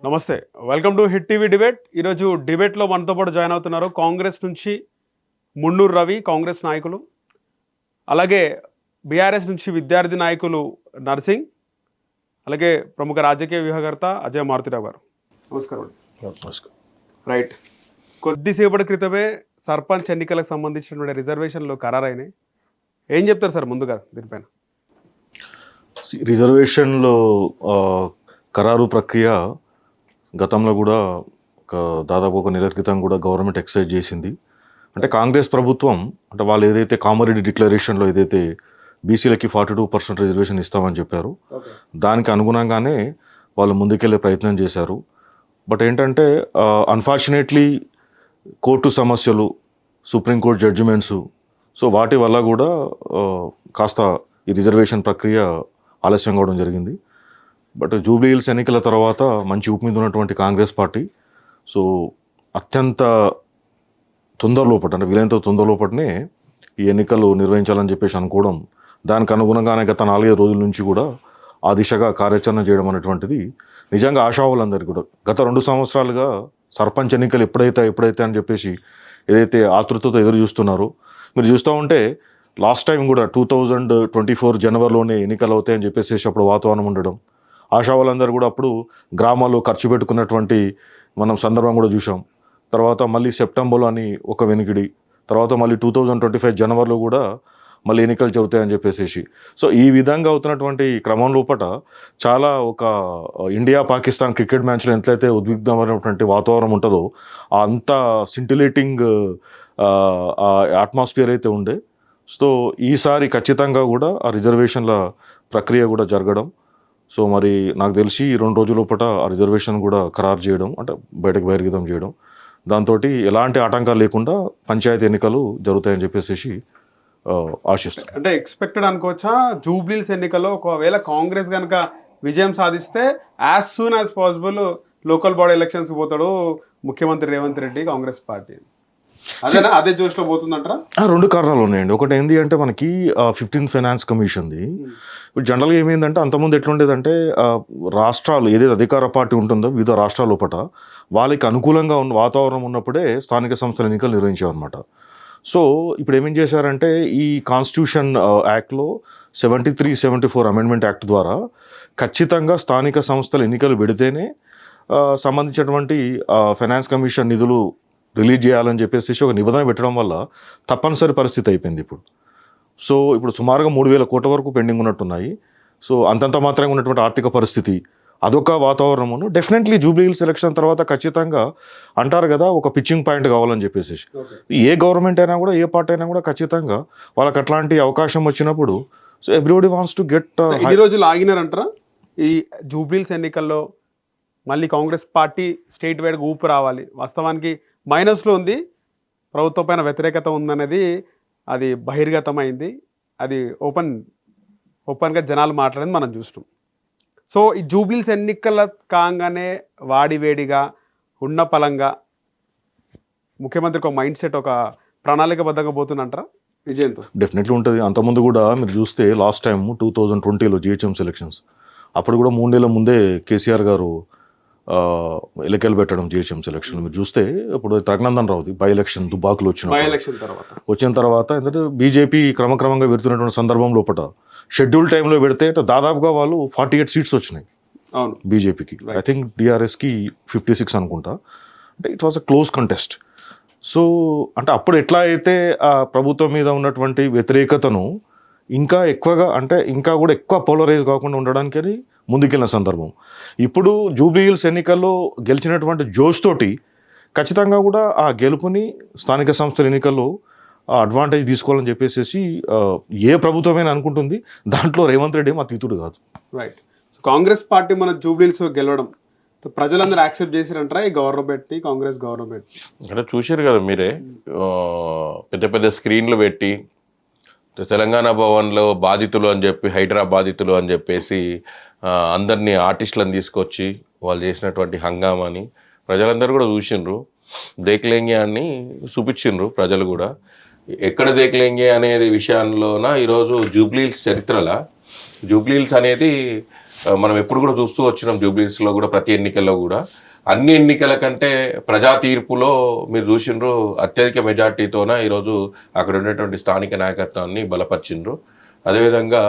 నమస్తే, welcome to hit TV debate. ఈరోజు డిబేట్లో మనతో పాటు జాయిన్ అవుతున్నారు కాంగ్రెస్ నుంచి మున్నూరు రవి, కాంగ్రెస్ నాయకులు. అలాగే బీఆర్ఎస్ నుంచి విద్యార్థి నాయకులు నర్సింగ్, అలాగే ప్రముఖ రాజకీయ వ్యూహకర్త అజయ్ మారుతిరావు గారు. నమస్కారం అండి. నమస్కారం. రైట్, కొద్దిసేపటి క్రితమే సర్పంచ్ ఎన్నికలకు సంబంధించినటువంటి రిజర్వేషన్లు ఖరారైనాయి. ఏం చెప్తారు సార్ ముందుగా దీనిపైన? రిజర్వేషన్లో ఖరారు ప్రక్రియ గతంలో కూడా దాదాపు ఒక నెల క్రితం కూడా గవర్నమెంట్ ఎక్సైజ్ చేసింది. అంటే కాంగ్రెస్ ప్రభుత్వం అంటే వాళ్ళు ఏదైతే కామారెడ్డి డిక్లరేషన్లో ఏదైతే బీసీలకి 42% రిజర్వేషన్ ఇస్తామని చెప్పారు, దానికి అనుగుణంగానే వాళ్ళు ముందుకెళ్ళే ప్రయత్నం చేశారు. బట్ ఏంటంటే అన్ఫార్చునేట్లీ కోర్టు సమస్యలు, సుప్రీంకోర్టు జడ్జిమెంట్స్, సో వాటి వల్ల కూడా కాస్త ఈ రిజర్వేషన్ ప్రక్రియ ఆలస్యం కావడం జరిగింది. బట్ జూబ్లీ హిల్స్ ఎన్నికల తర్వాత మంచి ఊపు మీద ఉన్నటువంటి కాంగ్రెస్ పార్టీ సో అత్యంత తొందరలోపట అంటే వీలైనంత తొందరలోపటనే ఈ ఎన్నికలు నిర్వహించాలని చెప్పేసి అనుకోవడం, దానికి అనుగుణంగానే గత 4-5 రోజుల నుంచి కూడా ఆ దిశగా కార్యాచరణ చేయడం అనేటువంటిది నిజంగా ఆశావాళ్ళందరికీ కూడా. గత 2 సంవత్సరాలుగా సర్పంచ్ ఎన్నికలు ఎప్పుడైతే అని చెప్పేసి ఏదైతే ఆతృతతో ఎదురు చూస్తున్నారో, మీరు చూస్తూ ఉంటే లాస్ట్ టైం కూడా 2024 జనవరిలోనే ఎన్నికలు అవుతాయని చెప్పేసి అప్పుడు వాతావరణం ఉండడం, ఆశావాళ్ళందరూ కూడా అప్పుడు గ్రామాల్లో ఖర్చు పెట్టుకున్నటువంటి మనం సందర్భం కూడా చూసాం. తర్వాత మళ్ళీ సెప్టెంబర్లో అని ఒక వెనుకిడి, తర్వాత మళ్ళీ 2025 జనవరిలో కూడా మళ్ళీ ఎన్నికలు జరుగుతాయని చెప్పేసి. సో ఈ విధంగా అవుతున్నటువంటి క్రమం లోపల చాలా ఒక ఇండియా పాకిస్తాన్ క్రికెట్ మ్యాచ్లో ఎంతైతే ఉద్విగ్నమైనటువంటి వాతావరణం ఉంటుందో అంత సింటిలేటింగ్ అట్మాస్ఫియర్ అయితే ఉండే. సో ఈసారి ఖచ్చితంగా కూడా ఆ రిజర్వేషన్ల ప్రక్రియ కూడా జరగడం, సో మరి నాకు తెలిసి 2 రోజుల లోపల ఆ రిజర్వేషన్ కూడా ఖరారు చేయడం అంటే బయటకు బహిర్గతం చేయడం, దాంతో ఎలాంటి ఆటంకాలు లేకుండా పంచాయతీ ఎన్నికలు జరుగుతాయని చెప్పేసి ఆశిస్తాం. అంటే ఎక్స్పెక్టెడ్ అనుకోవచ్చా? జూబ్లీస్ ఎన్నికల్లో ఒకవేళ కాంగ్రెస్ కనుక విజయం సాధిస్తే as soon as possible local body ఎలక్షన్స్కి పోతాడు ముఖ్యమంత్రి రేవంత్ రెడ్డి, కాంగ్రెస్ పార్టీ. అదే జోష్లో పోతుందంటారా? 2 కారణాలు ఉన్నాయండి. ఒకటి ఏంటి అంటే మనకి 15th ఫైనాన్స్ కమిషన్ది ఇప్పుడు జనరల్గా ఏమైందంటే అంతకుముందు ఎట్లుండేదంటే రాష్ట్రాలు ఏదైతే అధికార పార్టీ ఉంటుందో వివిధ రాష్ట్రాల లోపల వాళ్ళకి అనుకూలంగా ఉన్న వాతావరణం ఉన్నప్పుడే స్థానిక సంస్థల ఎన్నికలు నిర్వహించామన్నమాట. సో ఇప్పుడు ఏమేం చేశారంటే ఈ కాన్స్టిట్యూషన్ యాక్ట్లో 73, 74 అమెండ్మెంట్ యాక్ట్ ద్వారా ఖచ్చితంగా స్థానిక సంస్థల ఎన్నికలు పెడితేనే సంబంధించినటువంటి ఫైనాన్స్ కమిషన్ నిధులు రిలీజ్ చేయాలని చెప్పేసి ఒక నిబంధన పెట్టడం వల్ల తప్పనిసరి పరిస్థితి అయిపోయింది ఇప్పుడు. సో ఇప్పుడు సుమారుగా 3,000 కోట్ల వరకు పెండింగ్ ఉన్నట్టున్నాయి. సో అంతంత మాత్రంగా ఉన్నటువంటి ఆర్థిక పరిస్థితి అదొక వాతావరణమును డెఫినెట్లీ జూబ్లీ హిల్స్ ఎలక్షన్ తర్వాత ఖచ్చితంగా అంటారు కదా ఒక పిచ్చింగ్ పాయింట్ కావాలని చెప్పేసి. ఏ గవర్నమెంట్ అయినా కూడా ఏ పార్టీ అయినా కూడా ఖచ్చితంగా వాళ్ళకి అట్లాంటి అవకాశం వచ్చినప్పుడు so everybody wants to get. ఈ రోజులు ఆగినారంటారా ఈ జూబ్లీ హిల్స్ ఎన్నికల్లో? మళ్ళీ కాంగ్రెస్ పార్టీ స్టేట్ వైడ్గా ఊపు రావాలి. వాస్తవానికి మైనస్లో ఉంది, ప్రభుత్వం పైన వ్యతిరేకత ఉందనేది అది బహిర్గతమైంది, అది ఓపెన్గా జనాలు మాట్లాడేది మనం చూసినాం. సో ఈ జూబ్లీస్ ఎన్నికల కాగానే వాడివేడిగా ఉన్న పలంగా ముఖ్యమంత్రికి ఒక మైండ్ సెట్, ఒక ప్రణాళికబద్ధంగా పోతుందంటారా విజయంతో? డెఫినెట్లీ ఉంటుంది. అంతకుముందు కూడా మీరు చూస్తే లాస్ట్ టైం 2020లో జిహెచ్ఎంసీ ఎలక్షన్స్ అప్పుడు కూడా 3 నెలల ముందే కేసీఆర్ గారు ఎన్నికలు పెట్టడం జిహెచ్ఎంసీ ఎలక్షన్. మీరు చూస్తే ఇప్పుడు రఘునందన్ రావుది బై ఎలక్షన్ దుబాకులు వచ్చిన తర్వాత ఎందుకంటే బీజేపీ క్రమక్రమంగా పెడుతున్నటువంటి సందర్భం లోపల షెడ్యూల్ టైంలో పెడితే దాదాపుగా వాళ్ళు 48 సీట్స్ వచ్చినాయి బీజేపీకి. ఐ థింక్ టీఆర్ఎస్కి 56 అనుకుంటా. అంటే it was a close contest. So అంటే అప్పుడు ఎట్లా అయితే ఆ ప్రభుత్వం మీద ఉన్నటువంటి వ్యతిరేకతను ఇంకా ఎక్కువగా అంటే ఇంకా కూడా ఎక్కువ పోలరైజ్ కాకుండా ఉండడానికి అని ముందుకెళ్ళిన సందర్భం. ఇప్పుడు జూబ్లీ హిల్స్ ఎన్నికల్లో గెలిచినటువంటి జోష్ తోటి ఖచ్చితంగా కూడా ఆ గెలుపుని స్థానిక సంస్థల ఎన్నికల్లో అడ్వాంటేజ్ తీసుకోవాలని చెప్పేసి ఏ ప్రభుత్వమైనా అనుకుంటుంది. దాంట్లో రేవంత్ రెడ్డి ఏం అతీతుడు కాదు. రైట్. కాంగ్రెస్ పార్టీ మన జూబ్లీ హిల్స్ గెలవడం ప్రజలందరూ యాక్సెప్ట్ చేసిరంటారా ఈ గవర్నమెంట్ని, కాంగ్రెస్ గవర్నమెంట్? అంటే చూసారు కదా మీరే, పెద్ద పెద్ద స్క్రీన్లు పెట్టి తెలంగాణ భవన్లో బాధితులు అని చెప్పి హైడ్రా బాధితులు అని చెప్పేసి అందరినీ ఆర్టిస్టులను తీసుకొచ్చి వాళ్ళు చేసినటువంటి హంగామాని ప్రజలందరూ కూడా చూసిండ్రు. దేక్లేంగే అని చూపించిండ్రు ప్రజలు కూడా. ఎక్కడ దేక్లేంగే అనేది విషయంలోన ఈరోజు జూబ్లీ హిల్స్ చరిత్రలో జూబ్లీ హిల్స్ అనేది మనం ఎప్పుడు కూడా చూస్తూ వచ్చినాం. జూబ్లీ హిల్స్లో కూడా ప్రతి ఎన్నికల్లో కూడా అన్ని ఎన్నికల కంటే ప్రజా తీర్పులో మీరు చూసిండ్రు అత్యధిక మెజార్టీతోన ఈరోజు అక్కడ ఉన్నటువంటి స్థానిక నాయకత్వాన్ని బలపరిచిండ్రు. అదేవిధంగా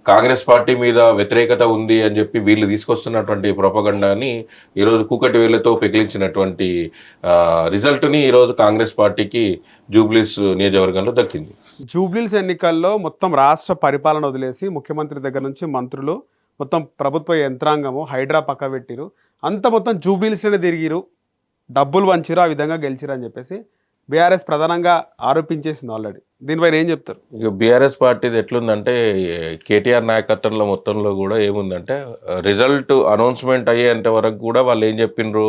కాంగ్రెస్ పార్టీ మీద వ్యతిరేకత ఉంది అని చెప్పి వీళ్ళు తీసుకొస్తున్నటువంటి ప్రొపగండాని ఈరోజు కూకటి వేళ్లతో పెకిలించినటువంటి రిజల్ట్ని ఈరోజు కాంగ్రెస్ పార్టీకి జూబ్లీస్ నియోజకవర్గంలో దక్కింది. జూబ్లీస్ ఎన్నికల్లో మొత్తం రాష్ట్ర పరిపాలన వదిలేసి ముఖ్యమంత్రి దగ్గర నుంచి మంత్రులు మొత్తం ప్రభుత్వ యంత్రాంగము హైడ్రా పక్క పెట్టిరు, అంత మొత్తం జూబ్లీస్లోనే తిరిగిరు, డబ్బులు వంచిరు, ఆ విధంగా గెలిచిరు అని చెప్పేసి బీఆర్ఎస్ ప్రధానంగా ఆరోపించేసింది ఆల్రెడీ. దీనిపైన ఏం చెప్తారు? ఇక బీఆర్ఎస్ పార్టీది ఎట్లుందంటే కేటీఆర్ నాయకత్వంలో మొత్తంలో కూడా ఏముందంటే రిజల్ట్ అనౌన్స్మెంట్ అయ్యేంత వరకు కూడా వాళ్ళు ఏం చెప్పిండ్రు,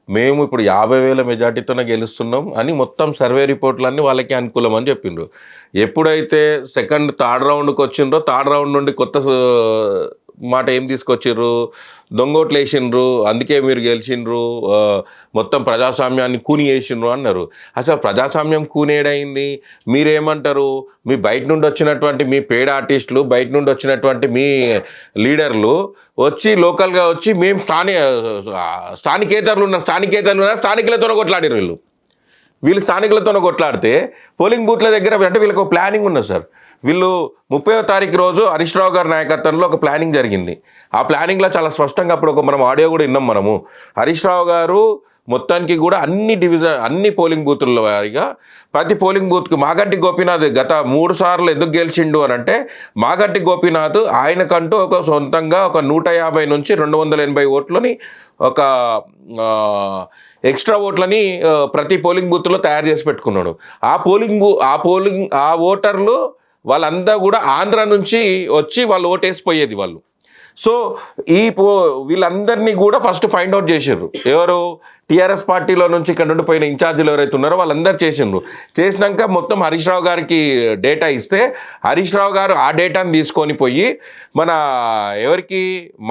మేము ఇప్పుడు 50,000 మెజార్టీతోనే గెలుస్తున్నాం అని మొత్తం సర్వే రిపోర్ట్లన్నీ వాళ్ళకి అనుకూలం అని చెప్పిండ్రు. ఎప్పుడైతే థర్డ్ రౌండ్కి వచ్చిండ్రో థర్డ్ రౌండ్ నుండి కొత్త మాట ఏం తీసుకొచ్చిర్రు, దొంగోట్లు వేసిండ్రు, అందుకే మీరు గెలిచిండ్రు, మొత్తం ప్రజాస్వామ్యాన్ని కూని వేసిండ్రు అన్నారు. అసలు ప్రజాస్వామ్యం కూనేడైంది? మీరేమంటారు? మీ బయట నుండి వచ్చినటువంటి మీ పేడ్ ఆర్టిస్టులు, బయట నుండి వచ్చినటువంటి మీ లీడర్లు వచ్చి లోకల్గా వచ్చి మేము స్థానికేతరులు ఉన్నారు, స్థానికులతోనే కొట్లాడారు. వీళ్ళు స్థానికులతోనే కొట్లాడితే పోలింగ్ బూత్ల దగ్గర అంటే వీళ్ళకి ఒక ప్లానింగ్ ఉన్నది సార్. వీళ్ళు 30వ తారీఖు రోజు హరీష్ రావు గారి నాయకత్వంలో ఒక ప్లానింగ్ జరిగింది. ఆ ప్లానింగ్లో చాలా స్పష్టంగా అప్పుడు మనం ఆడియో కూడా విన్నాం మనము. హరీష్ రావు గారు మొత్తానికి కూడా అన్ని పోలింగ్ బూతుల వారిగా ప్రతి పోలింగ్ బూత్కి మాగంటి గోపీనాథ్ గత 3 సార్లు ఎందుకు గెలిచిండు అని అంటే, మాగంటి గోపీనాథ్ ఆయనకంటూ ఒక సొంతంగా ఒక 150 నుంచి 280 ఓట్లని ఒక ఎక్స్ట్రా ఓట్లని ప్రతి పోలింగ్ బూత్లో తయారు చేసి పెట్టుకున్నాడు. ఆ ఓటర్లు వాళ్ళంతా కూడా ఆంధ్ర నుంచి వచ్చి వాళ్ళు ఓటేసిపోయేది వాళ్ళు. సో వీళ్ళందరినీ కూడా ఫస్ట్ ఫైండ్ అవుట్ చేసారు. ఎవరు? టీఆర్ఎస్ పార్టీలో నుంచి ఇక్కడ నుండి పోయిన ఇన్ఛార్జీలు ఎవరైతే ఉన్నారో వాళ్ళందరూ చేసిండ్రు. చేసినాక మొత్తం హరీష్ రావు గారికి డేటా ఇస్తే హరీష్ రావు గారు ఆ డేటాను తీసుకొని పోయి మన ఎవరికి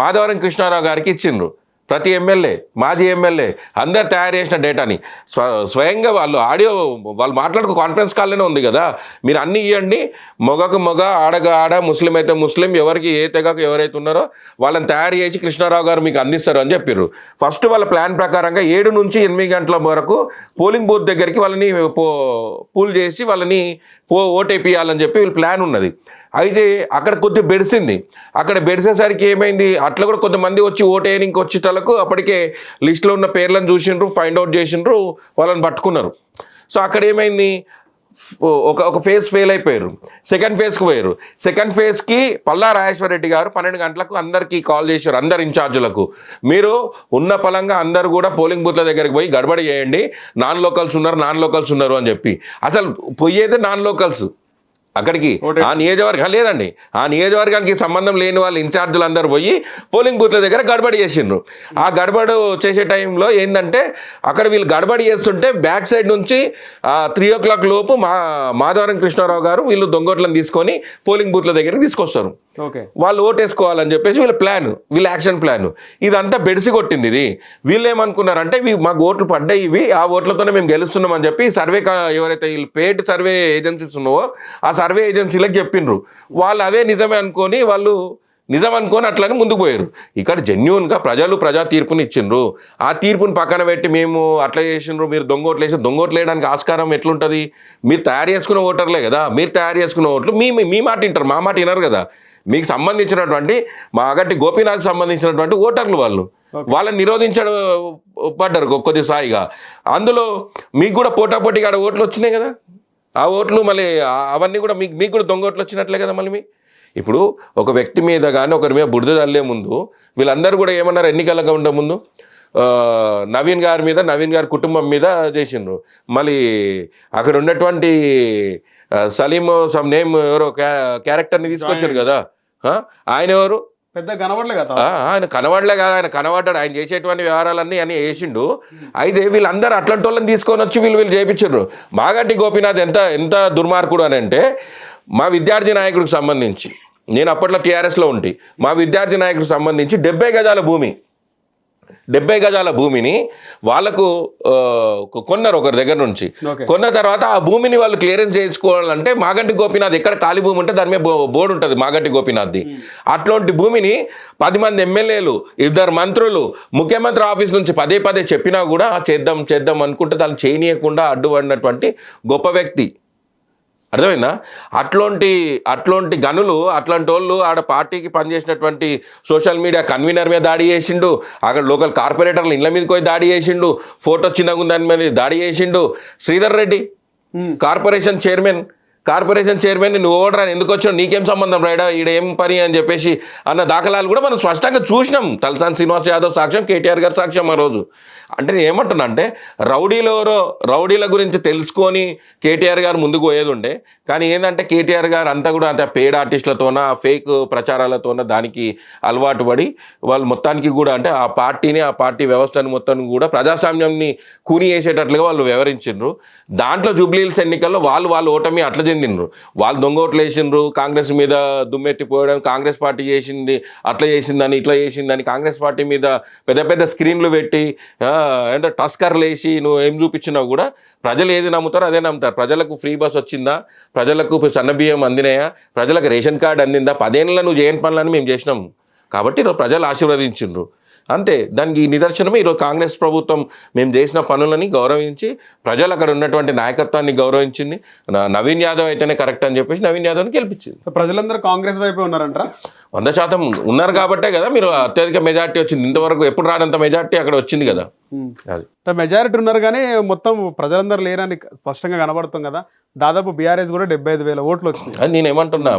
మాధవరం కృష్ణారావు గారికి ఇచ్చిండ్రు. ప్రతి ఎమ్మెల్యే, మాజీ ఎమ్మెల్యే అందరు తయారు చేసిన డేటాని స్వయంగా వాళ్ళు మాట్లాడుకో కాన్ఫరెన్స్ కాల్లోనే ఉంది కదా, మీరు అన్నీ ఇవ్వండి, మొగకు మొగ, ఆడగా ఆడ, ముస్లిం అయితే ముస్లిం, ఎవరికి ఏ తెగకు ఎవరైతే ఉన్నారో వాళ్ళని తయారు చేసి కృష్ణారావు గారు మీకు అందిస్తారు అని చెప్పారు. ఫస్ట్ వాళ్ళ ప్లాన్ ప్రకారంగా 7 నుంచి 8 గంటల వరకు పోలింగ్ బూత్ దగ్గరికి వాళ్ళని పూల్ చేసి వాళ్ళని ఓటేపియాలని చెప్పి వీళ్ళ ప్లాన్ ఉన్నది. అయితే అక్కడ కొద్దిగా బెడిసింది. అక్కడ బెడిసేసరికి ఏమైంది, అట్లా కూడా కొంతమంది వచ్చి ఓటేయడానికి వచ్చేటలకు అప్పటికే లిస్టులో ఉన్న పేర్లను చూసిండ్రు, ఫైండ్ అవుట్ చేసిండ్రు, వాళ్ళని పట్టుకున్నారు. సో అక్కడ ఏమైంది, ఒక ఫేజ్ ఫెయిల్ అయిపోయారు. సెకండ్ ఫేజ్కి పోయారు. సెకండ్ ఫేజ్కి పల్లా రాజేశ్వరరెడ్డి గారు 12 గంటలకు అందరికీ కాల్ చేశారు, అందరు ఇన్ఛార్జీలకు, మీరు ఉన్న పలంగా అందరు కూడా పోలింగ్ బూత్ల దగ్గరికి పోయి గడబడి చేయండి, నాన్ లోకల్స్ ఉన్నారు అని చెప్పి. అసలు పోయేదే నాన్ లోకల్స్ అక్కడికి. ఆ నియోజకవర్గం లేదండి, ఆ నియోజకవర్గానికి సంబంధం లేని వాళ్ళు ఇన్ఛార్జీలు అందరూ పోయి పోలింగ్ బూత్ల దగ్గర గడబడి చేసిండ్రు. ఆ గడబడి చేసే టైంలో ఏంటంటే అక్కడ వీళ్ళు గడబడి చేస్తుంటే బ్యాక్ సైడ్ నుంచి 3 o'clock లోపు మాధవరం కృష్ణారావు గారు వీళ్ళు దొంగోట్లను తీసుకొని పోలింగ్ బూత్ల దగ్గరికి తీసుకొస్తారు. వాళ్ళు ఓటేసుకోవాలని చెప్పేసి వీళ్ళ యాక్షన్ ప్లాన్ ఇదంతా బెడిసి కొట్టింది. ఇది వీళ్ళు ఏమనుకున్నారంటే మాకు ఓట్లు పడ్డాయి, ఆ ఓట్లతోనే మేము గెలుస్తున్నాం అని చెప్పి సర్వే ఎవరైతే వీళ్ళు పేడ్ సర్వే ఏజెన్సీస్ ఉన్నావో ఆ సర్వే ఏజెన్సీలకు చెప్పిండ్రు. వాళ్ళు అదే నిజం అనుకొని అట్లని ముందుకు పోయారు. ఇక్కడ జెన్యూన్గా ప్రజా తీర్పుని ఇచ్చిండ్రు. ఆ తీర్పుని పక్కన పెట్టి మేము అట్లా చేసిండ్రు, మీరు దొంగోట్లు వేయడానికి ఆస్కారం ఎట్లుంటుంది? మీరు తయారు చేసుకున్న ఓటర్లే కదా, మీరు తయారు చేసుకున్న ఓట్లు మీ మాట వింటారు, మా మాట వినరు కదా. మీకు సంబంధించినటువంటి మాగంటి గోపీనాథ్కి సంబంధించినటువంటి ఓటర్లు వాళ్ళని నిరోధించడం పడ్డారు కొద్ది స్థాయిగా. అందులో మీకు కూడా పోటాపోటీగా ఓట్లు వచ్చినాయి కదా, ఆ ఓట్లు మళ్ళీ అవన్నీ కూడా మీకు కూడా దొంగ ఓట్లు వచ్చినట్లే కదా. మళ్ళీ ఇప్పుడు ఒక వ్యక్తి మీద కానీ ఒకరి మీద బురద చల్లే ముందు వీళ్ళందరూ కూడా ఏమన్నారు, ఎన్నికలకు ఉండే ముందు నవీన్ గారి కుటుంబం మీద చేసిండ్రు. మళ్ళీ అక్కడ ఉన్నటువంటి సలీం సమ్ నేమ్ ఎవరో క్యారెక్టర్ని తీసుకొచ్చారు కదా, ఆయన ఎవరు? పెద్ద కనబడలే కదా, ఆయన కనబడ్డాడు, ఆయన చేసేటువంటి వ్యవహారాలన్నీ అని వేసిండు. అయితే వీళ్ళందరూ అట్లాంటి వాళ్ళని తీసుకొని వచ్చి వీళ్ళు చేయించారు. మాగంటి గోపీనాథ్ ఎంత దుర్మార్గుడు అని అంటే, మా విద్యార్థి నాయకుడికి సంబంధించి, నేను అప్పట్లో టీఆర్ఎస్లో ఉంటే మా విద్యార్థి నాయకుడికి సంబంధించి 70 గజాల భూమి 70 గజాల భూమిని వాళ్ళకు కొన్నారు ఒకరి దగ్గర నుంచి. ఓకే. కొన్న తర్వాత ఆ భూమిని వాళ్ళు క్లియరెన్స్ చేయించుకోవాలంటే మాగంటి గోపీనాథ్ ఎక్కడ ఖాళీ భూమి ఉంటే దాని మీద బోర్డు ఉంటుంది మాగంటి గోపీనాథ్ది. అట్లాంటి భూమిని 10 మంది ఎమ్మెల్యేలు, 2 మంత్రులు, ముఖ్యమంత్రి ఆఫీస్ నుంచి పదే పదే చెప్పినా కూడా చేద్దాం అనుకుంటే దాన్ని చేయనీయకుండా అడ్డుపడినటువంటి గొప్ప వ్యక్తి. అర్థమైందా? అట్లాంటి గనులు, అట్లాంటి వాళ్ళు ఆడ పార్టీకి పనిచేసినటువంటి సోషల్ మీడియా కన్వీనర్ మీద దాడి చేసిండు, అక్కడ లోకల్ కార్పొరేటర్లు ఇళ్ళ మీదకి పోయి దాడి చేసిండు, ఫోటో చిన్నగా ఉందని మీద దాడి చేసిండు. శ్రీధర్ రెడ్డి కార్పొరేషన్ చైర్మన్ నువ్వు ఓడరా, ఎందుకు వచ్చావు, నీకేం సంబంధం రైడా, ఈడ ఏం పని అని చెప్పేసి అన్న దాఖలాలు కూడా మనం స్పష్టంగా చూసినాం. తలసాని శ్రీనివాస్ యాదవ్ సాక్ష్యం, కేటీఆర్ గారు సాక్ష్యం ఆ రోజు. అంటే నేను ఏమంటున్నా అంటే రౌడీల గురించి తెలుసుకొని కేటీఆర్ గారు ముందుకు పోయేది ఉండే. కానీ ఏంటంటే కేటీఆర్ గారు అంతా కూడా అంత పెయిడ్ ఆర్టిస్టులతోన, ఫేక్ ప్రచారాలతోన దానికి అలవాటు పడి వాళ్ళు మొత్తానికి కూడా అంటే ఆ పార్టీ వ్యవస్థను మొత్తం కూడా ప్రజాస్వామ్యాన్ని కూని చేసేటట్లుగా వాళ్ళు వ్యవహరించిండ్రు. దాంట్లో జూబ్లీహిల్స్ ఎన్నికల్లో వాళ్ళు ఓటమి అట్లా చెందిండ్రు. వాళ్ళు దొంగ ఓట్లు వేసిండ్రు, కాంగ్రెస్ మీద దుమ్మెత్తిపోయడం, కాంగ్రెస్ పార్టీ చేసింది అట్లా చేసిందని ఇట్లా చేసిందని కాంగ్రెస్ పార్టీ మీద పెద్ద స్క్రీన్లు పెట్టి అంటే టస్కర్లు వేసి నువ్వు ఏం చూపించినా కూడా ప్రజలు ఏది నమ్ముతారో అదే నమ్ముతారు. ప్రజలకు ఫ్రీ బస్ వచ్చిందా, ప్రజలకు సన్నబియ్యం అందినాయా, ప్రజలకు రేషన్ కార్డు అందిందా, 10 ఏళ్ళలో నువ్వు చేయని పనులని మేము చేసినాం కాబట్టి ఈరోజు ప్రజలు ఆశీర్వదించిండ్రు. అంతే, దానికి నిదర్శనమే ఈరోజు కాంగ్రెస్ ప్రభుత్వం మేము చేసిన పనులని గౌరవించి ప్రజలు అక్కడ ఉన్నటువంటి నాయకత్వాన్ని గౌరవించింది. నవీన్ యాదవ్ అయితేనే కరెక్ట్ అని చెప్పేసి నవీన్ యాదవ్ని గెలిపించింది. ప్రజలందరూ కాంగ్రెస్ వైపే ఉన్నారంటారా? 100% ఉన్నారు కాబట్టే కదా మీరు అత్యధిక మెజార్టీ వచ్చింది. ఇంతవరకు ఎప్పుడు రానంత మెజార్టీ అక్కడ వచ్చింది కదా. అది మెజారిటీ ఉన్నారు కానీ మొత్తం ప్రజలందరూ లేరని స్పష్టంగా కనబడుతుంది కదా. దాదాపు బీఆర్ఎస్ కూడా 75,000 ఓట్లు వచ్చినాయి. అది నేను ఏమంటున్నా,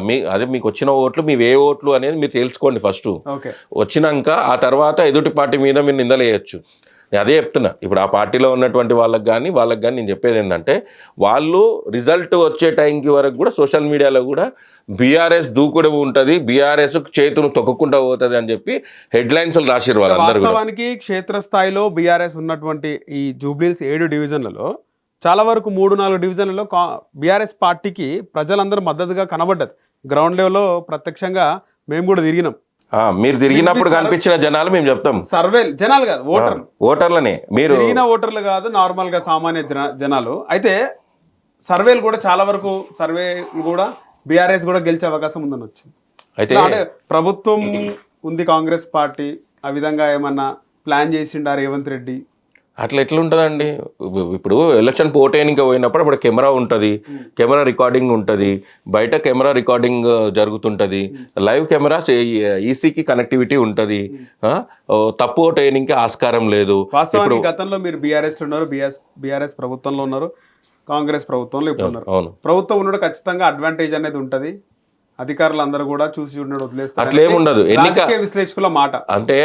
మీకు వచ్చిన ఓట్లు మీ ఏ ఓట్లు అనేది మీరు తెలుసుకోండి ఫస్ట్. వచ్చినాక ఆ తర్వాత ఎదుటి పార్టీ మీద మీరు నిందలేయచ్చు. నేను అదే చెప్తున్నా. ఇప్పుడు ఆ పార్టీలో ఉన్నటువంటి వాళ్ళకి కానీ నేను చెప్పేది ఏంటంటే వాళ్ళు రిజల్ట్ వచ్చే టైంకి వరకు కూడా సోషల్ మీడియాలో కూడా బీఆర్ఎస్ దూకుడు ఉంటుంది, బీఆర్ఎస్ చేతును తొక్కకుండా పోతుంది అని చెప్పి హెడ్లైన్స్ రాసిరు వాళ్ళందరూ. వాస్తవానికి క్షేత్రస్థాయిలో బీఆర్ఎస్ ఉన్నటువంటి ఈ జూబ్లీహిల్స్ 7 డివిజన్లలో చాలా వరకు 3-4 డివిజన్లలో బీఆర్ఎస్ పార్టీకి ప్రజలందరూ మద్దతుగా కనబడ్డది. గ్రౌండ్ లెవెల్లో ప్రత్యక్షంగా మేము కూడా తిరిగినాం. మీరు తిరిగినప్పుడు కనిపించిన జనాలు మేము చెప్తాం. సర్వే జనాలు కాదు, ఓటర్లనే. మీరు తిరిగిన ఓటర్లు కాదు, నార్మల్ గా సామాన్య జనాలు. అయితే సర్వేలు కూడా చాలా వరకు కూడా బీఆర్ఎస్ కూడా గెలిచే అవకాశం ఉందని వచ్చింది. అయితే ప్రభుత్వం ఉంది కాంగ్రెస్ పార్టీ, ఆ విధంగా ఏమన్నా ప్లాన్ చేసిండా రేవంత్ రెడ్డి? అట్లా ఎట్లుంటుందండి? ఇప్పుడు ఎలక్షన్ పోటేనిక పోయినప్పుడు అప్పుడు కెమెరా ఉంటుంది, కెమెరా రికార్డింగ్ ఉంటుంది, బయట కెమెరా రికార్డింగ్ జరుగుతుంటుంది, లైవ్ కెమెరాస్ ఈసీకి కనెక్టివిటీ ఉంటుంది. తప్పు ఓటేనికే ఆస్కారం లేదు. వాస్తవానికి గతంలో మీరు బీఆర్ఎస్లో ఉన్నారు, బీఆర్ఎస్ ప్రభుత్వంలో ఉన్నారు, కాంగ్రెస్ ప్రభుత్వంలో ఇప్పుడు ఉన్నారు. ప్రభుత్వం ఉండడం ఖచ్చితంగా అడ్వాంటేజ్ అనేది ఉంటుంది. అధికారులు అందరూ కూడా చూసి ఉండడం వదిలేస్తారు. అట్లేముండదు. ఎన్నిక విశ్లేషకుల మాట అంటే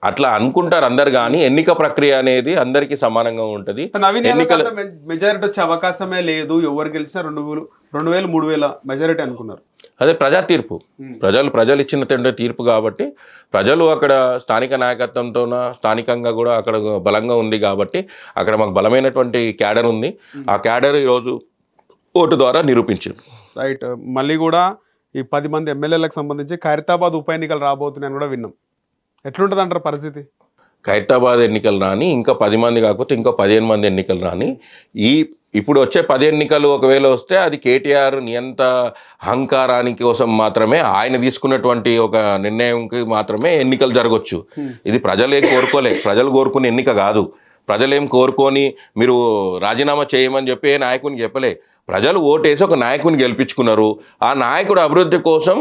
అట్లా అనుకుంటారు అందరు, కానీ ఎన్నిక ప్రక్రియ అనేది అందరికీ సమానంగా ఉంటుంది. మెజారిటీ వచ్చే అవకాశమే లేదు. ఎవరు గెలిచినా 2,000 3,000 మెజారిటీ అనుకున్నారు. అదే ప్రజా తీర్పు, ప్రజలు ఇచ్చిన తీర్పు కాబట్టి ప్రజలు అక్కడ స్థానిక నాయకత్వంతోన స్థానికంగా కూడా అక్కడ బలంగా ఉంది కాబట్టి అక్కడ మాకు బలమైనటువంటి క్యాడర్ ఉంది. ఆ క్యాడర్ ఈరోజు ఓటు ద్వారా నిరూపించింది. రైట్. మళ్ళీ కూడా ఈ 10 మంది ఎమ్మెల్యేలకు సంబంధించి ఖైరతాబాద్ ఉప ఎన్నికలు రాబోతున్నాయని కూడా విన్నాం. ఎట్లుంటుంది అంటారు పరిస్థితి? ఖైరతాబాద్ ఎన్నికలు రాని, ఇంకా 10 మంది కాకపోతే ఇంకా 15 మంది ఎన్నికలు రాని, ఇప్పుడు వచ్చే 10 ఎన్నికలు ఒకవేళ వస్తే అది కేటీఆర్ నియంత అహంకారానికి కోసం మాత్రమే, ఆయన తీసుకున్నటువంటి ఒక నిర్ణయంకి మాత్రమే ఎన్నికలు జరగవచ్చు. ఇది ప్రజలేం కోరుకోలే, ప్రజలు కోరుకునే ఎన్నిక కాదు. ప్రజలేం కోరుకొని మీరు రాజీనామా చేయమని చెప్పి ఏ నాయకుని చెప్పలే. ప్రజలు ఓటేసి ఒక నాయకుని గెలిపించుకున్నారు. ఆ నాయకుడు అభివృద్ధి కోసం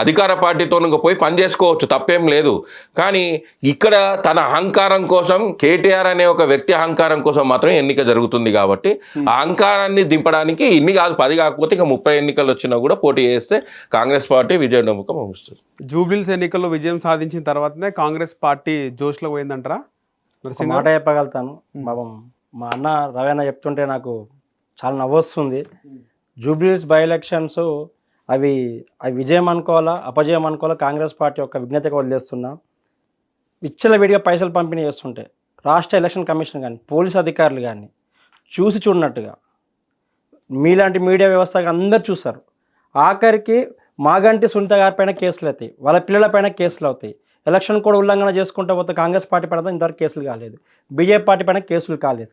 అధికార పార్టీతో పోయి పనిచేసుకోవచ్చు, తప్పేం లేదు. కానీ ఇక్కడ తన అహంకారం కోసం, కేటీఆర్ అనే ఒక వ్యక్తి అహంకారం కోసం మాత్రం ఎన్నిక జరుగుతుంది. కాబట్టి ఆ అహంకారాన్ని దింపడానికి ఇన్ని కాదు, 10 కాకపోతే ఇంకా 30 ఎన్నికలు వచ్చినా కూడా పోటీ చేస్తే కాంగ్రెస్ పార్టీ విజయనమ్మకం వస్తుంది. జూబ్లీహిల్స్ ఎన్నికల్లో విజయం సాధించిన తర్వాతనే కాంగ్రెస్ పార్టీ జోష్లో పోయిందంటారా? మాట చెప్పగలుగుతాను. మా అన్న రవీణ చెప్తుంటే నాకు చాలా నవ్వొస్తుంది. జూబ్లీహిల్స్ బై ఎలక్షన్స్ అవి విజయం అనుకోవాలా అపజయం అనుకోవాలా కాంగ్రెస్ పార్టీ యొక్క విజ్ఞతగా వదిలేస్తున్నా. విచ్చలవిడిగా పైసలు పంపిణీ చేస్తుంటే రాష్ట్ర ఎలక్షన్ కమిషన్ కానీ పోలీస్ అధికారులు కానీ చూసి చూడనట్టుగా మీలాంటి మీడియా వ్యవస్థ అందరు చూస్తారు. ఆఖరికి మాగంటి సునీత గారి పైన కేసులు అవుతాయి, వాళ్ళ పిల్లల పైన కేసులు అవుతాయి. ఎలక్షన్ కోడ్ ఉల్లంఘన చేసుకుంటూ పోతే కాంగ్రెస్ పార్టీ పైన ఇంతవరకు కేసులు కాలేదు, బీజేపీ పార్టీ పైన కేసులు కాలేదు.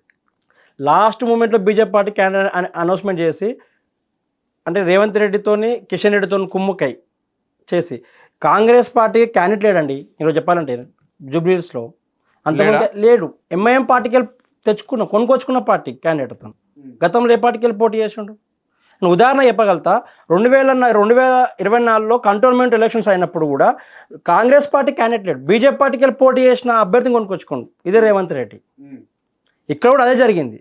లాస్ట్ మూమెంట్లో బీజేపీ పార్టీ క్యాండిడేట్ అనౌన్స్మెంట్ చేసి అంటే రేవంత్ రెడ్డితోని కిషన్ రెడ్డితో కుమ్ముకై చేసి కాంగ్రెస్ పార్టీకి క్యాండిడేట్ లేడండి ఈరోజు చెప్పాలంటే జూబ్లీహిల్స్లో అంతమంది లేడు. ఎంఐఎం పార్టీకి వెళ్ళి కొనుక్కొచ్చుకున్న పార్టీ క్యాండిడేట్ అతను గతంలో ఏ పార్టీకి వెళ్ళి పోటీ చేసిండు. నేను ఉదాహరణ చెప్పగలుగుతా, 2024లో కంటోన్మెంట్ ఎలక్షన్స్ అయినప్పుడు కూడా కాంగ్రెస్ పార్టీ క్యాండిడేట్ లేడు, బీజేపీ పార్టీకి వెళ్ళి పోటీ చేసిన అభ్యర్థిని కొనుక్కొచ్చుకోండి, ఇదే రేవంత్ రెడ్డి. ఇక్కడ కూడా అదే జరిగింది.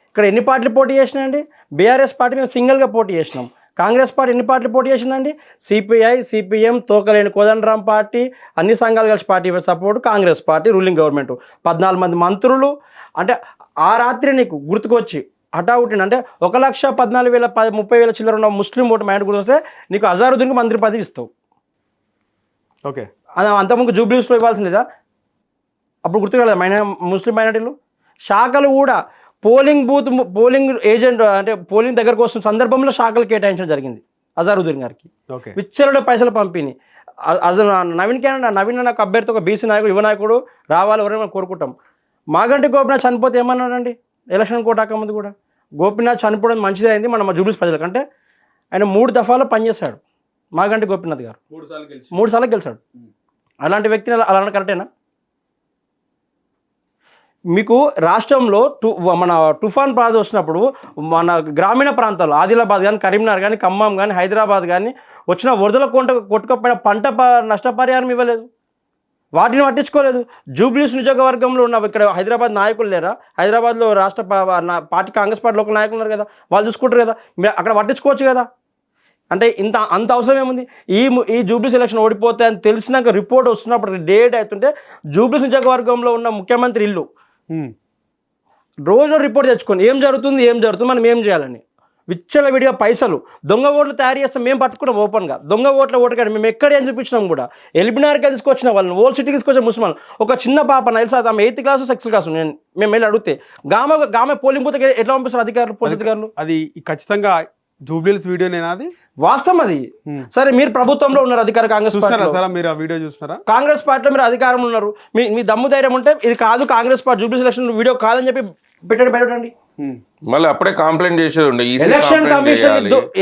ఇక్కడ ఎన్ని పార్టీలు పోటీ చేసినాయండి? బీఆర్ఎస్ పార్టీ మేము సింగిల్గా పోటీ చేసినాం. కాంగ్రెస్ పార్టీ ఎన్ని పార్టీలు పోటీ చేసిందండి? సిపిఐ, సిపిఎం, తోకలేని కోదండరాం పార్టీ, అన్ని సంఘాలు కలిసి party support Congress party, ruling government, 14 మంది మంత్రులు. అంటే ఆ రాత్రి నీకు గుర్తుకొచ్చి హఠావుటి అంటే 1,14,000 30,000 చిల్లర ఉన్న ముస్లిం ఓటు మైండ్ గుర్తొస్తే నీకు అజారుద్దీన్కి మంత్రి పదవి ఇస్తావు. ఓకే, అది అంతకుముందు జూబ్లీహిల్స్లో ఇవ్వాల్సింది లేదా? అప్పుడు గుర్తు కదా ముస్లిం మైనారిటీలు. శాఖలు కూడా పోలింగ్ ఏజెంట్ అంటే పోలింగ్ దగ్గరకు వస్తున్న సందర్భంలో శాఖలు కేటాయించడం జరిగింది అజారుద్దీన్ గారికి. ఓకే, విచ్చలడ పైసలు పంపిణీ. అసలు నవీన్ నాకు అభ్యర్థి ఒక బీసీ నాయకుడు, యువ నాయకుడు రావాలి, ఎవరైనా కోరుకుంటాం. మాగంటి గోపినాథ్ చనిపోతే ఏమన్నాడండి ఎలక్షన్ కోటాక ముందు కూడా? గోపినాథ్ చనిపోవడం మంచిదే అయింది మన జూబ్లీహిల్స్ ప్రజలకంటే. ఆయన 3 దఫాలో పనిచేశాడు మాగంటి గోపినాథ్ గారు, 3 సార్లు గెలిచాడు. అలాంటి వ్యక్తిని అలాంటి కరెక్టేనా? మీకు రాష్ట్రంలో మన తుఫాన్ బాధ వచ్చినప్పుడు మన గ్రామీణ ప్రాంతాల్లో ఆదిలాబాద్ కానీ, కరీంనగర్ కానీ, ఖమ్మం కానీ, హైదరాబాద్ కానీ వచ్చిన వరదల కొట్టుకపోయిన పంట నష్టపరిహారం ఇవ్వలేదు, వాటిని పట్టించుకోలేదు. జూబ్లీహిల్స్ నియోజకవర్గంలో ఉన్న ఇక్కడ హైదరాబాద్ నాయకులు లేరా? హైదరాబాద్లో రాష్ట్ర పార్టీ కాంగ్రెస్ పార్టీ లోకల్ నాయకులు ఉన్నారు కదా, వాళ్ళు చూసుకుంటారు కదా, అక్కడ పట్టించుకోవచ్చు కదా. అంటే అంత అవసరం ఏముంది? ఈ జూబ్లీహిల్స్ ఎలక్షన్ ఓడిపోతే అని తెలిసినాక రిపోర్ట్ వస్తున్నప్పుడు డేట్ అవుతుంటే జూబ్లీహిల్స్ నియోజకవర్గంలో ఉన్న ముఖ్యమంత్రి ఇల్లు రోజు రిపోర్ట్ తెచ్చుకొని ఏం జరుగుతుంది మనం ఏం చేయాలని విచ్చల విడిగా పైసలు దొంగ ఓట్లు తయారు చేస్తాం. మేము పట్టుకున్నాం ఓపెన్గా దొంగ ఓట్ల ఓటుకాడు మేము ఎక్కడ ఏం చూపించినాం కూడా. ఎల్బినార్కే తీసుకొచ్చిన వాళ్ళని, ఓల్డ్ సిటీకి తీసుకొచ్చిన ముస్లిం ఒక చిన్న పాప తెలుసా, ఆమె 8th క్లాసు 6th క్లాసు. మేము వెళ్ళి అడిగితే గామె పోలింగ్ బూత్కి ఎట్లా పంపిస్తారు అధికారులు, పోలీస్ అధికారులు? అది ఖచ్చితంగా జూబ్లీహిల్స్ వీడియోనేనా? అది వాస్తవం. అది సరే, మీరు ప్రభుత్వంలో ఉన్నారు, అధికార కాంగ్రెస్ చూస్తారా సార్? మీరు ఆ వీడియో చూస్తారా? కాంగ్రెస్ పార్టీలో మీరు అధికారంలో ఉన్నారు, మీ దమ్ము ధైర్యం ఉంటే ఇది కాదు Congress party Jubilee Hills election video కాదని చెప్పి పెట్టండి. మళ్ళీ అప్పుడే కంప్లైంట్ చేసేది ఉండే.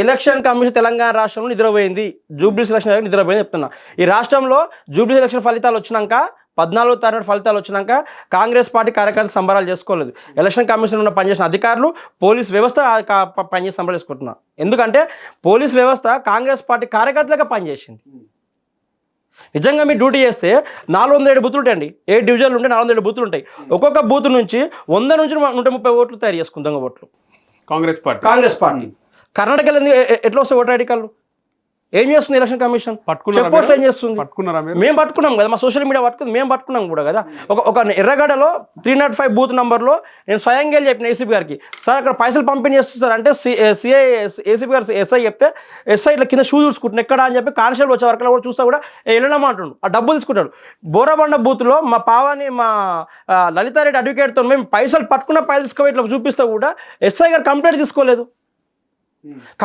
ఎలక్షన్ కమిషన్ తెలంగాణ రాష్ట్రంలో నిద్రపోయింది, జూబ్లీహిల్స్ ఎలక్షన్ నిద్రపోయింది చెప్తున్నా. ఈ రాష్ట్రంలో జూబ్లీహిల్స్ ఎలక్షన్ ఫలితాలు వచ్చినాక 14వ తారీఖు ఫలితాలు వచ్చినాక కాంగ్రెస్ పార్టీ కార్యకర్తలు సంబరాలు చేసుకోలేదు. ఎలక్షన్ కమిషన్ ఉన్న పనిచేసిన అధికారులు, పోలీస్ వ్యవస్థ పనిచేసి సంబరాలు చేసుకుంటున్నారు. ఎందుకంటే పోలీస్ వ్యవస్థ కాంగ్రెస్ పార్టీ కార్యకర్తలుగా పనిచేసింది. నిజంగా మీరు డ్యూటీ చేస్తే 407 బూతులు ఉంటాయండి, 7 డివిజన్లు ఉంటే 407 బూతులు ఉంటాయి. ఒక్కొక్క బూత్ నుంచి 100 నుంచి 130 ఓట్లు తయారు చేసుకుందాం ఓట్లు కాంగ్రెస్ పార్టీ. కర్ణాటకలో ఎట్లా వస్తాయి ఓటర్ ఐడి కార్డులు? ఏం చేస్తుంది ఎలక్షన్ కమిషన్? చెక్ పోస్ట్ ఏం చేస్తుంది? మేము పట్టుకున్నాం కదా, మా సోషల్ మీడియా పట్టుకుంది, మేము పట్టుకున్నాం కూడా కదా. ఒక ఎర్రగడ్డలో 305 బూత్ నెంబర్లో నేను స్వయంగా చెప్పిన ఏసీపీ గారికి, సార్ అక్కడ పైసలు పంపిణీ చేస్తారు అంటే ఏసీపీ గారు ఎస్ఐ చెప్తే ఎస్ఐ ఇట్లా కింద షూ చూసుకుంటున్నాను ఎక్కడ అని చెప్పి కానిస్టేబుల్ వచ్చే వరకు కూడా చూస్తా కూడా వెళ్ళడం అంటుండు. ఆ డబ్బులు తీసుకుంటాడు. బోరాబండ బూత్లో మా పావాని మా లలితారెడ్డి అడ్వకేట్తో మేము పైసలు పట్టుకున్న పైసలు తీసుకుపోయి ఇట్లా చూపిస్తా కూడా ఎస్ఐ గారు కంప్లైంట్ తీసుకోలేదు.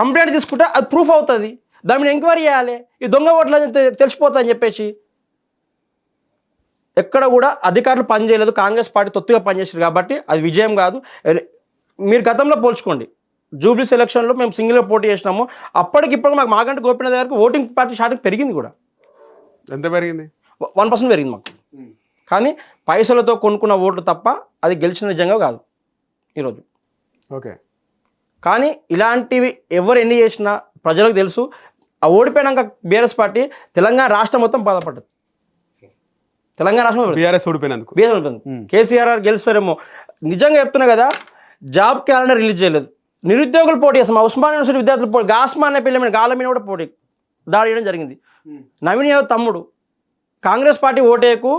కంప్లైంట్ తీసుకుంటే అది ప్రూఫ్ అవుతుంది, దాని మీద ఎంక్వైరీ చేయాలి, ఈ దొంగ ఓట్లు తెలిసిపోతా అని చెప్పేసి. ఎక్కడ కూడా అధికారులు పనిచేయలేదు, కాంగ్రెస్ పార్టీ తొత్తుగా పనిచేసారు కాబట్టి అది విజయం కాదు. మీరు గతంలో పోల్చుకోండి, జూబ్లీహిల్స్ ఎలక్షన్లో మేము సింగిల్గా పోటీ చేసినాము, అప్పటికిప్పుడు మాకు మాగంటి గోపినాథ్ గారికి ఓటింగ్ పార్టీ స్టార్టింగ్ పెరిగింది కూడా. ఎంత పెరిగింది? 1% పెరిగింది మాకు. కానీ పైసలతో కొనుక్కున్న ఓట్లు తప్ప అది గెలిచిన నిజంగా కాదు ఈరోజు. ఓకే, కానీ ఇలాంటివి ఎవరు ఎన్ని చేసినా ప్రజలకు తెలుసు. ఆ ఓడిపోయాక బీఆర్ఎస్ పార్టీ తెలంగాణ రాష్ట్రం మొత్తం బాధపడ్డది. తెలంగాణ రాష్ట్రం బీఆర్ఎస్ ఓడిపోయినందుకు కేసీఆర్ గెలుస్తారేమో. నిజంగా చెప్తున్నా కదా, జాబ్ క్యాలెండర్ రిలీజ్ చేయలేదు, నిరుద్యోగులు పోటీ చేస్తాం. ఉస్మాన్ యూనివర్సిటీ విద్యార్థులు పోటీ, గాస్మా అనే పిల్లల మీద గాల మీద కూడా పోటీ దాడి చేయడం జరిగింది. నవీన్ యాదవ్ తమ్ముడు కాంగ్రెస్ పార్టీ ఓటేకు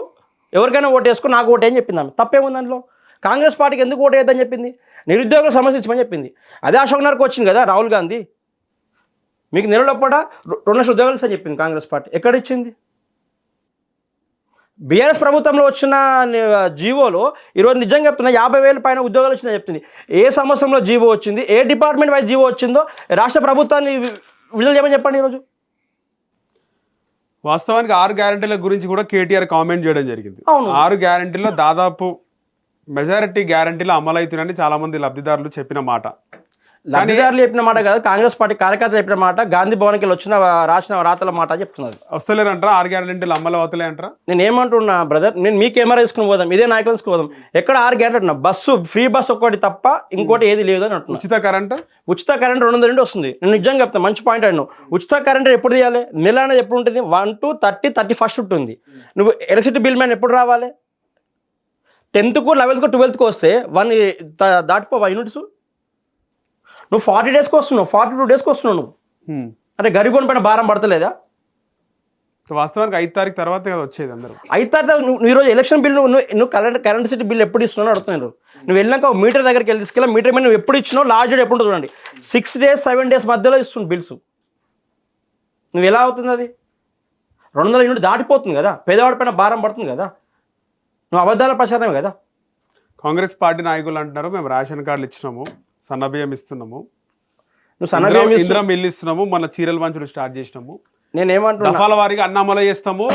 ఎవరికైనా ఓటేసుకుని నాకు ఓటే అని చెప్పింది ఆమె. తప్పేముంది అందులో? కాంగ్రెస్ పార్టీకి ఎందుకు ఓటు వేద్దని చెప్పింది? నిరుద్యోగుల సమస్య ఇచ్చమని చెప్పింది. అదే అశోక్ నగర్కి వచ్చింది కదా రాహుల్ గాంధీ, మీకు నెలలోపడ 2 లక్షల ఉద్యోగాలు అని చెప్పింది కాంగ్రెస్ పార్టీ. ఎక్కడ ఇచ్చింది? బీఆర్ఎస్ ప్రభుత్వంలో వచ్చిన జీవోలో ఈరోజు నిజంగా చెప్తున్నా 50,000 పైన ఉద్యోగాలు వచ్చిందని చెప్తుంది. ఏ సంవత్సరంలో జీవో వచ్చింది, ఏ డిపార్ట్మెంట్ వైజ్ జీవో వచ్చిందో రాష్ట్ర ప్రభుత్వాన్ని విడుదల చేయమని చెప్పండి ఈరోజు. వాస్తవానికి 6 గ్యారెంటీల గురించి కూడా కేటీఆర్ కామెంట్ చేయడం జరిగింది. అవును. 6 గ్యారెంటీల్లో దాదాపు మెజారిటీ గ్యారెంటీలు అమలవుతున్నాయని చాలా మంది లబ్ధిదారులు చెప్పిన మాట. లబ్ధిదారులు చెప్పిన మాట కాదు, కాంగ్రెస్ పార్టీ కార్యకర్తలు చెప్పిన మాట, గాంధీ భవన్కి వెళ్ళి వచ్చిన రాసిన రాతల మాట చెప్తున్నారు. వస్తలేరంటారా 6 గ్యారెంటీలు అమలు అవుతలే అంటారా? నేను ఏమంటున్నా బ్రదర్, నేను మీ కెమెరా తీసుకుని పోదాం, ఇదే నాయకులు తీసుకుని పోదాం, ఎక్కడ 6 గ్యారెంటీ అంటున్నా, బస్సు ఫ్రీ బస్ ఒక్కటి తప్ప ఇంకోటి ఏది లేదు అని అంటున్నా. ఉచిత కరెంట్ 200 నుండి వస్తుంది. నేను నిజంగా చెప్తాను, మంచి పాయింట్ అన్నావు. ఉచిత కరెంట్ ఎప్పుడు తీయాలి? నెల అనేది ఎప్పుడు ఉంటుంది? 1 to 30, 31st ఉంటుంది. నువ్వు ఎలక్ట్రిసిటీ బిల్ మ్యాన్ ఎప్పుడు రావాలి? 10th, 11th, 12th వస్తే 1 దాటిపోవా యూనిట్స్? నువ్వు 40 daysకి వస్తున్నావు, 42 daysకి వస్తున్నావు నువ్వు. అంటే గరీబోని పైన భారం పడతలేదా? వాస్తవానికి 5 తారీఖు తర్వాత కదా వచ్చేది అందరూ. 5 తారీఖు నువ్వు ఈరోజు ఎలక్షన్ బిల్ నువ్వు కరెంట్ సిటీ బిల్ ఎప్పుడు ఇస్తున్నావు అడుగుతున్నారు. నువ్వు వెళ్ళాక మీటర్ దగ్గరికి వెళ్ళి తీసుకెళ్ళి మీటర్ మీద నువ్వు ఎప్పుడు ఇచ్చినావు, లాస్ట్ డేట్ ఎప్పుడు చూడండి. 6 days, 7 days మధ్యలో ఇస్తుంది బిల్స్. నువ్వు ఎలా అవుతుంది అది? 200 యూనిట్ దాటిపోతుంది కదా, పేదవాడి పైన భారం పడుతుంది కదా. నువ్వు అబద్ధాల ప్రచారమే కదా. కాంగ్రెస్ పార్టీ నాయకులు అంటున్నారు మేము రేషన్ కార్డులు ఇచ్చినాము, సన్నబియ్యం ఇస్తున్నాము, నువ్వు సన్నబియ్యం ఇంద్రం ఇల్లు ఇస్తున్నాము, మన చీరల పంచులు స్టార్ట్ చేసినాము, నేనేమంటున్నా, దఫాల వారీగా అన్న అమలు చేస్తాము,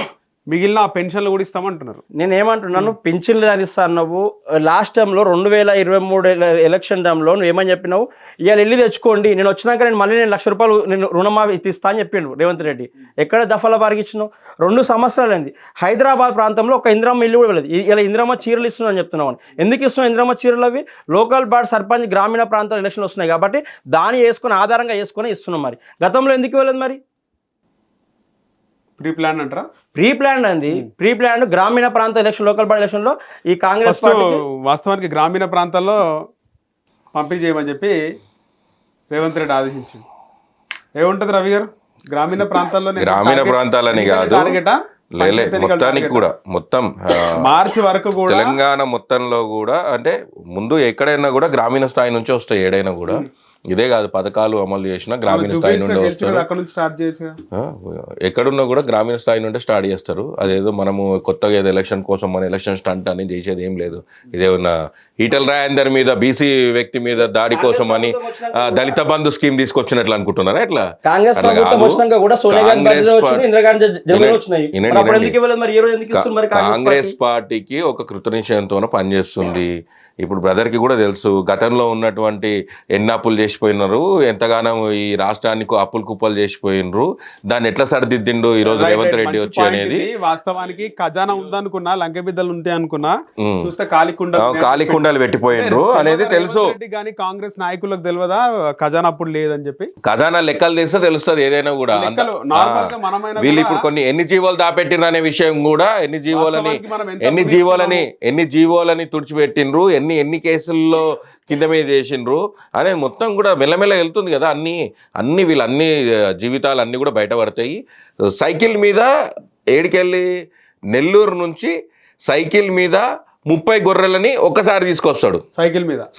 మిగిలిన పెన్షన్లు కూడా ఇస్తాము అంటున్నారు. నేనేమంటున్నాను, పింఛన్లు దాని ఇస్తా అన్నావు. లాస్ట్ టైంలో 2023 ఎలక్షన్ టైంలో నువ్వు ఏమని చెప్పినావు? ఇవాళ వెళ్ళి తెచ్చుకోండి, నేను వచ్చినాక నేను మళ్ళీ 1 లక్ష రూపాయలు నేను రుణమాఫీ ఇస్తా అని చెప్పిండు రేవంత్ రెడ్డి. ఎక్కడ దఫాల వారికి ఇచ్చినావు? 2 సంవత్సరాలు అయింది. హైదరాబాద్ ప్రాంతంలో ఒక ఇంద్రమ్మ ఇల్లు కూడా వెళ్ళదు. ఇలా ఇంద్రమ్మ చీరలు ఇస్తున్నావు అని చెప్తున్నావు. ఎందుకు ఇస్తున్నావు ఇంద్రమ్మ చీరలు? అవి లోకల్ బాడీ సర్పంచ్ గ్రామీణ ప్రాంతాల ఎలక్షన్లు వస్తున్నాయి కాబట్టి దాన్ని వేసుకొని ఆధారంగా వేసుకొని ఇస్తున్నాం. మరి గతంలో ఎందుకు వెళ్ళదు? మరి ప్రీ ప్లాన్ అంటారా? ప్రీ ప్లాన్ అండి, ప్రీ ప్లాన్ గ్రామీణ ప్రాంత ఎలక్షన్, లోకల్ బాడీ ఎలక్షన్ లో ఈ కాంగ్రెస్ వాస్తవానికి గ్రామీణ ప్రాంతాల్లో పంపిణీ చేయమని చెప్పి రేవంత్ రెడ్డి ఆదేశించింది. ఏముంటది రవి గారు? గ్రామీణ ప్రాంతాలని కాదు, మొత్తానికి కూడా మొత్తం మార్చి వరకు కూడా తెలంగాణ మొత్తంలో కూడా, అంటే ముందు ఎక్కడైనా కూడా గ్రామీణ స్థాయి నుంచి వస్తాయి. ఏడైనా కూడా ఇదే కాదు, పథకాలు అమలు చేసిన గ్రామీణ స్థాయి నుండి వస్తారు. ఎక్కడున్నా కూడా గ్రామీణ స్థాయి నుండి స్టార్ట్ చేస్తారు. అదేదో మనము కొత్తగా ఏదో ఎలక్షన్ కోసం మన ఎలక్షన్ స్టంట్ అని చేసేది ఏం లేదు. ఇదేమన్నా ఈటల రాజేందర్ మీద బీసీ వ్యక్తి మీద దాడి కోసం అని దళిత బంధు స్కీమ్ తీసుకొచ్చినట్లు అనుకుంటున్నారా? ఎట్లా కాంగ్రెస్ పార్టీకి ఒక కృతనిశ్చయంతో పనిచేస్తుంది. ఇప్పుడు బ్రదర్కి కూడా తెలుసు, గతంలో ఉన్నటువంటి ఎన్ని అప్పులు చేసిపోయినారు, ఎంతగానో ఈ రాష్ట్రానికి అప్పులు కుప్పలు చేసిపోయినరు, దాన్ని ఎట్లా సరిదిద్దిండు ఈరోజు రేవంత్ రెడ్డి వచ్చి అనేది. వాస్తవానికి ఖజానా ఉందనుకున్నా, లంకె బిద్దలు ఉంటాయి అనుకున్నా, చూస్తే కాలికుండలు పెట్టిపోయినరు అనేది తెలుసు. కానీ కాంగ్రెస్ నాయకులకు తెలియదా ఖజానా అప్పుడు లేదని చెప్పి? ఖజానా లెక్కలు తెస్తే తెలుస్తుంది ఏదైనా కూడా. వీళ్ళు ఇప్పుడు కొన్ని ఎన్ని జీవోలు దాపెట్టినరు అనే విషయం కూడా, ఎన్ని జీవోలని తుడిచిపెట్టినరు, ఎన్ని కేసుల్లో కింద మీద చేసిండ్రు అనేది మొత్తం కూడా మెల్లమెల్ల వెళ్తుంది కదా. అన్ని వీళ్ళు అన్ని జీవితాలు అన్నీ కూడా బయటపడతాయి. సైకిల్ మీద ఏడికెళ్ళి నెల్లూరు నుంచి సైకిల్ మీద 30 గొర్రెలని ఒక్కసారి తీసుకొస్తాడు.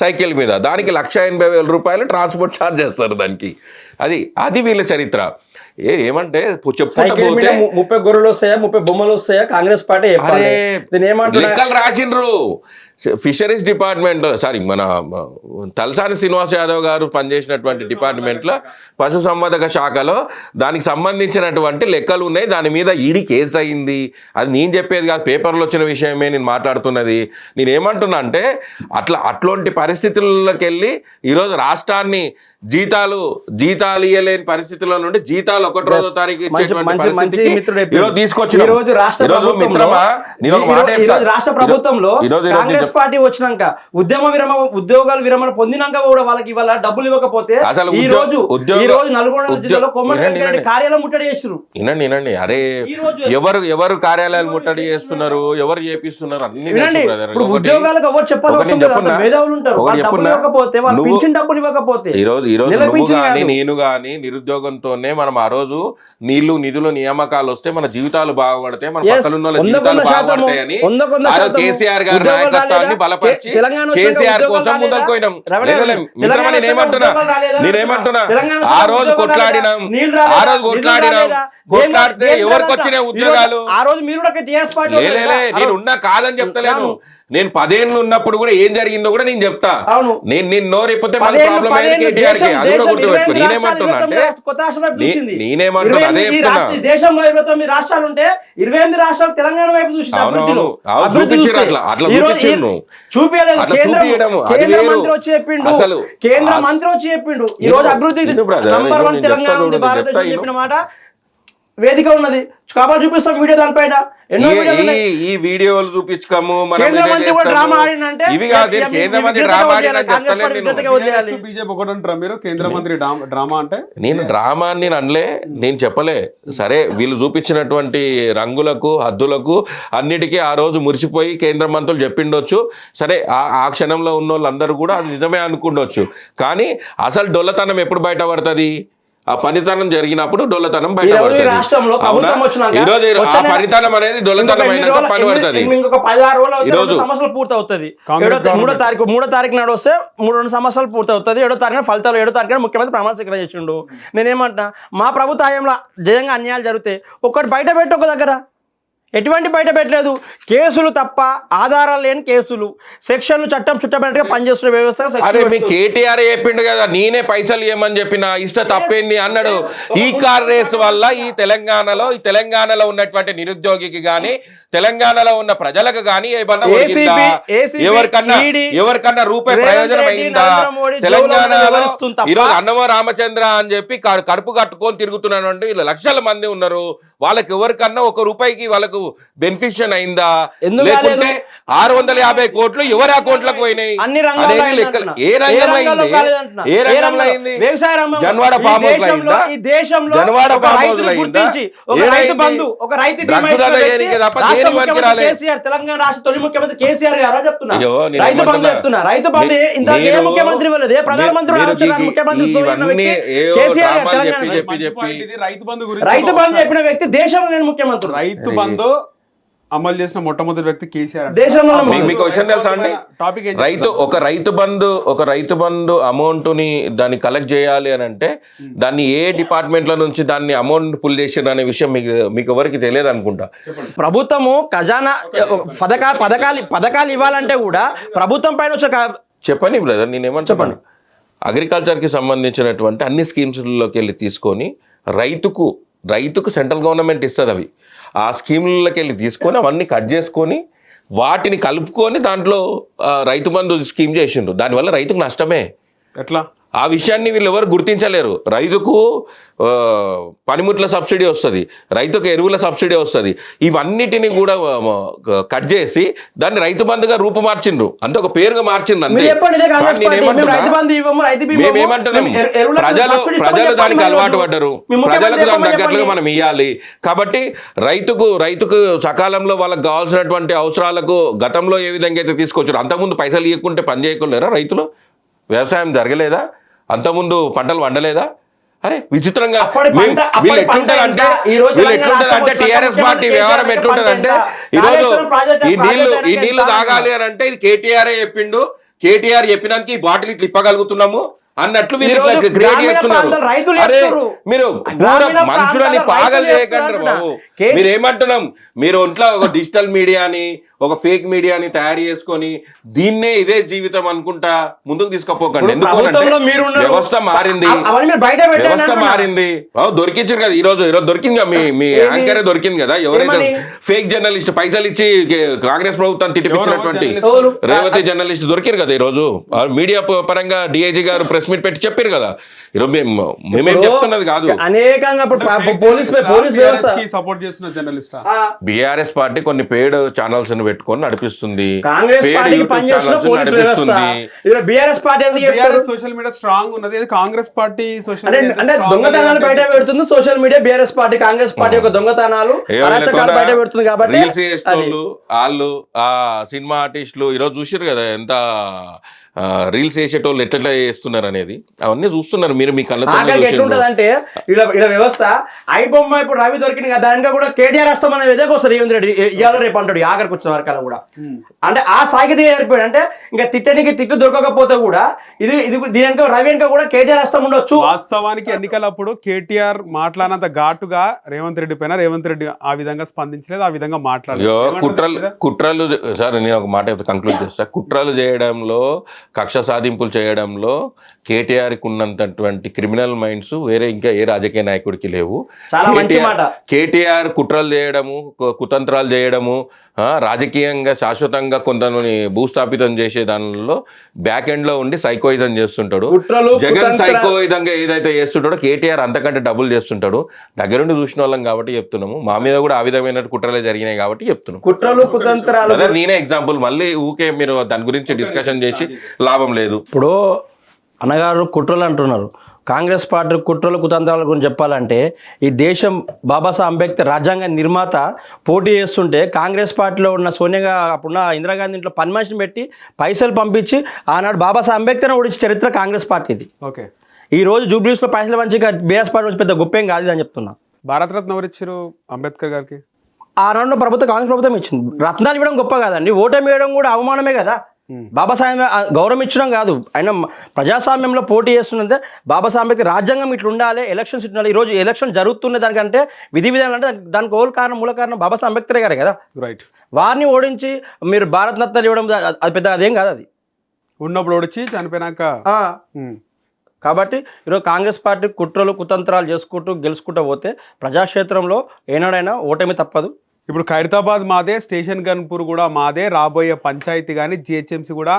సైకిల్ మీద దానికి 1,80,000 రూపాయలు ట్రాన్స్పోర్ట్ ఛార్జ్ చేస్తారు దానికి. అది వీళ్ళ చరిత్ర. ఏమంటే 30 గొర్రెలు వస్తాయా, 30 బొమ్మలు వస్తాయా? కాంగ్రెస్ పార్టీ లెక్కలు రాసిండ్రు. ఫిషరీస్ డిపార్ట్మెంట్, సారీ మన తలసాని శ్రీనివాస్ యాదవ్ గారు పనిచేసినటువంటి డిపార్ట్మెంట్లో పశుసంవర్ధక శాఖలో దానికి సంబంధించినటువంటి లెక్కలు ఉన్నాయి. దాని మీద ఈడీ కేసు అయింది. అది నేను చెప్పేది కాదు, పేపర్లో వచ్చిన విషయమే నేను మాట్లాడుతున్నది. నేను ఏమంటున్నా అంటే అట్లాంటి పరిస్థితుల్లోకి వెళ్ళి ఈరోజు రాష్ట్రాన్ని జీతాలు ఇవ్వలేని పరిస్థితుల్లో నుండి జీతాలు 1 రోజు తారీఖు తీసుకొచ్చిన రాష్ట్ర ప్రభుత్వంలో కాంగ్రెస్ పార్టీ వచ్చినాక ఉద్యోగాలు విరమణ పొందినాక కూడా వాళ్ళకి ఇవాళ డబ్బులు ఇవ్వకపోతే ఈ రోజు నల్గొండ జిల్లాలో కోమటిరెడ్డి కార్యాలయం ముట్టడి చేస్తున్నారు. వినండి, అరే ఎవరు కార్యాలయాలు ముట్టడి చేస్తున్నారు, ఎవరు చేపిస్తున్నారు అన్ని ఉద్యోగాలకు ఎవరు చెప్పాలి, మేధావులు ఉంటారు. డబ్బులు ఇవ్వకపోతే ఈరోజు నువ్వు కానీ నేను కానీ నిరుద్యోగంతోనే మనం ఆ రోజు నిధులు నియామకాలు వస్తే మన జీవితాలు బాగుపడతాయి, మన పక్కనున్న వాళ్ళ జీవితాలు బాగుపడతాయని కేసీఆర్ గారి నాయకత్వాన్ని బలపరిచి కేసీఆర్ కోసం ముందలుకోయినాం. నేనేమంటున్నా ఆ రోజు కొట్లాడినాం. కొట్లాడితే ఎవరికి వచ్చిన ఉద్యోగాలు నేను ఉన్నా కాదని చెప్తలేను. నేను 10 ఏళ్ళు ఉన్నప్పుడు కూడా ఏం జరిగిందో కూడా నేను చెప్తా. అవును. నేను నోరెప్పితే పదేళ్ళు కేటీఆర్ కి అది కూడా గుర్తుపెట్టుకో. నేనేమంటున్నా అంటే నేనేమంటున్నా అదే చెప్తున్నా. దేశంలో 29 రాష్ట్రాలు ఉంటే 28 రాష్ట్రాలు తెలంగాణ వైపు చూసింది అభివృద్ధిలో. అట్లా చూపించిండ్రు. చూపించలేదు. అట్లా చూపించడం అది కేంద్ర వేరు. మంత్రి వచ్చి చెప్పిండు, అసలు కేంద్ర మంత్రి వచ్చి చెప్పిండు ఈ రోజు అభివృద్ధి నంబర్ 1 తెలంగాణ ఉంది భారతదేశం చెప్పిన మాట వేదిక ఉన్నది కాబట్టి చూపిస్తాం వీడియో దానిపైన. ఎన్నో ఈ వీడియోలు చూపించుకోము కేంద్ర మంత్రి కూడా డ్రామా ఆడినంటే ఇవి కాదు. కేంద్ర మంత్రి డ్రామా బీజేపీ ఒకటి అంటారా మీరు? కేంద్ర మంత్రి డ్రామా అంటే నేను డ్రామా అని నేను అనలే, నేను చెప్పలే. సరే వీళ్ళు చూపించినటువంటి రంగులకు హద్దులకు అన్నిటికీ ఆ రోజు మురిసిపోయి కేంద్ర మంత్రులు చెప్పిండొచ్చు. సరే ఆ క్షణంలో ఉన్న వాళ్ళందరూ కూడా అది నిజమే అనుకుండొచ్చు. కానీ అసలు డొల్లతనం ఎప్పుడు బయటపడుతుంది? ఆ పనితనం జరిగినప్పుడు డొల్లతనం బయటపడుతుంది. ఈరోజు ఆ పనితనం అనేది డొల్లతనం అయినాక పని పడుతుంది. ఇంకొక 16 రోజులు సంవత్సరాలు పూర్తి అవుతుంది. 3వ తారీఖు నాడు వస్తే 2 సంవత్సరాలు పూర్తి అవుతుంది. 7వ తారీఖున ఫలితాలు 7వ తారీఖున ముఖ్యమంత్రి ప్రమాణ స్వీకారం చేసిండు. నేనేమంటున్నా, మా ప్రభుత్వ హయాంలో జయంగా అన్యాయాలు జరిగితే ఒక్కటి బయట పెట్టి ఒక దగ్గర ఎటువంటి బయట పెట్టలేదు. కేసులు తప్ప ఆధారాలు లేని కేసులు, సెక్షన్లు చట్టం చుట్టబడినట్టుగా పనిచేస్తున్న వ్యవస్థ. కేటీఆర్ చెప్పిండు కదా, నేనే పైసలు ఇవ్వమని చెప్పిన, ఇష్ట తప్పేంది అన్నాడు. ఈ కార్ రేస్ వల్ల ఈ తెలంగాణలో ఉన్నటువంటి నిరుద్యోగికి గాని తెలంగాణలో ఉన్న ప్రజలకు గాని ఎవరికన్నా రూపాయి ప్రయోజనం అయిందా? తెలంగాణలో ఈరోజు అన్నమో రామచంద్ర అని చెప్పి కడుపు కట్టుకొని తిరుగుతున్నాను. వీళ్ళు లక్షల మంది ఉన్నారు. వాళ్ళకి ఎవరికన్నా 1 రూపాయికి వాళ్ళకు బెనిఫిషన్ అయిందా? లేకుంటే 650 కోట్లు ఎవరి అకౌంట్లకు పోయినాయి? ఏ రంగంలో అయింది? జన్వాడ ఫామ్ హౌస్ అయిందా? జన్వాడ ఫామ్ హౌస్ అయిందా? తెలంగాణ రాష్ట్ర తొలి ముఖ్యమంత్రి కేసీఆర్ గారు చెప్తున్నా. రైతు బంధు చెప్తున్నా. రైతు బంధు ఇంత ముఖ్యమంత్రి ఇవ్వలేదు. ప్రధానమంత్రి రైతు బంధు చెప్పిన వ్యక్తి దేశంలో నేను ముఖ్యమంత్రి. రైతు బంధు అమలు చేసిన మొట్టమొదటి వ్యక్తి కేసీఆర్. దేశంలో మీకు విషయం తెలుసా అండి? రైతు బంధు అమౌంట్ ని దాన్ని కలెక్ట్ చేయాలి అని అంటే దాన్ని ఏ డిపార్ట్మెంట్ లో నుంచి దాన్ని అమౌంట్ పుల్ చేసారు అనే విషయం మీకు ఎవరికి తెలియదు అనుకుంటా. ప్రభుత్వము ఖజానా పథకాలు ఇవ్వాలంటే కూడా ప్రభుత్వం పైన చెప్పండి బ్రదర్, నేనేమని చెప్పండి. అగ్రికల్చర్కి సంబంధించినటువంటి అన్ని స్కీమ్స్లోకి వెళ్ళి తీసుకొని రైతుకు సెంట్రల్ గవర్నమెంట్ ఇస్తుంది. అవి ఆ స్కీమ్లకి వెళ్ళి తీసుకొని అవన్నీ కట్ చేసుకొని వాటిని కలుపుకొని దాంట్లో రైతు బంధు స్కీమ్ చేసిండ్రు. దానివల్ల రైతుకు నష్టమే. ఎట్లా? ఆ విషయాన్ని వీళ్ళు ఎవరు గుర్తించలేరు. రైతుకు పనిముట్ల సబ్సిడీ వస్తుంది, రైతుకు ఎరువుల సబ్సిడీ వస్తుంది. ఇవన్నిటిని కూడా కట్ చేసి దాన్ని రైతు బంధుగా రూపుమార్చిండ్రు. అంటే ఒక పేరుగా మార్చిండ్రు అంతే. మేమేమంటున్నాం, ప్రజలు దానికి అలవాటు పడ్డరు. ప్రజలకు దాని తగ్గట్లుగా మనం ఇవ్వాలి. కాబట్టి రైతుకు సకాలంలో వాళ్ళకి కావాల్సినటువంటి అవసరాలకు గతంలో ఏ విధంగా అయితే తీసుకొచ్చారు, అంతకుముందు పైసలు ఇవ్వకుంటే పని చేయలేరా రైతులు? వ్యవసాయం జరగలేదా? అంతకుముందు పంటలు వండలేదా? అరే విచిత్రంగా వీళ్ళు ఎట్లుంటదంటే టీఆర్ఎస్ పార్టీ వ్యవహారం ఎట్లుంటదంటే ఈరోజు ఈ నీళ్లు తాగాలి అని అంటే ఇది కేటీఆర్ చెప్పిండు. కేటీఆర్ చెప్పినానికి ఈ బాటిల్ ఇట్లా ఇప్పగలుగుతున్నాము అన్నట్లు వీళ్ళు క్రియేట్ చేస్తున్నారు. అరే మీరు మనుషులని పాగలు చేయకండి బాబు. మీరు ఏమంటున్నాం, మీరు ఒంట్లో ఒక డిజిటల్ మీడియాని ఒక ఫేక్ మీడియాని తయారు చేసుకొని దీన్నే ఇదే జీవితం అనుకుంటా ముందుకు తీసుకుపోకండి. ఎందుకంటే వ్యవస్థ మారింది. దొరికించారు కదా ఈరోజు దొరికింది కదా, మీ యాంకరే దొరికింది కదా. ఎవరైతే ఫేక్ జర్నలిస్ట్ పైసలు ఇచ్చి కాంగ్రెస్ ప్రభుత్వాన్ని తిట్టిపించినటువంటి రేవతి జర్నలిస్ట్ దొరికారు కదా. ఈరోజు మీడియా పరంగా డిఐజీ గారు ప్రెస్ మీట్ పెట్టి చెప్పారు కదా. ఈరోజు మేమేం చెప్తున్నది కాదు. బీఆర్ఎస్ పార్టీ కొన్ని పేడ్ ఛానల్స్ పెట్టుకొని నడిపిస్తుంది. సోషల్ మీడియా స్ట్రాంగ్ ఉన్నది. కాంగ్రెస్ పార్టీ దొంగతనాలు బయట పెడుతుంది. Social media BRS party Congress party యొక్క దొంగతనాలు బయట పెడుతుంది. కాబట్టి వాళ్ళు ఆ సినిమా ఆర్టిస్టులు ఈరోజు చూసారు కదా ఎంత రీల్స్ వేసేటోళ్ళు ఎట్లా చేస్తున్నారు అనేది అవన్నీ చూస్తున్నారు మీరు మీ కళ్ళతో ఆఖరికి ఎట్లుంటది అంటే ఇలా వ్యవస్థ ఐబొమ్మ ఇప్పుడు రవి దొరికింది కదా దానిగా కూడా కేటీఆర్ వస్తాం అనేది ఎదే వస్తారు రేవంత్ రెడ్డి ఇవాళ రేపు అంటాడు ఆఖరికి వచ్చిన వరకాల కూడా అంటే ఆ స్థాయికి ఏర్పడి అంటే ఇంకా తిట్టడానికి తిట్టు దొరకకపోతే కూడా ఇది దీని వెనక రవి వెనక కూడా కేటీఆర్ వస్తాం ఉండొచ్చు. వాస్తవానికి ఎన్నికలప్పుడు కేటీఆర్ మాట్లాడినంత ఘాటుగా రేవంత్ రెడ్డి పైన రేవంత్ రెడ్డి ఆ విధంగా స్పందించలేదు, ఆ విధంగా మాట్లాడలేదు. కుట్రలు సార్ నేను ఒక మాట కంక్లూడ్ చేస్తా. కుట్రలు చేయడంలో కక్ష సాధింపులు చేయడంలో కేటీఆర్కి ఉన్నంతటువంటి క్రిమినల్ మైండ్స్ వేరే ఇంకా ఏ రాజకీయ నాయకుడికి లేవు. చాలా మంచి మాట. కేటీఆర్ కుట్రలు చేయడము కుతంత్రాలు చేయడము రాజకీయంగా శాశ్వతంగా కొంతమంది భూస్థాపితం చేసే దానిలో బ్యాక్ ఎండ్ లో ఉండి సైకోయిజం చేస్తుంటాడు. జగన్ సైకోయిజంగా ఏదైతే చేస్తుంటాడో కేటీఆర్ అంతకంటే డబుల్ చేస్తుంటాడు. దగ్గరుండి చూసిన వాళ్ళం కాబట్టి చెప్తున్నాము. మా మీద కూడా ఆ విధమైన కుట్రలే జరిగినాయి కాబట్టి చెప్తున్నాం. కుట్రలు కుతంత్రాలు నేనే ఎగ్జాంపుల్. మళ్ళీ ఊకే మీరు దాని గురించి డిస్కషన్ చేసి లాభం లేదు. ఇప్పుడు అన్నగారు కుట్రలు అంటున్నారు. కాంగ్రెస్ పార్టీ కుట్రలు కుతంత్రాల గురించి చెప్పాలంటే ఈ దేశం బాబాసాహెబ్ అంబేద్కర్ రాజ్యాంగ నిర్మాత పోటీ చేస్తుంటే కాంగ్రెస్ పార్టీలో ఉన్న సోనియా అప్పుడున్న ఇందిరాగాంధీ ఇంట్లో పని మనిషిని పెట్టి పైసలు పంపించి ఆనాడు బాబాసాహెబ్ అంబేద్కర్ ఓడించిన చరిత్ర కాంగ్రెస్ పార్టీది. ఓకే, ఈ రోజు జూబ్లీస్లో పైసలు మంచి బీఆర్ఎస్ పార్టీ నుంచి పెద్ద గొప్పేం కాదు అని చెప్తున్నా. భారతరత్న ఎవరు ఇచ్చారు అంబేద్కర్ గారికి? ఆనాడు ప్రభుత్వం కాంగ్రెస్ ప్రభుత్వం ఇచ్చింది. రత్నాలు ఇవ్వడం గొప్ప కాదండి, ఓటమి ఇవ్వడం కూడా అవమానమే కదా. బాబాసాహెబ్ గౌరవం ఇచ్చడం కాదు, ఆయన ప్రజాస్వామ్యంలో పోటీ చేస్తున్నదే బాబాసాహెబ్ రాజ్యాంగం ఇట్లా ఉండాలి, ఎలక్షన్స్ ఇట్లా. ఈరోజు ఎలక్షన్ జరుగుతున్న దానికంటే విధి విధానం అంటే దానికి మూల కారణం బాబాసాహెబ్ అంబేద్కర్ గారే కదా. రైట్. వారిని ఓడించి మీరు భారత రత్నాలు ఇవ్వడం అది పెద్ద అదేం కాదు. అది ఉన్నప్పుడు ఓడించి చనిపోయినాక. కాబట్టి ఈరోజు కాంగ్రెస్ పార్టీ కుట్రలు కుతంత్రాలు చేసుకుంటూ గెలుచుకుంటూ పోతే ప్రజాక్షేత్రంలో ఏనాడైనా ఓటమి తప్పదు. ఇప్పుడు ఖైరతాబాద్ మాదే, స్టేషన్ గన్పూర్ కూడా మాదే, రాబోయే పంచాయతీ కానీ జిహెచ్ఎంసీ కూడా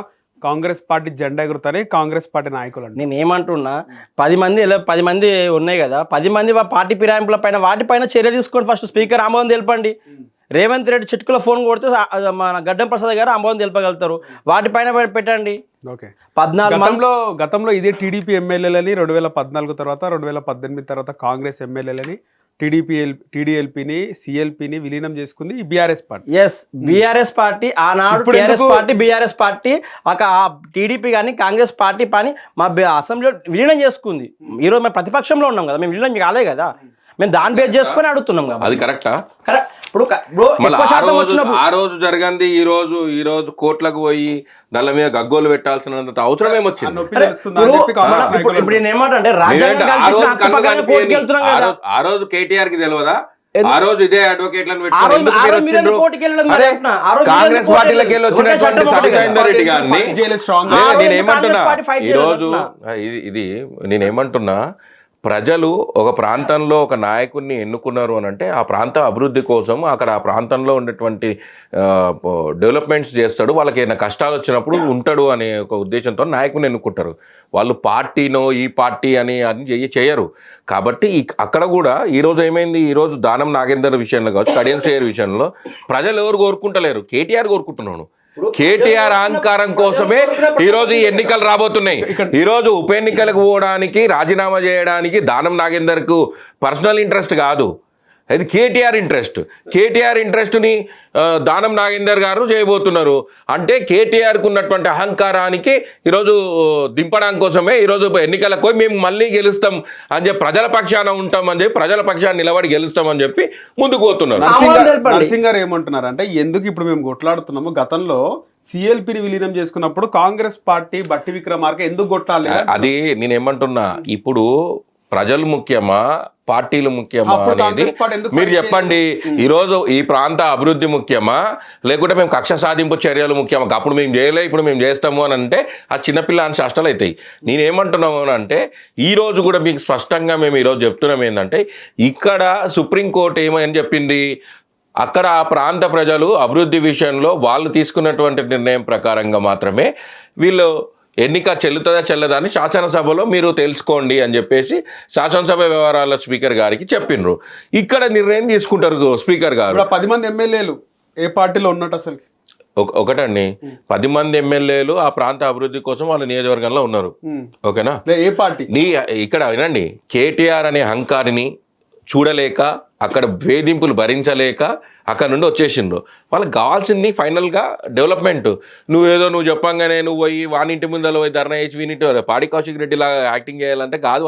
కాంగ్రెస్ పార్టీ జెండా ఎగురుతానే కాంగ్రెస్ పార్టీ నాయకులు అండి. నేను ఏమంటున్నా 10 మంది ఉన్నాయి కదా, 10 మంది పార్టీ ఫిరాయింపుల పైన వాటిపైన చర్య తీసుకోండి. ఫస్ట్ స్పీకర్ ఆమోదం తెలపండి. రేవంత్ రెడ్డి చిట్కుల ఫోన్ కొడితే మన గడ్డం ప్రసాద్ గారు ఆమోదం తెలపగలుగుతారు. వాటిపైన పెట్టండి. ఓకే. 14 గతంలో ఇదే టీడీపీ ఎమ్మెల్యేలని 2014 తర్వాత 2018 తర్వాత కాంగ్రెస్ ఎమ్మెల్యేలని టీడీఎల్పీని సిఎల్పీని విలీనం చేసుకుంది ఈ BRS party. Yes, BRS party ఆనాడు బీఆర్ఎస్ పార్టీ టీడీపీ కానీ కాంగ్రెస్ పార్టీ పని మా అసెంబ్లీలో విలీనం చేసుకుంది. ఈరోజు మేము ప్రతిపక్షంలో ఉన్నాం కదా, మేము విలీనం కాలే కదా, మేము దాన్ని బేస్ చేసుకొని అడుగుతున్నాం కదా. అది కరెక్టా? కరెక్ట్. ఇప్పుడు ఆ రోజు జరగంది ఈ రోజు కోట్లకు పోయి దాని మీద గగ్గోలు పెట్టాల్సినంత అవసరం ఏమొచ్చింది? ఇప్పుడు నేను ఏమంటే ఆ రోజు కేటీఆర్ కి తెలియదా? ఆ రోజు ఇదే అడ్వకేట్లను కాంగ్రెస్ పార్టీలోకి వెళ్ళి వచ్చినటువంటి సబితా రెడ్డి గారిని నేనేమంటున్నా ఈరోజు ఇది నేనేమంటున్నా, ప్రజలు ఒక ప్రాంతంలో ఒక నాయకుడిని ఎన్నుకున్నారు అని అంటే ఆ ప్రాంత అభివృద్ధి కోసం అక్కడ ఆ ప్రాంతంలో ఉన్నటువంటి డెవలప్మెంట్స్ చేస్తాడు, వాళ్ళకి ఏదైనా కష్టాలు వచ్చినప్పుడు ఉంటాడు అనే ఒక ఉద్దేశంతో నాయకుడిని ఎన్నుకుంటారు. వాళ్ళు పార్టీనో ఈ పార్టీ అని చేయరు. కాబట్టి అక్కడ కూడా ఈరోజు ఏమైంది, ఈరోజు దానం నాగేందర్ విషయంలో కావచ్చు, కడియం శ్రేయర్ విషయంలో ప్రజలు ఎవరు కోరుకుంటలేరు, కేటీఆర్ కోరుకుంటున్నాను. కేటీఆర్ అహంకారం కోసమే ఈరోజు ఈ ఎన్నికలు రాబోతున్నాయి. ఈరోజు ఉప ఎన్నికలకు పోవడానికి రాజీనామా చేయడానికి దానం నాగేందర్కు పర్సనల్ ఇంట్రెస్ట్ కాదు, అది కేటీఆర్ ఇంట్రెస్ట్. కేటీఆర్ ఇంట్రెస్ట్ని దానం నాగేందర్ గారు చేయబోతున్నారు. అంటే కేటీఆర్కు ఉన్నటువంటి అహంకారానికి ఈరోజు దింపడం కోసమే ఈరోజు ఎన్నికలకు పోయి మేము మళ్ళీ గెలుస్తాం అని చెప్పి ప్రజల పక్షాన ఉంటాం అని చెప్పి ప్రజల పక్షాన్ని నిలబడి గెలుస్తామని చెప్పి ముందుకు పోతున్నారు. నర్సింగ్ గారు ఏమంటున్నారు అంటే, ఎందుకు ఇప్పుడు మేము కొట్లాడుతున్నాము, గతంలో సిఎల్పిని విలీనం చేసుకున్నప్పుడు కాంగ్రెస్ పార్టీ బట్టి విక్రమార్క ఎందుకు కొట్టాలి? అది నేనేమంటున్నా, ఇప్పుడు ప్రజలు ముఖ్యమా పార్టీలు ముఖ్యమా అనేది మీరు చెప్పండి. ఈరోజు ఈ ప్రాంత అభివృద్ధి ముఖ్యమా లేకుంటే మేము కక్ష సాధింపు చర్యలు ముఖ్యమా? అప్పుడు మేము చేయలే, ఇప్పుడు మేము చేస్తాము అని అంటే ఆ చిన్నపిల్ల అని కష్టాలు అవుతాయి. నేనేమంటున్నాము అని అంటే ఈరోజు కూడా మీకు స్పష్టంగా మేము ఈరోజు చెప్తున్నాం ఏంటంటే, ఇక్కడ సుప్రీంకోర్టు ఏమని చెప్పింది, అక్కడ ఆ ప్రాంత ప్రజలు అభివృద్ధి విషయంలో వాళ్ళు తీసుకున్నటువంటి నిర్ణయం ప్రకారంగా మాత్రమే వీళ్ళు ఎన్నిక చెల్లుతుందా చెల్లదా అని శాసనసభలో మీరు తెలుసుకోండి అని చెప్పేసి శాసనసభ వ్యవహారాల స్పీకర్ గారికి చెప్పిండ్రు. ఇక్కడ నిర్ణయం తీసుకుంటారు స్పీకర్ గారు. 10 మంది ఎమ్మెల్యేలు ఏ పార్టీలో ఉన్నట్టు అసలు ఒకటండి, 10 మంది ఎమ్మెల్యేలు ఆ ప్రాంత అభివృద్ధి కోసం వాళ్ళ నియోజకవర్గంలో ఉన్నారు. ఓకేనా? ఏ పార్టీ? ఇక్కడ వినండి, కేటీఆర్ అనే అహంకారిని చూడలేక అక్కడ వేధింపులు భరించలేక అక్కడ నుండి వచ్చేసిండ్రు. వాళ్ళకి కావాల్సింది ఫైనల్గా డెవలప్మెంట్. నువ్వు చెప్పంగానే నువ్వు పోయి వానింటి ముందర పోయి ధర్నా చేసి వీనింటి పాడి కౌశిక్ రెడ్డి లాగా యాక్టింగ్ చేయాలంటే కాదు.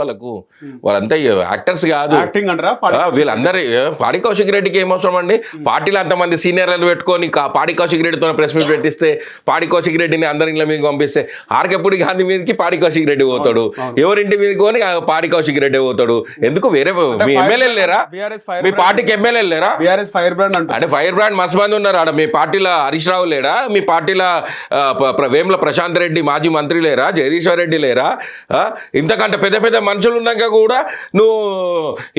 వాళ్ళంతా యాక్టర్స్ కాదు. యాక్టింగ్ అంటారా? వీళ్ళందరూ పాడి కౌశిక్ రెడ్డికి ఏమవసరం అండి? పార్టీలో అంతమంది సీనియర్లను పెట్టుకొని పాడి కౌశిక్ రెడ్డితో ప్రెస్ మీట్ పెట్టిస్తే పాడి కౌశిక్ రెడ్డిని అందరి ఇంట్లో మీదకి పంపిస్తే ఆర్కెప్పుడు గాంధీ మీదకి పాడి కౌశిక్ రెడ్డి పోతాడు, ఎవరింటి మీదకి కొని పాడి కౌశిక్ రెడ్డి పోతాడు. ఎందుకు వేరే మీ ఎమ్మెల్యేలు లేరా? మీ పార్టీకి ఎమ్మెల్యేలు లేరా? ఫైర్ బ్రాండ్ అంటే ఫైర్ బ్రాండ్ మస్తు మంది ఉన్నారు ఆడ. మీ పార్టీలో హరీష్ రావు లేడా? మీ పార్టీలో వేముల ప్రశాంత్ రెడ్డి మాజీ మంత్రి లేరా? జగదీశ్వర్ రెడ్డి లేరా? ఇంతకంటే పెద్ద పెద్ద మనుషులు ఉన్నాక కూడా నువ్వు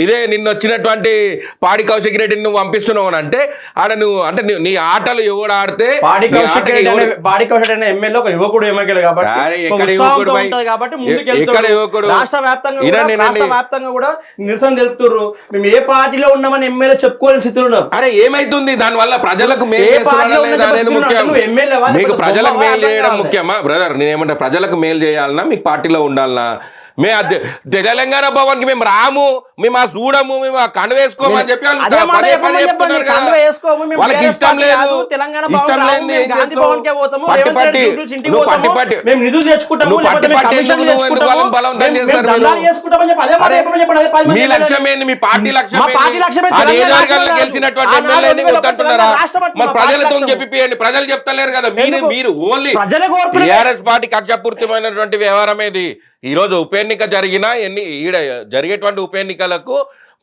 ఇదే నిన్ను వచ్చినటువంటి పాడి కౌశిక్ రెడ్డిని నువ్వు పంపిస్తున్నావు అని అంటే ఆడ నువ్వు అంటే నీ ఆటలు ఎవడు ఆడితే పాడి కౌశిక్ రెడ్డి ఎమ్మెల్యే ఒక యువకుడు ఎమ్మెల్యే కాబట్టి రాష్ట్ర వ్యాప్తంగా కూడా నిరసన తెలుపుతున్నారు. మేము ఏ పార్టీలో ఉన్నామని ఎమ్మెల్యే చెప్పుకోలేని స్థితిలో ఉన్నారు. అరే ఏమైతుంది దానివల్ల? ప్రజలకు మేలు ముఖ్యం. మీకు ప్రజలకు మేలు చేయడం ముఖ్యమా బ్రదర్? నేనేమంటే ప్రజలకు మేలు చేయాలన్నా మీకు పార్టీలో ఉండాలన్నా? తెలంగాణ భవన్ కి మేము రాము, మేము చూడము, మేము కండ వేసుకోమని చెప్పి వాళ్ళకి ఇష్టం లేదు. ఇష్టం లేదు మీ లక్ష్యం ఏంది? మీ పార్టీ లక్ష్యం గెలిచినటువంటి ఎమ్మెల్యేని వద్దంటున్నారా? మరి ప్రజలతో చెప్పియండి. ప్రజలు చెప్తలేరు కదా. మీరు ఓన్లీ టీఆర్ఎస్ పార్టీ కక్షపూర్తిమైనటువంటి వ్యవహారం ఏది? ఈరోజు ఉప ఎన్నిక జరిగినా ఈడ జరిగేటువంటి ఉప ఎన్నికలకు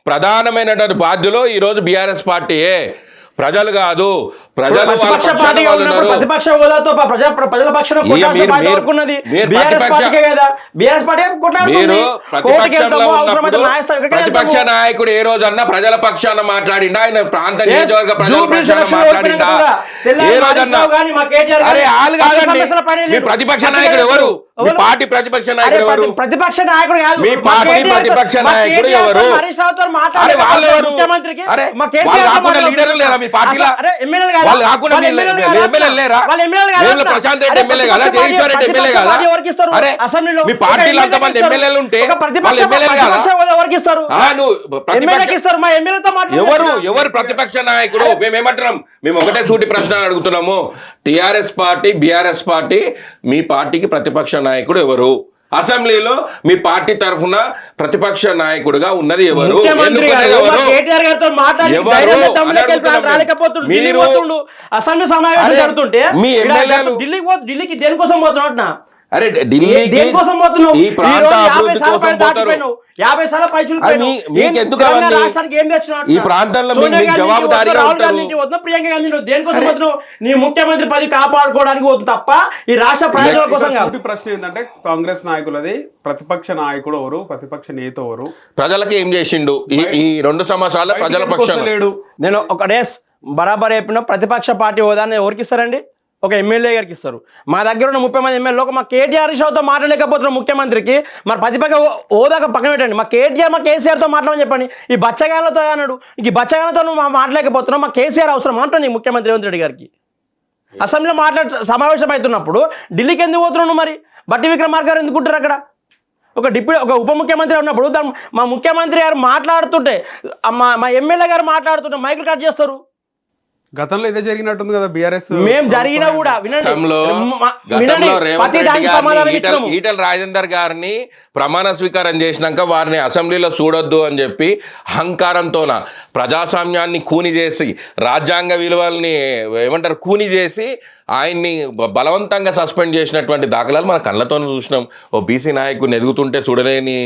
ప్రధానమైనటువంటి బాధ్యులు ఈరోజు బీఆర్ఎస్ పార్టీయే, ప్రజలు కాదు. ప్రజలు ప్రతిపక్ష హోదాతో ప్రజల పక్షాన ప్రతిపక్ష నాయకుడు ఏ రోజన్నా ప్రజల పక్షాన మాట్లాడిండా? ఆయన ప్రాంత నియోజకవర్గ ప్రజల పక్షాన మాట్లాడిండా? ఏ రోజన్నా? అరే వాళ్ళు కాదండి. మీ ప్రతిపక్ష నాయకుడు ఎవరు? మీ పార్టీ ప్రతిపక్ష నాయకుడు ఎవరు? ప్రతిపక్ష నాయకుడు కాదు. మీ పార్టీ ప్రతిపక్ష నాయకుడు ఎవరు? అరే వాళ్ళు ఎవరు? అరే వాళ్ళు కాకుండా లీడర్లు లేరా మీ పార్టీలో? వాళ్ళు కాకుండా ఎమ్మెల్యేలు లేరా? ప్రశాంత్ రెడ్డి ఎమ్మెల్యే కదా, జగదీశ్వర్ రెడ్డి ఎమ్మెల్యే కదా. అరే మీ పార్టీలో అంతమంది ఎమ్మెల్యేలు ఉంటే వాళ్ళు ఎమ్మెల్యేలు కదా? ఎవరు ప్రతిపక్ష నాయకుడు? మేమేమంటున్నాం? మేము ఒకటే సూటి ప్రశ్న అడుగుతున్నాము. టిఆర్ఎస్ పార్టీ, బీఆర్ఎస్ పార్టీ, మీ పార్టీకి ప్రతిపక్ష నాయకుడు ఎవరు? అసెంబ్లీలో మీ పార్టీ తరఫున ప్రతిపక్ష నాయకుడిగా ఉన్నది ఎవరు? అసెంబ్లీ సమావేశం జరుగుతుంటే మీ ఎమ్మెల్యేలు ఢిల్లీకి దేనికోసం పోతున్నా? అరే ఢిల్లీకి ఈ ప్రాంత అభివృద్ధి కోసం పోతారు. 50 సార్లు పైచులు ఈ ప్రాంతంలో జవాబుదారీగా ప్రియాంక గాంధీ దేనికోసం పోతున్నావు? నీ ముఖ్యమంత్రి పది కాపాడుకోవడానికి పోతుంది తప్ప ఈ రాష్ట్ర ప్రయోజనాల కోసం కాదు. ప్రశ్న ఏంటంటే కాంగ్రెస్ నాయకులది ప్రతిపక్ష నాయకుడు ఎవరు, ప్రతిపక్ష నేత ఎవరు, ప్రజలకు ఏం చేసిండు ఈ 2 సంవత్సరాల ప్రజల పక్షం లేడు? నేను ఒక డేస్ బరాబర్ చెప్పిన ప్రతిపక్ష పార్టీ హోదాన్ని ఎవరికి ఇస్తారండి? ఒక ఎమ్మెల్యే గారికి ఇస్తారు. మా దగ్గర ఉన్న 30 మంది ఎమ్మెల్యేలు మా కేటీఆర్ షోతో మాట్లాడలేకపోతున్నాం ముఖ్యమంత్రికి. మరి ప్రతిపక్ష హోదాక పక్కన పెట్టండి. మా కేటీఆర్ మా కేసీఆర్తో మాట్లాడమని చెప్పండి. ఈ బచ్చగాళ్ళతో అన్నాడు, ఈ బచ్చగాళ్ళతో నువ్వు మాట్లాడలేకపోతున్నావు, మా కేసీఆర్ అవసరం అంటాను ముఖ్యమంత్రి రేవంత్ రెడ్డి గారికి. అసెంబ్లీలో సమావేశం అవుతున్నప్పుడు ఢిల్లీకి ఎందుకు పోతున్నావు నువ్వు? మరి బట్టి విక్రమార్క గారు ఎందుకుంటారు అక్కడ? ఒక ఉప ముఖ్యమంత్రి ఉన్నప్పుడు మా ముఖ్యమంత్రి గారు మాట్లాడుతుంటే మా ఎమ్మెల్యే గారు మాట్లాడుతుంటే మైకులు కట్ చేస్తారు. గతంలో ఇదే జరిగినట్టుంది కదా బీఆర్ఎస్. మేము జరిగినా కూడా ఈటల రాజేందర్ గారిని ప్రమాణ స్వీకారం చేసినాక వారిని అసెంబ్లీలో చూడొద్దు అని చెప్పి అహంకారంతోన ప్రజాస్వామ్యాన్ని కూని చేసి రాజ్యాంగ విలువల్ని ఏమంటారు కూని చేసి ఆయన్ని బలవంతంగా సస్పెండ్ చేసినటువంటి దాఖలాలు మన కళ్ళతోనే చూసినాం. ఓ బీసీ నాయకుడిని ఎదుగుతుంటే చూడలేని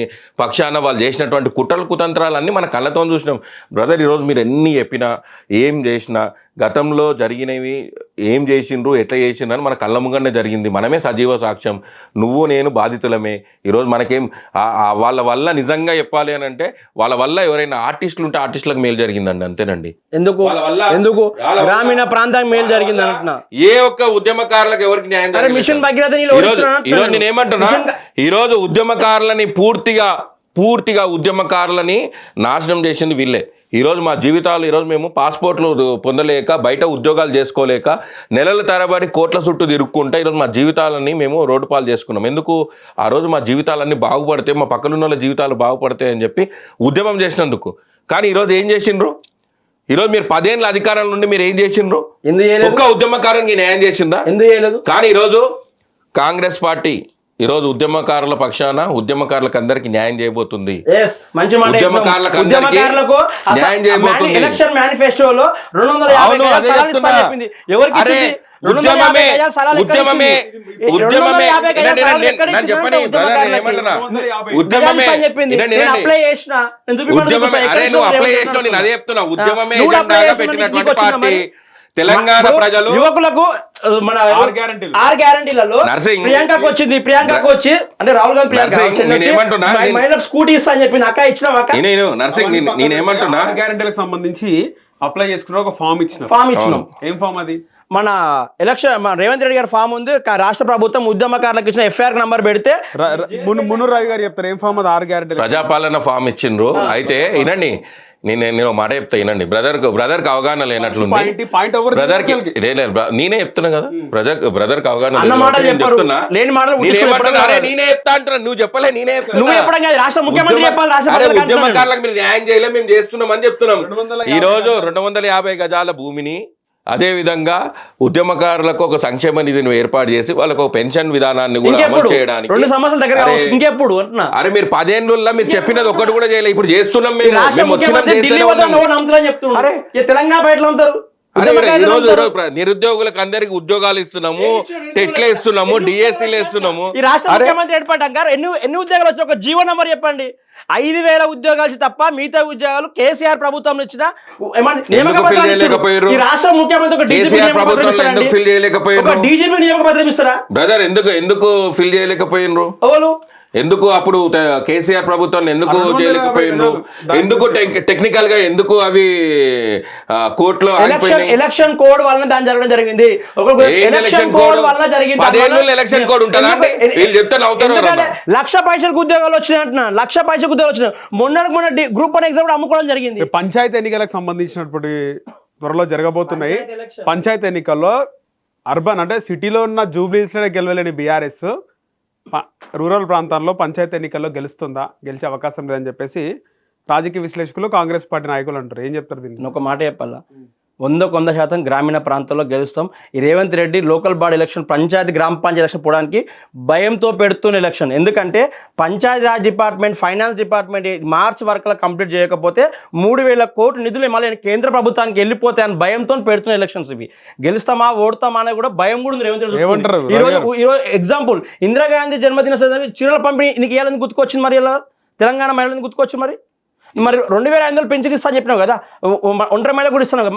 పక్షాన వాళ్ళు చేసినటువంటి కుతంత్రాలన్నీ మన కళ్ళతో చూసినాం. బ్రదర్ ఈరోజు మీరు ఎన్ని చెప్పినా ఏం చేసినా గతంలో జరిగినవి ఏం చేసిండ్రు ఎట్లా చేసిండ్రు అని మన కళ్ళ ముంగనే జరిగింది. మనమే సజీవ సాక్ష్యం. నువ్వు నేను బాధితులమే. ఈరోజు మనకేం వాళ్ళ వల్ల నిజంగా చెప్పాలి అని అంటే వాళ్ళ వల్ల ఎవరైనా ఆర్టిస్టులు ఉంటే ఆర్టిస్టులకు మేలు జరిగిందండి, అంతేనండి. ఎందుకు గ్రామీణ ప్రాంతానికి మేలు జరిగింది అంటున్నా. ఏ ఒక్క ఉద్యమకారులకు ఎవరికి న్యాయం జరిగింది? ఈరోజు నేను ఏమంటున్నా, ఈరోజు ఉద్యమకారులని పూర్తిగా ఉద్యమకారులని నాశనం చేసింది వీళ్ళే. ఈరోజు మా జీవితాలు ఈరోజు మేము పాస్పోర్ట్లు పొందలేక బయట ఉద్యోగాలు చేసుకోలేక నెలల తరబడి కోట్ల చుట్టూ తిరుక్కుంటే ఈరోజు మా జీవితాలని మేము రోడ్డు పాలు చేసుకున్నాం. ఎందుకు? ఆ రోజు మా జీవితాలన్నీ బాగుపడితే మా పక్కనున్న వాళ్ళ జీవితాలు బాగుపడతాయి అని చెప్పి ఉద్యమం చేసినందుకు. కానీ ఈరోజు ఏం చేసిండ్రు? ఈరోజు మీరు 10 ఏళ్ళ అధికారం నుండి మీరు ఏం చేసిండ్రు? ఎందుకు చేయలేదు? ఒక్క ఉద్యమకారునికి న్యాయం చేసిందా? ఎందుకు చేయలేదు? కానీ ఈరోజు కాంగ్రెస్ పార్టీ ఈరోజు ఉద్యమకారుల పక్షాన ఉద్యమకారులకు అందరికి న్యాయం చేయబోతుంది. మంచి మాట. ఉద్యమకారులకు న్యాయం చేయబోతుంది. ఎలక్షన్ మేనిఫెస్టోలో 250 గజాల స్థలాలు ఇస్తానని చెప్పింది. ఎవరికి అరే ఇచ్చింది? ఉద్యమమే 250 గజాల స్థలాలు ఎక్కడ ఉద్యమమే ఇచ్చింది? ఉద్యమమే 250 గజాల స్థలాలు ఎక్కడ నేను ఇచ్చింది? చెప్పని ఉద్యమకారులకి. ఏమంటున్నా గజాలు ఉద్యమమే ఇస్తానని చెప్పింది. వినండి, నేను వినండి. అప్లై చేసిన. నేను చూపిమంటే ఉద్యమమే చూపిస్తా. అరే ఎక్కడ నువ్వు ఇస్తావు? అప్లై ఎవరు చేసినావు, నేను అదే చెప్తున్నా. ఉద్యమమే నువ్వు అప్లై ఎజెండాగా చేసినావు, పెట్టినటువంటి నీకు వచ్చిందా పార్టీ మరి? తెలంగాణ ప్రజలు యువకులకు మన ఆరు గ్యారెంటీలు. 6 గ్యారెంటీలలో నర్సింగ్ ప్రియాంకకు వచ్చింది. ప్రియాంకకు వచ్చి అంటే రాహుల్ గాంధీ ప్రియాంక నర్సింగ్ వచ్చి నేను ఏమంటున్నా? మహిళలకు స్కూటీ ఇస్తా అని చెప్పింది. అక్క ఇచ్చినావా? అక్క నేను నర్సింగ్ నేనేమంటున్నా? గ్యారెంటీలకు సంబంధించి అప్లై చేసుకున్న ఒక ఫామ్ ఇచ్చిన. ఫామ్ ఇచ్చినాం. ఏం ఫామ్ అది? మన ఎలక్షన్ మన రేవంత్ రెడ్డి గారి ఫామ్ ఉంది. రాష్ట్ర ప్రభుత్వం ఉద్యమకారులకు ఇచ్చిన ఎఫ్ఐఆర్ నంబర్ పెడితే మున్నూరు రవి గారు చెప్తారు ఏం ఫామ్ అది? 6 గ్యారెంటీలు. ప్రజాపాలన ఫామ్ ఇచ్చిండ్రు. అయితే వినండి, నేను ఒక మాట చెప్తా వినండి. బ్రదర్కి అవగాహన లేనట్లుంది. పాయింట్ ఎవరు? బ్రదర్కి నేనే చెప్తున్నా కదా, బ్రదర్కి అవగాహన అన్న లేదు. మాటలు నేను చెప్పరు. చెప్తున్నా. లేని మాటలు నేను ఉట్టించుకొని ఏమంటున్నా? అరే చెప్పడం నేనే చెప్తా అంటున్నా, నువ్వు చెప్పలే, నేనే చెప్తున్నా. నువ్వు చెప్పడం కాదు, రాష్ట్ర ముఖ్యమంత్రి చెప్పాలి. రాష్ట్ర అరే ప్రజలకు అంటున్నాను. ఉద్యమకారులకు మీరు న్యాయం చేయలే, మేము చేస్తున్నాం అని చెప్తున్నాం. 250 ఈ రోజు 250 గజాల భూమిని అదే విధంగా ఉద్యమకారులకు ఒక సంక్షేమ నిధిని ఏర్పాటు చేసి వాళ్ళకు ఒక పెన్షన్ విధానాన్ని కూడా అమలు ఇంకెప్పుడు చేయడానికి 2 సంవత్సరాల దగ్గర అరే, ఇంకెప్పుడు అంటున్నా. అరే మీరు 10 ఏళ్ళలో మీరు చెప్పినది ఒక్కటి కూడా చేయలేదు. ఇప్పుడు చేస్తున్నాం ఈ మేము. రాష్ట్ర మేము వచ్చినాం, ముఖ్యమంత్రి ఢిల్లీ చేస్తూనే పోతాను ఉన్నాం. నమ్ముతారని చెప్తున్నాడు. అరే, ఈ తెలంగాణ బయటలో అమ్ముతారు. అరే ఉద్యమకారులు ఈ రోజు అమ్ముతారు. నిరుద్యోగులకు అందరికి ఉద్యోగాలు ఇస్తున్నాము, టెట్లు ఇస్తున్నాము, డిఎస్సీలు ఇస్తున్నాము. ఈ రాష్ట్ర ముఖ్యమంత్రి ఏర్పడ్డాక ఎన్ని ఉద్యోగాలు వచ్చాయి? ఒక జీవో నంబర్ చెప్పండి. 5,000 ఉద్యోగాలు తప్ప మిగతా ఉద్యోగాలు కేసీఆర్ ప్రభుత్వం ఇచ్చిన నియామక పత్రాలు ఇచ్చారు. ఈ రాష్ట్ర ముఖ్యమంత్రి ఒక కేసీఆర్ ప్రభుత్వం ఎందుకు ఫిల్ చేయలేకపోయినరు? డీజీపీ నియామక పత్రం ఇస్తారా? బ్రదర్ ఎందుకు ఫిల్ చేయలేకపోయినరు? ఎవరు? ఎందుకు అప్పుడు కేసీఆర్ ప్రభుత్వాన్ని ఎందుకు 250 చేయలేకపోయిండ్రు? ఎందుకు టెక్నికల్ గా ఎందుకు అవి కోర్టులో ఎలక్షన్ కోడ్ వలన దాని జరగడం జరిగింది. ఎలక్షన్ కోడ్ వలన జరిగింది. 10 ఏళ్ళు ఎలక్షన్ కోడ్ ఉంటుందా అండి? వీళ్ళు చెప్తే నవ్వుతారు. 1,00,000 పైసలకు ఉద్యోగాలు వచ్చినాయి అంటున్నా. 1,00,000 పైసలకు ఉద్యోగాలు వచ్చినాయి. మొన్న గ్రూప్ 1 ఎగ్జామ్ కూడా అమ్ముకోవడం జరిగింది. పంచాయతీ ఎన్నికలకు సంబంధించినటువంటి త్వరలో జరగబోతున్నాయి. పంచాయతీ ఎన్నికల్లో అర్బన్ అంటే సిటీలో ఉన్న జూబ్లీస్ గెలవలేని బీఆర్ఎస్ రూరల్ ప్రాంతాల్లో పంచాయతీ ఎన్నికల్లో గెలుస్తుందా, గెలిచే అవకాశం లేదని చెప్పేసి రాజకీయ విశ్లేషకులు, కాంగ్రెస్ పార్టీ నాయకులు అంటారు. ఏం చెప్తారు దీన్ని? ఒక మాట చెప్పాలా, 100% గ్రామీణ ప్రాంతాల్లో గెలుస్తాం. ఈ Revanth Reddy local body election, panchayat గ్రామ పంచాయతీ ఎలక్షన్ పోవడానికి భయంతో పెడుతున్న ఎలక్షన్. ఎందుకంటే panchayat Raj department, finance department March వరకు కంప్లీట్ చేయకపోతే 3,000 కోట్ల నిధులు మళ్ళీ కేంద్ర ప్రభుత్వానికి వెళ్ళిపోతాయని భయంతో పెడుతున్న ఎలక్షన్స్ ఇవి. గెలుస్తామా ఓడతామా అనేది కూడా భయం కూడా ఉంది రేవంత్ రెడ్డి. ఏమంటారు? ఈరోజు ఎగ్జాంపుల్, ఇందిరాగాంధీ జన్మదిన చీరల పంపిణీ నీకు ఇవ్వాలని గుర్తుకొచ్చింది. మరి ఇలా తెలంగాణ మహిళలను గుర్తుకొచ్చింది. మరి 2,500 పెంచి ఇస్తా చెప్పినావు కదా, ఒంటరి మహిళ కూడా ఇస్తున్నావు.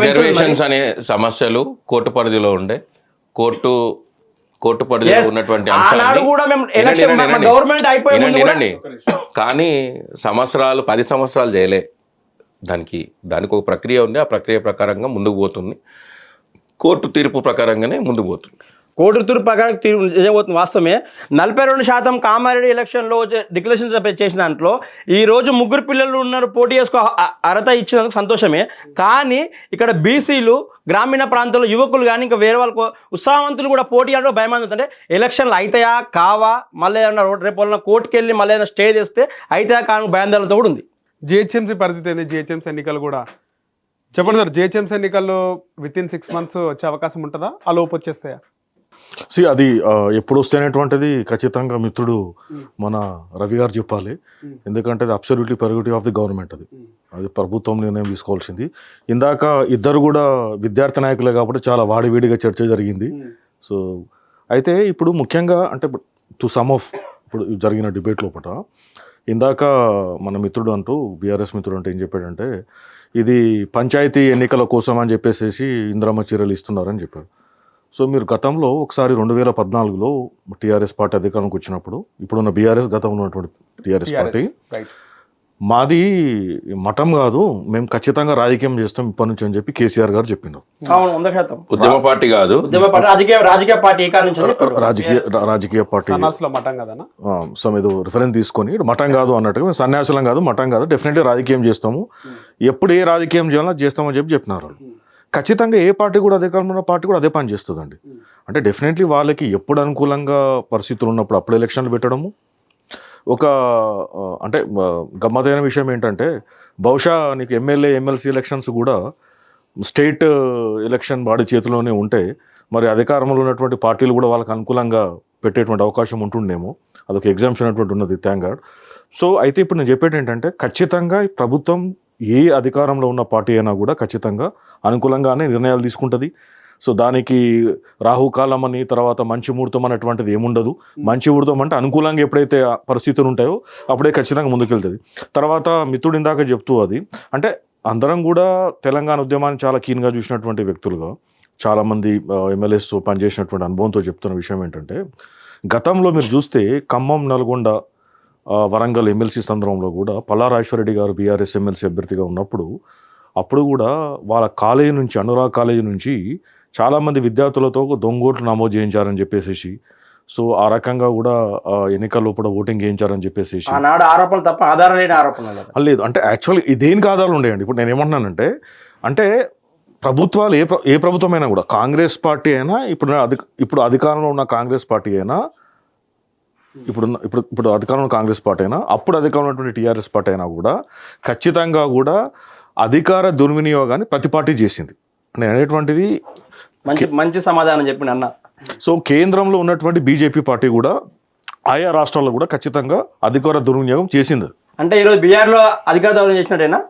రిజర్వేషన్స్ అనే సమస్యలు కోర్టు పరిధిలో ఉండే, కోర్టు పరిధిలో ఉన్నటువంటి అంశాలు కానీ 10 సంవత్సరాలు చేయలే. దానికి ఒక ప్రక్రియ ఉంది. ఆ ప్రక్రియ ప్రకారంగా ముందుకు పోతుంది. కోర్టు తీర్పు ప్రకారంగానే ముందుకు పోతుంది. కోర్టు తీర్పు ప్రకారం నిజమవుతుంది. వాస్తవమే. 42% కామారెడ్డి ఎలక్షన్లో డిక్లరేషన్ చేసిన దాంట్లో ఈరోజు 3 పిల్లలు ఉన్నారు, పోటీ చేసుకో అర్హత ఇచ్చినందుకు సంతోషమే. కానీ ఇక్కడ బీసీలు, గ్రామీణ ప్రాంతాల్లో యువకులు కానీ ఇంకా వేరే వాళ్ళకు ఉత్సాహవంతులు కూడా పోటీ అంటే భయం అవుతుందంటే ఎలక్షన్లు అవుతాయా కావా, మళ్ళీ ఏదైనా రేపు కోర్టుకు వెళ్ళి మళ్ళీ ఏదైనా స్టే చేస్తే అవుతాయా కాను భయాందోళనతో కూడా ఉంది. జిహెచ్ఎంసీ పరిస్థితి ఏంది? జిహెచ్ఎంసీ ఎన్నికలు కూడా చెప్పండి సార్. జిహెచ్ఎంసీ ఎన్నికల్లో వితిన్ 6 months వచ్చే అవకాశం ఉంటుందా? ఆ లోపు వచ్చేస్తాయా? అది ఎప్పుడు వస్తేనేటువంటిది ఖచ్చితంగా మిత్రుడు మన రవి గారు చెప్పాలి. ఎందుకంటే అది absolutely prerogative of the government. అది ప్రభుత్వం నిర్ణయం తీసుకోవాల్సింది. ఇందాక ఇద్దరు కూడా విద్యార్థి నాయకులే కాబట్టి చాలా వాడివేడిగా చర్చ జరిగింది. సో అయితే ఇప్పుడు ముఖ్యంగా అంటే టు సమ్ ఆఫ్ ఇప్పుడు జరిగిన డిబేట్ లోపల ఇందాక మన మిత్రుడు అంటూ బీఆర్ఎస్ మిత్రుడు అంటే ఏం చెప్పాడంటే ఇది పంచాయతీ ఎన్నికల కోసం అని చెప్పేసి ఇందిరమ్మ చీరలు ఇస్తున్నారని చెప్పారు. సో మీరు గతంలో ఒకసారి 2014లో టీఆర్ఎస్ పార్టీ అధికారంలోకి వచ్చినప్పుడు, ఇప్పుడున్న బీఆర్ఎస్, గతంలో ఉన్నటువంటి టీఆర్ఎస్ పార్టీ, మాది మఠం కాదు, మేము ఖచ్చితంగా రాజకీయం చేస్తాం ఇప్పటి నుంచి అని చెప్పి కేసీఆర్ గారు చెప్పినారు. ఉద్యమ పార్టీ కాదు, రాజకీయ పార్టీ, రాజకీయ పార్టీ సో ఏదో రిఫరెన్స్ తీసుకొని మఠం కాదు అన్నట్టుగా, మేము సన్యాసులం కాదు, మఠం కాదు, డెఫినెట్గా రాజకీయం చేస్తాము, ఎప్పుడు ఏ రాజకీయం చేయాలో చేస్తామని చెప్పినారు. ఖచ్చితంగా ఏ పార్టీ కూడా అధికారంలో ఉన్న పార్టీ కూడా అదే పని చేస్తుందండి. అంటే డెఫినెట్లీ వాళ్ళకి ఎప్పుడు అనుకూలంగా పరిస్థితులు ఉన్నప్పుడు అప్పుడు ఎలక్షన్లు పెట్టడము. ఒక అంటే గమ్మతైన విషయం ఏంటంటే బహుశా నీకు ఎమ్మెల్యే ఎమ్మెల్సీ ఎలక్షన్స్ కూడా స్టేట్ ఎలక్షన్ బాడీ చేతిలోనే ఉంటే మరి అధికారంలో ఉన్నటువంటి పార్టీలు కూడా వాళ్ళకి అనుకూలంగా పెట్టేటువంటి అవకాశం ఉంటుండేమో. అదొక ఎగ్జామ్షన్ అటువంటి ఉన్నది, థ్యాంక్ గాడ్. సో అయితే ఇప్పుడు నేను చెప్పేది ఏంటంటే ఖచ్చితంగా ఈ ప్రభుత్వం ఏ అధికారంలో ఉన్న పార్టీ అయినా కూడా ఖచ్చితంగా అనుకూలంగానే నిర్ణయాలు తీసుకుంటుంది. సో దానికి రాహుకాలం అని తర్వాత మంచి ముహూర్తం అనేటువంటిది ఏముండదు. మంచి ముహూర్తం అంటే అనుకూలంగా ఎప్పుడైతే పరిస్థితులు ఉంటాయో అప్పుడే ఖచ్చితంగా ముందుకెళ్తుంది. తర్వాత మిత్రుడు ఇందాక చెప్తూ అది అంటే అందరం కూడా తెలంగాణ ఉద్యమాన్ని చాలా కీన్గా చూసినటువంటి వ్యక్తులుగా చాలామంది ఎమ్మెల్యేస్ పనిచేసినటువంటి అనుభవంతో చెప్తున్న విషయం ఏంటంటే గతంలో మీరు చూస్తే ఖమ్మం, నల్గొండ, వరంగల్ ఎమ్మెల్సీ సందర్భంలో కూడా పల్లారాజేశ్వరరెడ్డి గారు బీఆర్ఎస్ ఎమ్మెల్సీ అభ్యర్థిగా ఉన్నప్పుడు అప్పుడు కూడా వాళ్ళ కాలేజీ నుంచి అనురాగ్ కాలేజీ నుంచి చాలామంది విద్యార్థులతో దొంగోట్లు నమోదు చేయించారని చెప్పేసి, సో ఆ రకంగా కూడా ఎన్నికల్లో కూడా ఓటింగ్ చేయించారని చెప్పేసి ఆనాడు ఆరోపణలు తప్ప ఆధారం లేని ఆరోపణలు లేదు. అంటే యాక్చువల్లీ దేనికి ఆధారాలు ఉండేయండి. ఇప్పుడు నేను ఏమంటున్నానంటే అంటే ప్రభుత్వాలు ఏ ప్రభుత్వమైనా కూడా కాంగ్రెస్ పార్టీ అయినా ఇప్పుడు అధికారంలో ఉన్న కాంగ్రెస్ పార్టీ అయినా ఇప్పుడు అధికారంలో కాంగ్రెస్ పార్టీ అయినా అప్పుడు అధికారంలో ఉన్నటువంటి టీఆర్ఎస్ పార్టీ అయినా కూడా ఖచ్చితంగా కూడా అధికార దుర్వినియోగాన్ని ప్రతి పార్టీ చేసింది. నేను అనేటువంటిది మంచి సమాధానం చెప్పిన అన్న. సో కేంద్రంలో ఉన్నటువంటి బీజేపీ పార్టీ కూడా ఆయా రాష్ట్రాల్లో కూడా ఖచ్చితంగా అధికార దుర్వినియోగం చేసింది. అంటే ఈరోజు బీహార్లో అధికార దౌర్యం చేసినట్టేనా?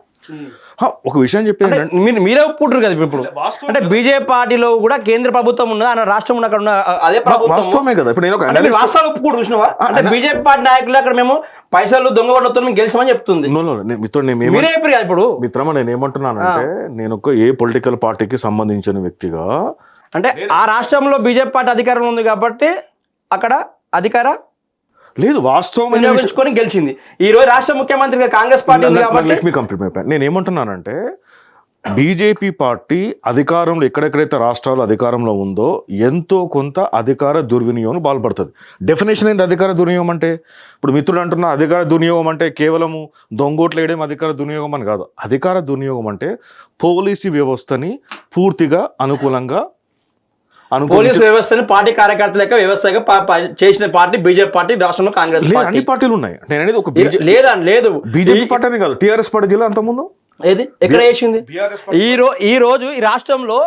ఒక విషయం చెప్పేది మీరే ఒప్పుకుంటారు కదా ఇప్పుడు. అంటే బీజేపీ పార్టీలో కూడా కేంద్ర ప్రభుత్వం ఉన్నది, ఆయన రాష్ట్రం ఉన్న అక్కడ ఉన్న అదే వాస్తవమే కదా. ఇప్పుడు నేను వాస్తవాలు ఒప్పుకుంటూ చూసినావా? అంటే బీజేపీ పార్టీ నాయకులు అక్కడ మేము పైసలు దొంగ మేము గెలిచామని చెప్తుంది. మీరే ఇప్పుడు మిత్రమా నేను ఏమంటున్నానంటే నేను ఏ పొలిటికల్ పార్టీకి సంబంధించిన వ్యక్తిగా అంటే ఆ రాష్ట్రంలో బీజేపీ పార్టీ అధికారంలో ఉంది కాబట్టి అక్కడ అధికార లేదు వాస్తవం వినియోగించుకొని గెలిచింది. ఈ రోజు రాష్ట్ర ముఖ్యమంత్రిగా కాంగ్రెస్ పార్టీ ఉంది కాబట్టి నేను ఏమంటున్నానంటే బీజేపీ పార్టీ అధికారంలో ఎక్కడెక్కడైతే రాష్ట్రాలు అధికారంలో ఉందో ఎంతో కొంత అధికార దుర్వినియోగం పాల్పడుతుంది. డెఫినేషన్ ఏంటి అధికార దుర్వినియోగం అంటే? ఇప్పుడు మిత్రుడు అంటున్న అధికార దుర్వినియోగం అంటే కేవలము దొంగోట్లు వేయడం అధికార దుర్వినియోగం అని కాదు. అధికార దుర్వినియోగం అంటే పోలీసు వ్యవస్థని పూర్తిగా అనుకూలంగా పోలీస్ వ్యవస్థని పార్టీ కార్యకర్తల యొక్క వ్యవస్థగా చేసిన పార్టీ బీజేపీ పార్టీ, రాష్ట్రంలో కాంగ్రెస్ అన్ని పార్టీలు ఉన్నాయి. నేను అనేది ఒక లేదు బీజేపీ పార్టీ అని కాదు, టీఆర్ఎస్ పార్టీ జిల్లా అంత ముందు ఏది ఎక్కడ చేసింది? ఈ రోజు ఈ రాష్ట్రంలో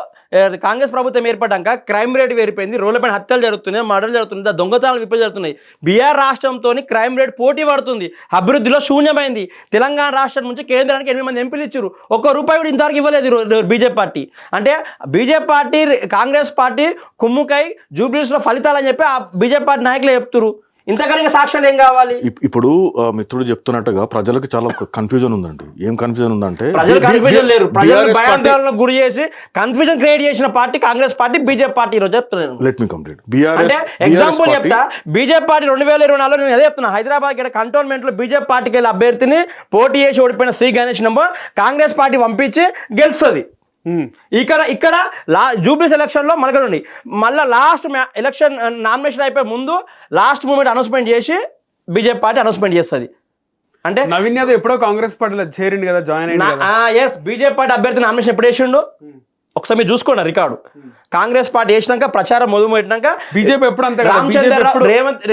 కాంగ్రెస్ ప్రభుత్వం ఏర్పడ్డాక క్రైమ్ రేట్ పెరిగిపోయింది, రోడ్లపైన హత్యలు జరుగుతున్నాయి, మర్డర్లు జరుగుతున్నాయి, దొంగతనాలు విప్పలు జరుగుతున్నాయి. బీహార్ రాష్ట్రంతో క్రైమ్ రేట్ పోటీ పడుతుంది, అభివృద్ధిలో శూన్యమైంది. తెలంగాణ రాష్ట్రం నుంచి కేంద్రానికి 8 మంది ఎంపీలు ఇచ్చారు, ₹1 కూడా ఇంతవరకు ఇవ్వలేదు బీజేపీ పార్టీ. అంటే బీజేపీ పార్టీ కాంగ్రెస్ పార్టీ కుమ్ముకై జూబ్లీస్లో ఫలితాలు అని చెప్పి ఆ బీజేపీ పార్టీ నాయకులే చెప్తారు. ఇంతకన్నా సాక్ష్యాలు ఏం కావాలి? ఇప్పుడు మిత్రుడు చెప్తున్నట్టుగా ప్రజలకు చాలా కన్ఫ్యూజన్ ఉందండి. ఏం కన్ఫ్యూజన్ ఉందంటే ప్రజలు కన్ఫ్యూజన్ లేరు, ప్రజలు భయాందోళనకు గురి చేసి కన్ఫ్యూజన్ క్రియేట్ చేసిన party Congress party, BJP party. ఈరోజు చెప్తున్నాను, లెట్ మీ కంప్లీట్. అంటే ఎగ్జాంపుల్ చెప్తా. బీజేపీ పార్టీ 2024 నేను అదే చెప్తున్నా, హైదరాబాద్ ఇక్కడ కంటోన్మెంట్ లో బీజేపీ పార్టీకి వెళ్ళి అభ్యర్థిని పోటీ చేసి ఓడిపోయిన శ్రీ గణేష్ కాంగ్రెస్ పార్టీ పంపించి గెలుస్తుంది. ఇక్కడ జూబ్లీస్ ఎలక్షన్ లో మనకు మళ్ళీ లాస్ట్ ఎలక్షన్ నామినేషన్ అయిపోయే ముందు లాస్ట్ మూమెంట్ అనౌన్స్మెంట్ చేసి బీజేపీ పార్టీ అనౌన్స్మెంట్ చేస్తుంది. అంటే నవీన్ యాదవ్ ఎప్పుడో కాంగ్రెస్ పార్టీలో చేరిండు కదా, జాయిన్ అయ్యింది. ఎస్, బీజేపీ పార్టీ అభ్యర్థి నామినేషన్ ఎప్పుడు వేసిండు ఒకసారి మీరు చూసుకోండి రికార్డు. కాంగ్రెస్ పార్టీ వేసినాక ప్రచారం మొదలుపెట్టినాక బీజేపీ ఎప్పుడు అంతే రామచంద్రరావు, రేవంత్,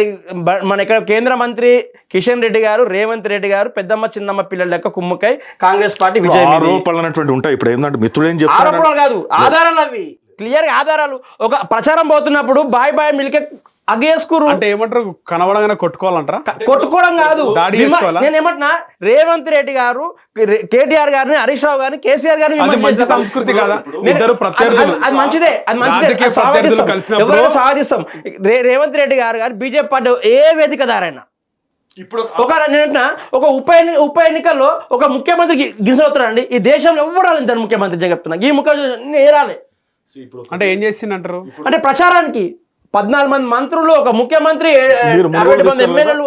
మన ఇక్కడ కేంద్ర మంత్రి కిషన్ రెడ్డి గారు, రేవంత్ రెడ్డి గారు పెద్దమ్మ చిన్నమ్మ పిల్లల లెక్క కుమ్ముకై కాంగ్రెస్ పార్టీ విజయం. ఆరోపణలు ఉంటాయి. ఇప్పుడు ఏంటంటే మిత్రుడు ఏం చెప్తారు, ఆరోపణలు కాదు ఆధారాలు, అవి క్లియర్ ఆధారాలు. ఒక ప్రచారం పోతున్నప్పుడు బాయ్ మిల్కే అగేసుకురు అంటే ఏమంటారు, కనబడంగానే కొట్టుకోవాలంటారా? కొట్టుకోవడం కాదు, నేను ఏమంటున్నా రేవంత్ రెడ్డి గారు, కేటీఆర్ గారిని, హరీష్ రావు గారిని, కేసీఆర్ గారిని సంస్కృతి కదా, ఇద్దరు ప్రత్యర్థులు. అది మంచిదే, స్వాగతిస్తాం. రేవంత్ రెడ్డి గారు బీజేపీ పార్టీ ఏ వేదిక దారైనా ఇప్పుడు ఒక ఉప ఎన్నికల్లో ఒక ముఖ్యమంత్రి గిరిసవుతారండి. ఈ దేశంలో ఎవరు రాలేదు ముఖ్యమంత్రి చెప్తున్నా. ఈ ముఖ్యమంత్రి ఏరాలి అంటే ఏం చేసిందంటారు? అంటే ప్రచారానికి 14 మంది మంత్రులు, ఒక ముఖ్యమంత్రి, 60 మంది ఎమ్మెల్యేలు.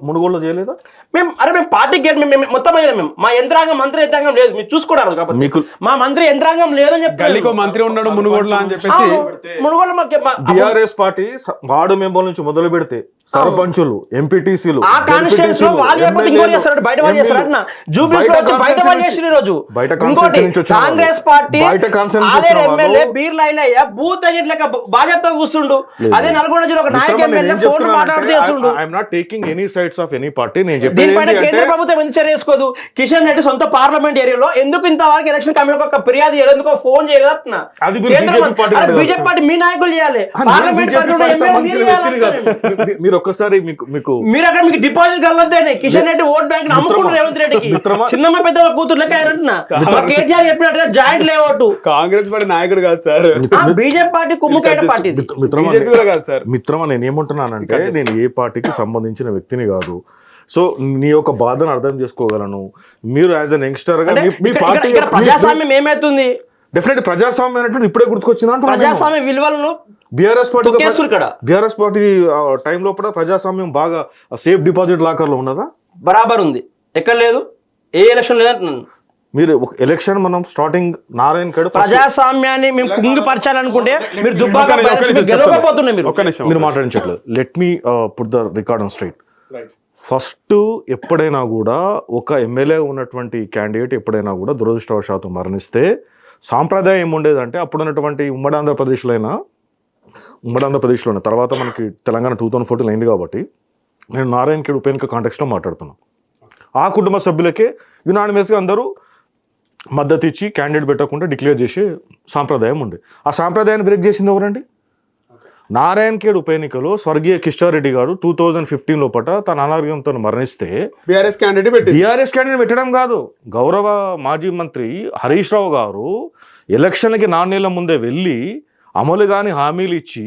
మునుగోళ్ళు చేయలేదా? మేము పార్టీకి మొత్తం మేము మా యంత్రాంగం, మంత్రి యంత్రాంగం లేదు, మీరు చూసుకున్నారు కాబట్టి. మా మంత్రి యంత్రాంగం లేదని చెప్పి మంత్రి ఉన్నాడు మునుగోడులో అని చెప్పేసి టీఆర్ఎస్ పార్టీ వార్డు మెంబర్ నుంచి మొదలు పెడితే సర్పంచులు, ఎంపీటీసీలు, ఆ కాన్స్టిట్యూన్స్ లో వాళ్ళు చెప్పి ఇంకోటి చేస్తారంట, బయట వాళ్ళు చేస్తారంట. జూబ్లీస్ లో వచ్చి బయట వాళ్ళు చేసిన రోజు. ఇంకోటి కాంగ్రెస్ పార్టీ ఆలేరు ఎమ్మెల్యే బీర్లు అయినయ్యా బూత్ ఏజెంట్ లెక్క బాధ్యతతో కూర్చుండు. అదే నల్గొండ జిల్లా ఒక నాయక ఎమ్మెల్యే ఫోన్ మాట్లాడుతూ చేస్తుండు. I'm not taking any sides of any party. నేను చెప్పేది దీనిపైన కేంద్ర ప్రభుత్వం ఎందుకు చర్య చేసుకోదు? కిషన్ రెడ్డి సొంత పార్లమెంట్ ఏరియాలో ఎందుకు ఇంతవరకు ఎలక్షన్ కమిషన్ ఒక ఫిర్యాదు చేయలేదు, ఎందుకో ఫోన్ చేయలేదు అంటున్నా. బీజేపీ పార్టీ మీ నాయకులు చేయాలి, పార్లమెంట్ మీరు ఒక్కసారి మీరు అక్కడ మీకు డిపాజిట్ కలవద్దండి. కిషన్ రెడ్డి ఓట్ బ్యాంక్ అమ్ముకుంటారు రేవంత్ రెడ్డికి. చిన్నమ్మ పెద్దల కూతురు లెక్క అంటున్నా. కేటీఆర్ చెప్పినట్టుగా జాయింట్ లేఅవుట్. కాంగ్రెస్ పార్టీ నాయకుడు కాదు సార్, బీజేపీ పార్టీ కుమ్ముకాయ పార్టీ. మిత్రమా నేను ఏమంటున్నానంటే నేను ఏ పార్టీకి సంబంధించిన వ్యక్తిని కాదు. సో నీ యొక్క బాధను అర్థం చేసుకోగలను. మీరు యాజ్ అన్ యంగ్స్టర్ గా మీ పార్టీ ప్రజాస్వామ్యం ఏమైతుంది? డెఫినెట్ ప్రజాస్వామ్యం అనేటువంటి ఇప్పుడే గుర్తుకొచ్చింది. ప్రజాస్వామ్య విలువలను బీఆర్ఎస్ పార్టీ టైం లోపల ప్రజాస్వామ్యం బాగా సేఫ్ డిపాజిట్ లాకర్ లో ఉన్నదా? బరాబర్ ఉంది, ఎక్కడ లేదు, ఏ ఎలక్షన్ లేదంటున్నాను. మీరు ఒక ఎలక్షన్ మనం స్టార్టింగ్ నారాయణ ఖేడ్ ప్రజాస్వామ్యాన్ని మేము కుంగిపరచాలనుకుంటే మీరు దుబ్బాక గెలవకపోతున్నాయి. మీరు మాట్లాడించట్లేదు. Let me put the record on straight. First ఎప్పుడైనా కూడా ఒక ఎమ్మెల్యే ఉన్నటువంటి క్యాండిడేట్ ఎప్పుడైనా కూడా దురదృష్టవశాత్తు మరణిస్తే సాంప్రదాయం ఏముండేదంటే అప్పుడు ఉన్నటువంటి ఉమ్మడి ఆంధ్రప్రదేశ్లోనే తర్వాత మనకి తెలంగాణ 2014 అయింది కాబట్టి నేను నారాయణ ఖేడ్ ఉప ఎన్నిక కాంటెక్స్లో మాట్లాడుతున్నాను. ఆ కుటుంబ సభ్యులకే యునానిమస్గా అందరూ మద్దతు ఇచ్చి క్యాండిడేట్ పెట్టకుండా డిక్లేర్ చేసే సాంప్రదాయం ఉండే. ఆ సాంప్రదాయాన్ని బ్రేక్ చేసింది ఎవరండి? నారాయణ ఖేడ్ ఉప ఎన్నికలో స్వర్గీయ కిషోరెడ్డి గారు 2015 లోపల తన అనారోగ్యంతో మరణిస్తే బీఆర్ఎస్ క్యాండిడేట్ పెట్టడం కాదు, గౌరవ మాజీ మంత్రి హరీష్ రావు గారు ఎలక్షన్కి 4 నెలల ముందే వెళ్ళి అమలు కాని హామీలు ఇచ్చి,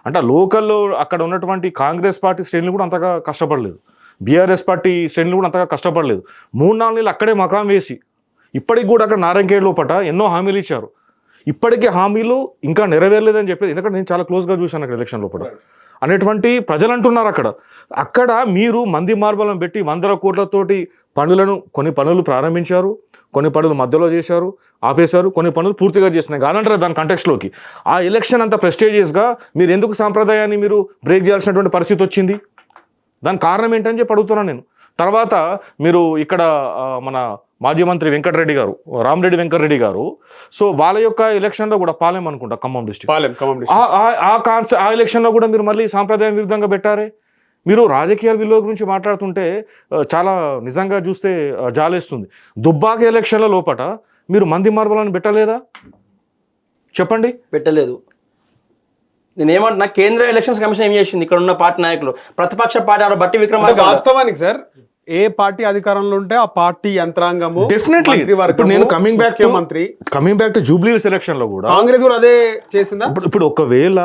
అంటే లోకల్లో అక్కడ ఉన్నటువంటి కాంగ్రెస్ పార్టీ శ్రేణులు కూడా అంతగా కష్టపడలేదు, బీఆర్ఎస్ పార్టీ శ్రేణులు కూడా అంతగా కష్టపడలేదు. 3-4 నెలలు అక్కడే మకాం వేసి ఇప్పటికి కూడా అక్కడ నారాయణ ఖేడ్ లోపల ఎన్నో హామీలు ఇచ్చారు. ఇప్పటికీ హామీలు ఇంకా నెరవేరలేదని చెప్పేది, ఎందుకంటే నేను చాలా క్లోజ్గా చూశాను అక్కడ ఎలక్షన్ లోపల అనేటువంటి ప్రజలు అంటున్నారు. అక్కడ మీరు మంది మార్బలం పెట్టి 100 కోట్లతోటి కొన్ని పనులు ప్రారంభించారు, కొన్ని పనులు మధ్యలో చేశారు, ఆపేశారు, కొన్ని పనులు పూర్తిగా చేసినాయి కాదంటారు దాని కంటెక్స్ట్లోకి. ఆ ఎలక్షన్ అంత ప్రెస్టీజియస్గా మీరు ఎందుకు సాంప్రదాయాన్ని మీరు బ్రేక్ చేయాల్సినటువంటి పరిస్థితి వచ్చింది? దాని కారణం ఏంటని చెప్పి అడుగుతున్నాను నేను. తర్వాత మీరు ఇక్కడ మన మాజీ మంత్రి వెంకటరెడ్డి గారు, రామరెడ్డి వెంకటరెడ్డి గారు, సో వాళ్ళ యొక్క ఎలక్షన్లో కూడా పాలెం అనుకుంటా, ఖమ్మం డిస్ట్రిక్ట్, ఆ ఎలక్షన్లో కూడా మీరు మళ్ళీ సాంప్రదాయం విరుద్ధంగా పెట్టారే. మీరు రాజకీయాల విలువ గురించి మాట్లాడుతుంటే చాలా నిజంగా చూస్తే జాలేస్తుంది. దుబ్బాక ఎలక్షన్ల లోపల మీరు మంది మార్బలను పెట్టలేదా? చెప్పండి. పెట్టలేదు. నేను ఏమంటున్నా, కేంద్ర ఎలక్షన్స్ కమిషన్ ఏం చేసింది? ఇక్కడ ఉన్న పార్టీ నాయకులు, ప్రతిపక్ష పార్టీ బట్టి విక్రమార్క, వాస్తవానికి సార్ ఏ పార్టీ అధికారంలో ఉంటే ఆ పార్టీ యంత్రాంగము డెఫినెట్లీ. నేను coming back to Jubilee Hills election లో కూడా కాంగ్రెస్ కూడా అదే చేసిందా? ఇప్పుడు ఒకవేళ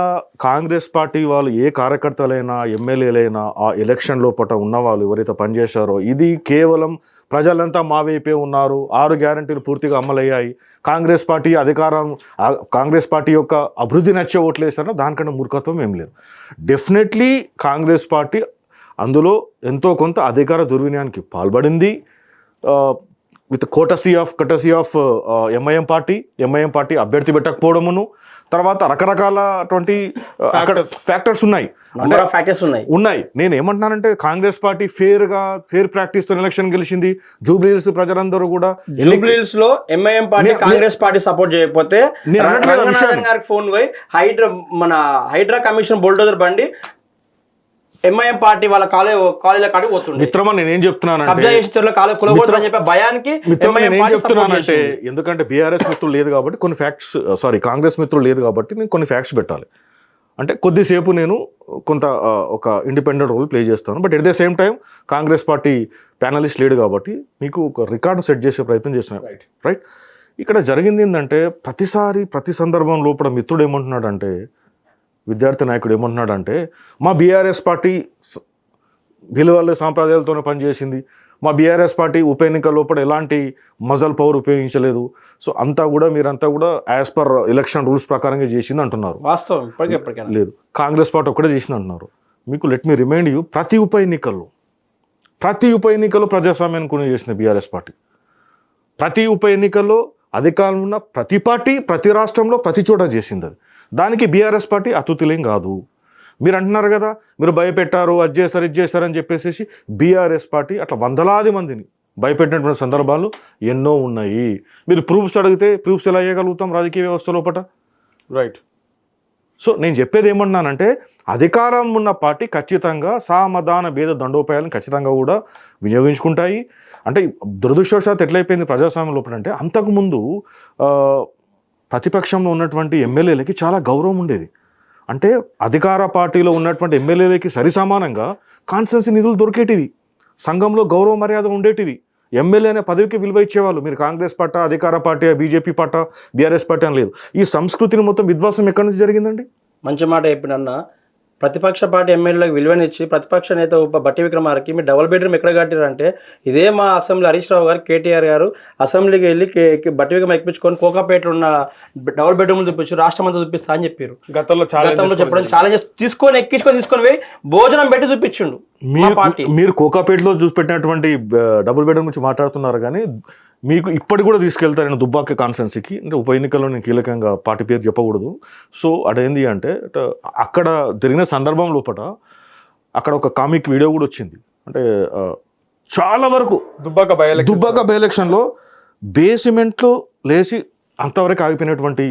కాంగ్రెస్ పార్టీ వాళ్ళు ఏ కార్యకర్తలైనా ఎమ్మెల్యేలైనా ఆ ఎలక్షన్ లోపల ఉన్న వాళ్ళు ఎవరైతే పనిచేశారో, ఇది కేవలం ప్రజలంతా మా వైపే ఉన్నారు, 6 గ్యారంటీలు పూర్తిగా అమలయ్యాయి, కాంగ్రెస్ పార్టీ యొక్క అభివృద్ధి నచ్చే ఓట్లు వేశారో దానికన్నా మూర్ఖత్వం ఏం లేదు. డెఫినెట్లీ కాంగ్రెస్ పార్టీ అందులో ఎంతో కొంత అధికార దుర్వినియోగానికి పాల్పడింది. విత్ కోటసీ ఆఫ్ ఎంఐఎం పార్టీ అభ్యర్థి పెట్టకపోవడమును, తర్వాత రకరకాలటువంటి అక్కడ ఫ్యాక్టర్స్ ఉన్నాయి. నేను ఏమంటున్నానంటే కాంగ్రెస్ పార్టీ ఫేర్ ప్రాక్టీస్ తో ఎలక్షన్ గెలిచింది. జూబ్లీహిల్స్ ప్రజలందరూ కూడా జూబ్లీహిల్స్ లో MIM party Congress party support చేయకపోతే ఫోన్ పోయి హైడ్రా కమిషన్ బుల్డోజర్ బండి ఎంఐఎం పార్టీ వాళ్ళ కాలేజీల కాడికి పోతుంది. మిత్రమా నేనేం చెప్తున్నానంటే ఎందుకంటే బీఆర్ఎస్ మిత్రులు లేదు కాబట్టి కాంగ్రెస్ మిత్రులు లేదు కాబట్టి నేను కొన్ని ఫ్యాక్ట్స్ పెట్టాలి. అంటే కొద్దిసేపు నేను ఒక ఇండిపెండెంట్ రోల్ ప్లే చేస్తాను, but at the same time Congress party panellist లేడు కాబట్టి మీకు ఒక రికార్డు సెట్ చేసే ప్రయత్నం చేస్తున్నాను. రైట్. ఇక్కడ జరిగింది ఏంటంటే ప్రతి సందర్భం లోపల మిత్రుడు ఏమంటున్నాడంటే, విద్యార్థి నాయకుడు ఏమంటున్నాడంటే, మా బీఆర్ఎస్ పార్టీ విలువల సాంప్రదాయాలతోనే పనిచేసింది, మా బీఆర్ఎస్ పార్టీ ఉప ఎన్నికల లోపల ఎలాంటి మజల్ పవర్ ఉపయోగించలేదు, సో మీరంతా కూడా యాజ్ పర్ ఎలక్షన్ రూల్స్ ప్రకారంగా చేసింది అంటున్నారు. వాస్తవం లేదు, కాంగ్రెస్ పార్టీ ఒక్కడే చేసింది అంటున్నారు. మీకు లెట్ మీ రిమైండ్ యూ, ప్రతి ఉప ఎన్నికల్లో ప్రజాస్వామ్యాన్ని కొని చేసింది బీఆర్ఎస్ పార్టీ. ప్రతి ఉప ఎన్నికల్లో అధికారంలో ఉన్న ప్రతి పార్టీ ప్రతి రాష్ట్రంలో ప్రతి చోట చేసింది. అది దానికి బీఆర్ఎస్ పార్టీ అతుతులేం కాదు. మీరు అంటున్నారు కదా, మీరు భయపెట్టారు, అది చేస్తారు, ఇది చేస్తారని చెప్పేసి బీఆర్ఎస్ పార్టీ అట్లా వందలాది మందిని భయపెట్టినటువంటి సందర్భాలు ఎన్నో ఉన్నాయి. మీరు ప్రూఫ్స్ అడిగితే ప్రూఫ్స్ ఎలా ఇవ్వగలుగుతాం రాజకీయ వ్యవస్థ లోపల? రైట్. సో నేను చెప్పేది ఏమన్నానంటే, అధికారం ఉన్న పార్టీ ఖచ్చితంగా సామధాన భేద దండోపాయాలను ఖచ్చితంగా కూడా వినియోగించుకుంటాయి. అంటే దురదృష్టవశాత్తు ఎట్లయిపోయింది ప్రజాస్వామ్యం లోపల అంటే, అంతకుముందు ప్రతిపక్షంలో ఉన్నటువంటి ఎమ్మెల్యేలకి చాలా గౌరవం ఉండేది. అంటే అధికార పార్టీలో ఉన్నటువంటి ఎమ్మెల్యేలకి సరిసమానంగా కాన్స్టిట్యున్సీ నిధులు దొరికేటివి, సంఘంలో గౌరవ మర్యాద ఉండేటివి, ఎమ్మెల్యే అనే పదవికి విలువ ఇచ్చేవాళ్ళు. మీరు కాంగ్రెస్ పట్ట, అధికార పార్టీ, బీజేపీ పట్ట, బీఆర్ఎస్ పార్టీ అని లేదు. ఈ సంస్కృతిని మొత్తం విధ్వంసం ఎక్కడి నుంచి జరిగిందండి? మంచి మాట చెప్పినన్న. ప్రతిపక్ష పార్టీ ఎమ్మెల్యేలకు విలువనిచ్చి ప్రతిపక్ష నేత బట్టి విక్రమార్కి మీరు డబుల్ బెడ్రూమ్ ఎక్కడ కట్టారంటే, ఇదే మా అసెంబ్లీ హరీష్ రావు గారు, కేటీఆర్ గారు అసెంబ్లీకి వెళ్ళి బట్టి విక్రమ ఎక్కించుకొని కోకాపేటలో ఉన్న డబుల్ బెడ్రూమ్ చూపించు, రాష్ట్రం అంతా చూపిస్తా అని చెప్పారు. గతంలో చెప్పడం ఛాలెంజ్ తీసుకొని తీసుకొని పోయి భోజనం పెట్టి చూపించిండు. మీరు కోకాపేటలో చూసి పెట్టినటువంటి డబుల్ బెడ్రూమ్ గురించి మాట్లాడుతున్నారు, కానీ మీకు ఇప్పటికి కూడా తీసుకెళ్తారు నేను దుబ్బాక కాన్స్టిట్యున్సీకి. అంటే ఉప ఎన్నికల్లో నేను కీలకంగా పార్టీ పేరు చెప్పకూడదు. సో అదేంది అంటే, అక్కడ జరిగిన సందర్భం లోపల అక్కడ ఒక కామిక్ వీడియో కూడా వచ్చింది. అంటే చాలా వరకు దుబ్బాక బై ఎలక్షన్లో బేస్మెంట్లో లేచి అంతవరకు ఆగిపోయినటువంటి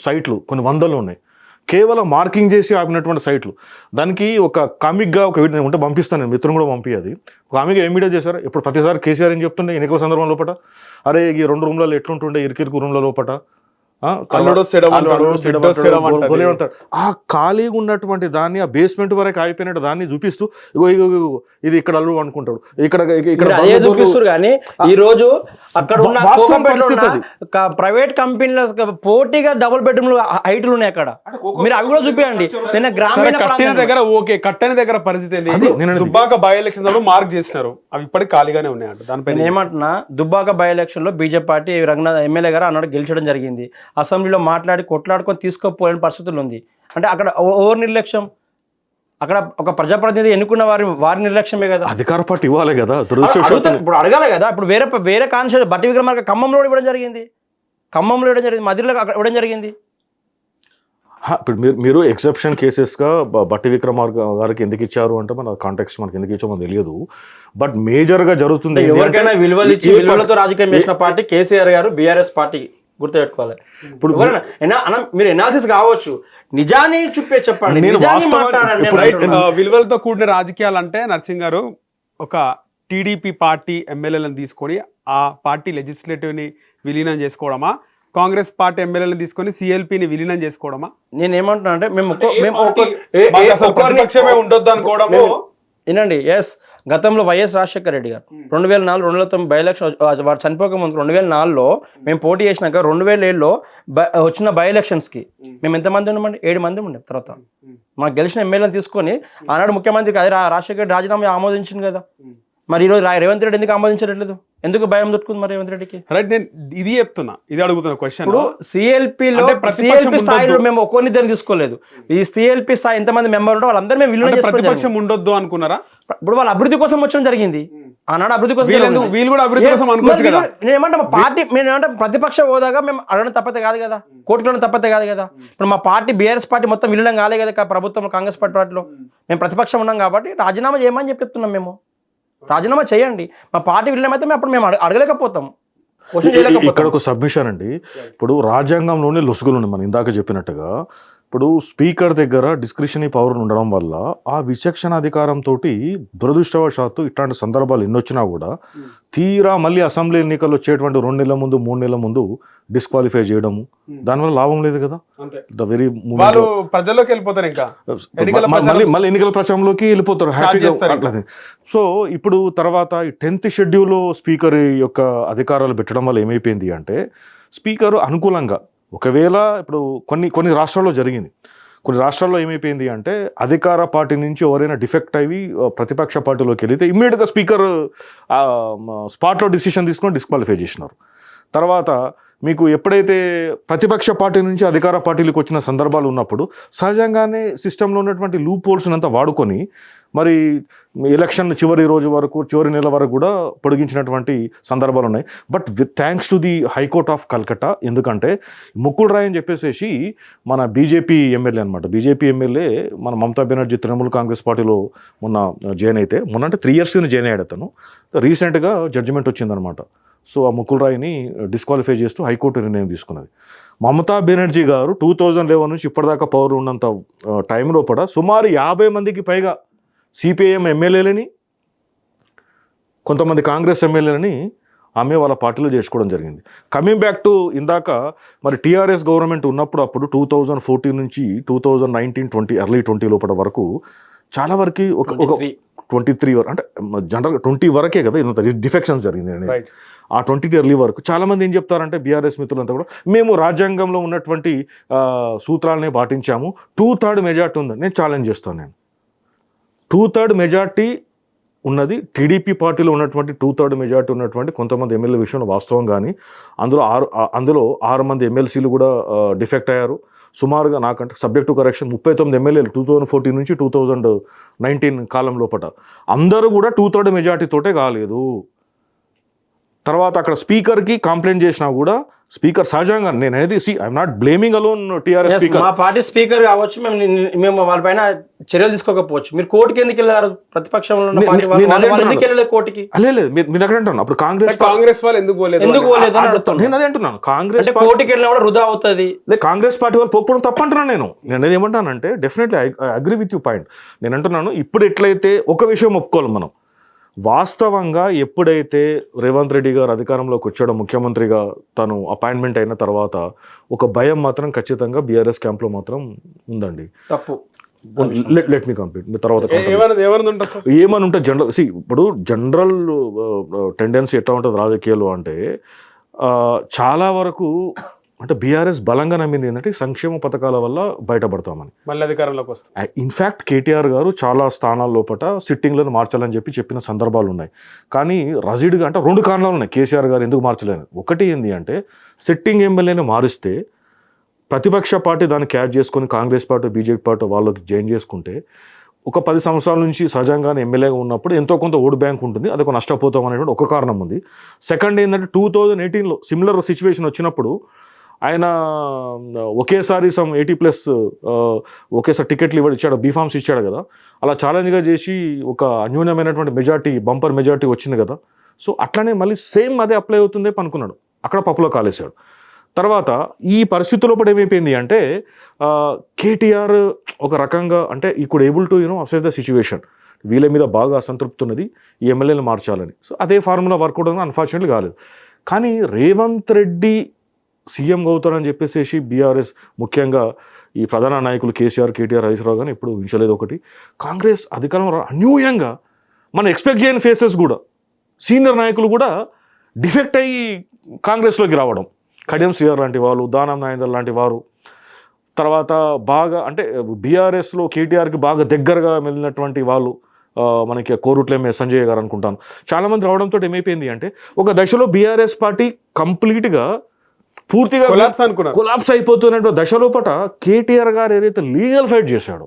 సైట్లు కొన్ని వందలు ఉన్నాయి. కేవలం మార్కింగ్ చేసి ఆపినటువంటి సైట్లు. దానికి ఒక కామిక్గా ఒక వీడియో ఉంటే పంపిస్తాను, నేను మిత్రులు కూడా పంపించేది. కామిక్గా ఏం వీడియో చేశారు, ఇప్పుడు ప్రతిసారి కేసీఆర్ ఏం చెప్తుండే ఎన్నికల సందర్భం లోపల, అరే ఈ 2 రూమ్లలో ఎట్లుంటుండే ఇరుకిరుకు రూమ్ల లోపల, ఆ ఖాళీగా ఉన్నటువంటి దాన్ని, ఆ బేస్మెంట్ వరకు ఆగిపోయినట్టు దాన్ని చూపిస్తూ ఇగో ఇగో ఇది ఇక్కడ అల్లు అనుకుంటాడు, ఇక్కడ చూపిస్తారు. కానీ ఈ రోజు అక్కడ ఉన్న ప్రైవేట్ కంపెనీల పోటీగా డబుల్ బెడ్రూమ్లు హైట్లు ఉన్నాయి అక్కడ, మీరు అవి కూడా చూపించండి. గ్రామీణ కట్టని దగ్గర పరిస్థితి దుబ్బాక బై ఎలక్షన్ మార్క్ చేసినారు, అవి ఇప్పటికి ఖాళీగానే ఉన్నాయి. దానిపైన ఏమంటున్నా, దుబ్బాక బై ఎలక్షన్ లో బీజేపీ పార్టీ రంగనాథ్ ఎమ్మెల్యే గారు అన్నాడు గెలిచడం జరిగింది. అసెంబ్లీలో కొట్లాడుకొని తీసుకోపోలేని పరిస్థితులు ఉంది. అంటే అక్కడ ఓవర్ నిర్లక్ష్యం, అక్కడ ఒక ప్రజాప్రతినిధి ఎన్నుకున్న వారి నిర్లక్ష్యమే కదా. అధికార పార్టీ ఇవ్వాలి కదా, ఇప్పుడు అడగాలి కదా. ఇప్పుడు వేరే కాన్స్టిట్యూషన్ బట్టి విక్రమార్క ఖమ్మంలో ఇవ్వడం జరిగింది, మదిలో ఇవ్వడం జరిగింది. ఇప్పుడు మీరు ఎక్సెప్షన్ కేసెస్గా బట్టి విక్రమార్క గారికి ఎందుకు ఇచ్చారు అంటే, మన కాంటెక్స్ట్ మనకి ఎందుకు ఇచ్చామో తెలియదు. బట్ మేజర్గా జరుగుతుంది, ఎవరికైనా విలువలు ఇచ్చి విలువలతో రాజకీయం చేసిన పార్టీ కేసీఆర్ గారు, బీఆర్ఎస్ పార్టీ గుర్తుపెట్టుకోవాలి. ఇప్పుడు మీరు ఎనాలిసిస్ కావచ్చు, నిజాన్ని చెప్పండి. విలువలతో కూడిన రాజకీయాలు అంటే నర్సింగ్ గారు, ఒక టీడీపీ పార్టీ ఎమ్మెల్యేలను తీసుకొని ఆ పార్టీ లెజిస్లేటివ్ని విలీనం చేసుకోవడమా, కాంగ్రెస్ పార్టీ ఎమ్మెల్యేలను తీసుకొని సిఎల్పిని విలీనం చేసుకోవడమా? నేను ఏమంటున్నా అంటే, ప్రతిపక్షమే ఉండొద్దు అనుకోవడము. వినండి, గతంలో వైఎస్ రాజశేఖర రెడ్డి గారు 2004, 2009 బై ఎలక్షన్ వారు చనిపోక ముందు 2004లో మేము పోటీ చేసినాక 2007లో వచ్చిన బై ఎలక్షన్స్కి మేము ఎంతమంది ఉన్నామండి? 7 మంది ఉండే. తర్వాత మాకు గెలిచిన ఎమ్మెల్యేని తీసుకొని ఆనాడు ముఖ్యమంత్రికి అది రాజశేఖర రెడ్డి రాజీనామా ఆమోదించింది కదా. మరి ఈరోజు రేవంత్ రెడ్డి ఎందుకు ఆమోదించట్లేదు? ఎందుకు భయం దొరుకుతుంది మరి రేవంత్ రెడ్డికి? రైట్, నేను ఇది అడుగుతున్నా క్వశ్చన్. ఇప్పుడు సిఎల్పిలో స్థాయిలో మేము ఒక్కొనిద్దరిని తీసుకోలేదు. ఈ సిఎల్పి స్థాయి ఎంతమంది మెంబర్ ఉండో వాళ్ళందరూ మేము విలీనం చేసుకున్నాం. ప్రతిపక్షం ఉండొద్దు అనుకున్నారా? ఇప్పుడు వాళ్ళ అభివృద్ధి కోసం వచ్చడం జరిగింది. ఆనాడు అభివృద్ధి కోసం వీళ్ళు కూడా అభివృద్ధి కోసం అనుకోవచ్చు కదా. నేనేమంటే మా పార్టీ, నేనేమంటే ప్రతిపక్ష హోదాగా మేము అడగడం తప్పతే కాదు కదా, కోర్టులో తప్పతే కాదు కదా. ఇప్పుడు మా పార్టీ బీఆర్ఎస్ పార్టీ మొత్తం విలీనం కాలే కదా ప్రభుత్వం, కాంగ్రెస్ పార్టీలో మేము ప్రతిపక్షం ఉన్నాం కాబట్టి రాజీనామా చేయమని చెప్తున్నాం. మేము రాజీనామా చేయండి, మా పార్టీ విలీనం అయితే మేము అడగలేకపోతాం. ఇక్కడ ఒక సబ్మిషన్ అండి. ఇప్పుడు రాజ్యాంగంలోనే లొసుగులు ఉన్నాయి, మనం ఇందాక చెప్పినట్టుగా. ఇప్పుడు స్పీకర్ దగ్గర డిస్క్రిషనరీ పవర్ ఉండడం వల్ల ఆ విచక్షణ అధికారంతో దురదృష్టవశాత్తు ఇట్లాంటి సందర్భాలు ఎన్నొచ్చినా కూడా తీరా మళ్ళీ అసెంబ్లీ ఎన్నికలు వచ్చేటువంటి 2 నెలల ముందు 3 నెలల ముందు డిస్క్వాలిఫై చేయడము, దానివల్ల లాభం లేదు కదా. ప్రజల్లోకి వెళ్ళిపోతారు, ఇంకా మళ్ళీ ఎన్నికల ప్రచారంలోకి వెళ్ళిపోతారు హ్యాపీగా. సో ఇప్పుడు తర్వాత ఈ 10th షెడ్యూల్ స్పీకర్ యొక్క అధికారాలు పెట్టడం వల్ల ఏమైపోయింది అంటే, స్పీకర్ అనుకూలంగా ఒకవేళ ఇప్పుడు కొన్ని రాష్ట్రాల్లో జరిగింది. కొన్ని రాష్ట్రాల్లో ఏమైపోయింది అంటే, అధికార పార్టీ నుంచి ఎవరైనా డిఫెక్ట్ అయ్యి ప్రతిపక్ష పార్టీలోకి వెళితే ఇమ్మీడియట్గా స్పీకర్ స్పాట్లో డిసిషన్ తీసుకొని డిస్క్వాలిఫై చేసినారు. తర్వాత మీకు ఎప్పుడైతే ప్రతిపక్ష పార్టీ నుంచి అధికార పార్టీలకు వచ్చిన సందర్భాలు ఉన్నప్పుడు సహజంగానే సిస్టంలో ఉన్నటువంటి లూప్ హోల్స్ని అంతా వాడుకొని మరి ఎలక్షన్ చివరి రోజు వరకు చివరి నెల వరకు కూడా పొడిగించినటువంటి సందర్భాలు ఉన్నాయి. But thanks to the high court of Calcutta, ఎందుకంటే ముకుల్ రాయ్ అని చెప్పేసి మన బీజేపీ ఎమ్మెల్యే అనమాట, బీజేపీ ఎమ్మెల్యే మన మమతా బెనర్జీ తృణమూల్ కాంగ్రెస్ పార్టీలో మొన్న జాయిన్ అయితే, మొన్న అంటే 3 years జాయిన్ అయ్యాడు అతను. రీసెంట్గా జడ్జిమెంట్ వచ్చిందనమాట. సో ఆ ముకుల్ రాయ్ని డిస్క్వాలిఫై చేస్తూ హైకోర్టు నిర్ణయం తీసుకున్నది. మమతా బెనర్జీ గారు 2011 నుంచి ఇప్పటిదాకా పవర్ ఉన్నంత టైంలో కూడా సుమారు 50 మందికి పైగా సిపిఐఎం ఎమ్మెల్యేలని, కొంతమంది కాంగ్రెస్ ఎమ్మెల్యేలని ఆమె వాళ్ళ పార్టీలో చేసుకోవడం జరిగింది. కమింగ్ బ్యాక్ టు ఇందాక మరి టీఆర్ఎస్ గవర్నమెంట్ ఉన్నప్పుడు అప్పుడు 2014 నుంచి 2019-20 ఎర్లీ 20 లోపల వరకు చాలా వరకు ఒక 23 వరకు, అంటే జనరల్గా 20 వరకే కదా ఇంత డిఫెక్షన్స్ జరిగింది అనేది. ఆ 20 ఎర్లీ వరకు చాలామంది ఏం చెప్తారంటే బీఆర్ఎస్ మిత్రులంతా కూడా మేము రాజ్యాంగంలో ఉన్నటువంటి సూత్రాలని పాటించాము, 2/3 మెజార్టీ ఉందని. నేను ఛాలెంజ్ చేస్తాను. నేను 2/3 మెజార్టీ ఉన్నది టీడీపీ పార్టీలో ఉన్నటువంటి 2/3 మెజార్టీ ఉన్నటువంటి కొంతమంది ఎమ్మెల్యే విషయంలో వాస్తవం, కానీ అందులో 6 మంది ఎమ్మెల్సీలు కూడా డిఫెక్ట్ అయ్యారు. సుమారుగా నాకంటే సబ్జెక్ట్ టు కరెక్షన్ 39 ఎమ్మెల్యేలు 2014 నుంచి 2019 కాలం లోపల అందరూ కూడా 2/3 మెజార్టీతోటే కాలేదు. తర్వాత అక్కడ స్పీకర్కి కంప్లైంట్ చేసినా కూడా స్పీకర్ సహజంగా, నేను అనేది I'm not blaming alone TRS speaker, మా పార్టీ స్పీకర్ కావచ్చు, మేము వాళ్ళపైన చర్యలు తీసుకోకపోవచ్చు. మీరు కోర్టుకి ఎందుకు వెళ్ళారు? ప్రతిపక్షంలో ఉన్న పార్టీ వాళ్ళు ఎందుకు వెళ్ళలేదు కోర్టుకి? లేదు మీరు దగ్గర అంటున్నాను. అప్పుడు కాంగ్రెస్ వాళ్ళు ఎందుకు పోలేదు? నేను అదే అంటున్నాను, కాంగ్రెస్ కోర్టుకి వెళ్ళినా కూడా వృధా అవుతుంది. కాంగ్రెస్ పార్టీ వాళ్ళు పోకపోవడం తప్పు అంటున్నాను. నేను అనేది ఏమంటానంటే definitely I agree with you point. నేను అంటున్నాను ఇప్పుడు ఎట్లయితే ఒక విషయం ఒప్పుకోవాలి మనం, వాస్తవంగా ఎప్పుడైతే రేవంత్ రెడ్డి గారు అధికారంలోకి వచ్చాడో ముఖ్యమంత్రిగా తను అపాయింట్మెంట్ అయిన తర్వాత ఒక భయం మాత్రం ఖచ్చితంగా బీఆర్ఎస్ క్యాంప్లో మాత్రం ఉందండి. తప్పు. Let me complete. తర్వాత ఏమని ఉంటుంది జనరల్ ఇప్పుడు జనరల్ టెండెన్సీ ఎట్లా ఉంటుంది రాజకీయాలు అంటే చాలా వరకు అంటే బీఆర్ఎస్ బలంగా నమ్మింది ఏంటంటే సంక్షేమ పథకాల వల్ల బయటపడతామని, మళ్ళీ అధికారంలోకి వస్తాం. ఇన్ఫ్యాక్ట్ కేటీఆర్ గారు చాలా స్థానాల లోపల సిట్టింగ్లను మార్చాలని చెప్పిన సందర్భాలు ఉన్నాయి. కానీ రజీడ్గా అంటే 2 కారణాలు ఉన్నాయి కేసీఆర్ గారు ఎందుకు మార్చలేదు. ఒకటి ఏంటి అంటే సిట్టింగ్ ఎమ్మెల్యేని మారిస్తే ప్రతిపక్ష పార్టీ దాన్ని క్యాచ్ చేసుకొని కాంగ్రెస్ పార్టీ బీజేపీ పార్టీ వాళ్ళకి జాయిన్ చేసుకుంటే ఒక 10 సంవత్సరాల నుంచి సహజంగానే ఎమ్మెల్యేగా ఉన్నప్పుడు ఎంతో కొంత ఓటు బ్యాంక్ ఉంటుంది, అదొక నష్టపోతాం అనేటువంటి ఒక కారణం ఉంది. సెకండ్ ఏంటంటే 2018లో సిమిలర్ సిచ్యువేషన్ వచ్చినప్పుడు ఆయన ఒకేసారి 80+ ఒకేసారి టికెట్లు ఇచ్చాడు, బీఫామ్స్ ఇచ్చాడు కదా, అలా ఛాలెంజ్గా చేసి ఒక అన్యూన్యమైనటువంటి మెజార్టీ బంపర్ మెజార్టీ వచ్చింది కదా. సో అట్లనే మళ్ళీ సేమ్ అదే అప్లై అవుతుందే అనుకున్నాడు, అక్కడ పప్పులో కాలేశాడు. తర్వాత ఈ పరిస్థితుల్లో కూడా ఏమైపోయింది అంటే కేటీఆర్ ఒక రకంగా అంటే ఈ could able to assess the situation, వీళ్ళ మీద బాగా అసంతృప్తి ఉన్నది, ఈ ఎమ్మెల్యేలు మార్చాలని. సో అదే ఫార్ములా వర్కౌట్ అని అన్ఫార్చునేట్లీ కాలేదు. కానీ రేవంత్ రెడ్డి సీఎం అవుతారని చెప్పేసి బీఆర్ఎస్ ముఖ్యంగా ఈ ప్రధాన నాయకులు కేసీఆర్ కేటీఆర్ హరీష్ రావు కానీ ఇప్పుడు ఊహించలేదు. ఒకటి కాంగ్రెస్ అధికారంలో అన్యూయంగా మనం ఎక్స్పెక్ట్ చేయని ఫేసెస్ కూడా సీనియర్ నాయకులు కూడా డిఫెక్ట్ అయ్యి కాంగ్రెస్లోకి రావడం, కడియం శ్రీఆర్ లాంటి వాళ్ళు, దానం నాయందర్ లాంటి వారు, తర్వాత బాగా అంటే బీఆర్ఎస్లో కేటీఆర్కి బాగా దగ్గరగా వెళ్ళినటువంటి వాళ్ళు, మనకి కోరుట్లేమే సంజయ్ గారు అనుకుంటాను, చాలామంది రావడంతో ఏమైపోయింది అంటే ఒక దశలో బీఆర్ఎస్ పార్టీ కంప్లీట్గా పూర్తిగా కొలాప్స్ అయిపోతున్న దశలోపట కేటీఆర్ గారు ఏదైతే లీగల్ ఫైట్ చేశాడో